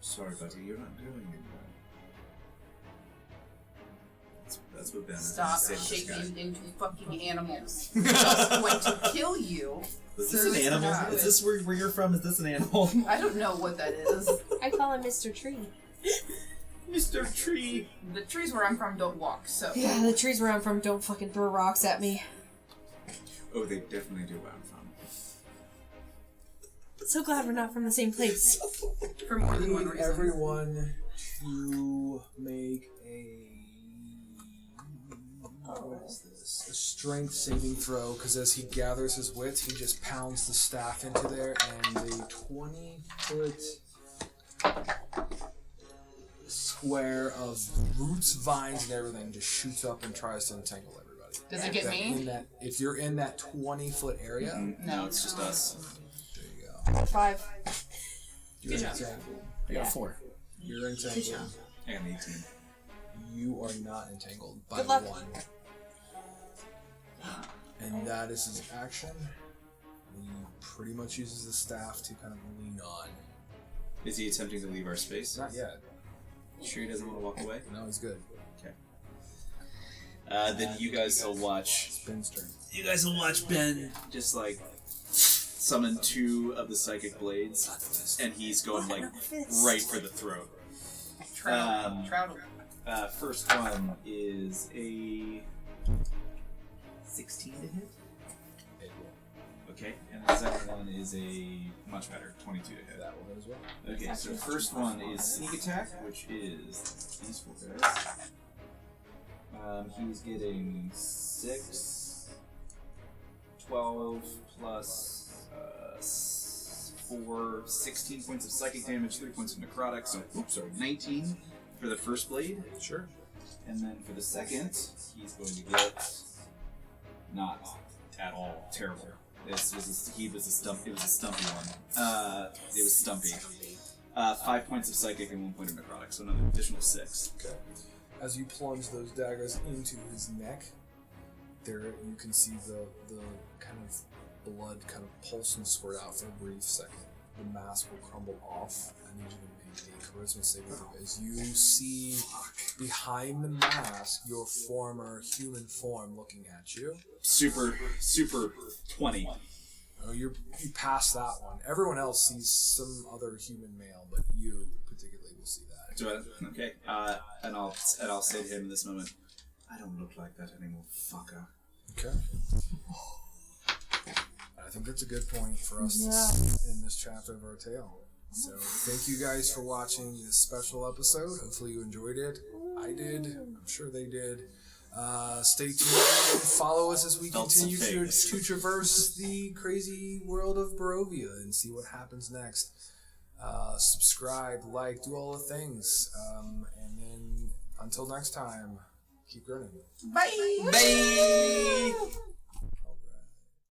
Sorry, buddy, you're not doing it. That's what Ben is Stop saying to this guy. shaking into fucking animals. Just going to kill you. Is So this an it's animal? not Is good. this where you're from? Is this an animal? I don't know what that is. I call him Mr. Tree. Mr. Tree. The trees where I'm from don't walk, so. Yeah, the trees where I'm from don't fucking throw rocks at me. Oh, they definitely do where I'm from. So glad we're not from the same place. For more I than one need reason. everyone to make a what is this? A strength saving throw, because as he gathers his wits, he just pounds the staff into there, and the 20-foot square of roots, vines, and everything just shoots up and tries to entangle everybody. Does it get me? If you're in that 20-foot area, No, it's just us. there you go. 5. You're entangled. I got 4. You're entangled. I got an 18. You are not entangled by Good luck. 1. And that is his action. He pretty much uses the staff to kind of lean on. Is he attempting to leave our space? Not yet. Sure he doesn't want to walk away? No, he's good. Okay. Then you guys will watch. It's Ben's turn. You guys will watch Ben just like summon 2 of the psychic blades, and he's going like right for the throat. Trout. First one is a 16 to hit. It will. Okay, and the second one is a much better 22 to hit. That will hit as well. Okay, so first one is sneak attack, which is these 4 guys. He's getting 6, 12 plus 4, 16 points of psychic damage, 3 points of necrotic, so 19 for the first blade. Sure. And then for the second, he's going to get not at all terrible. It was a stumpy one. It was stumpy. 5 points of psychic and 1 point of necrotic, so another additional 6. Okay. As you plunge those daggers into his neck, there you can see the kind of blood kind of pulse and squirt out for a brief second. the mask will crumble off. I need you to make a charisma saving throw as you see behind the mask your former human form looking at you. Super 20. Oh, you passed that one. Everyone else sees some other human male, but you particularly will see that. Okay. And I'll say to him in this moment, I don't look like that anymore, fucker. Okay. I think that's a good point for us in this chapter of our tale. So thank you guys for watching this special episode. Hopefully you enjoyed it. I did. I'm sure they did. Stay tuned and follow us as we continue to traverse the crazy world of Barovia and see what happens next. Subscribe, like, do all the things. And then until next time, keep grinning. Bye! Bye!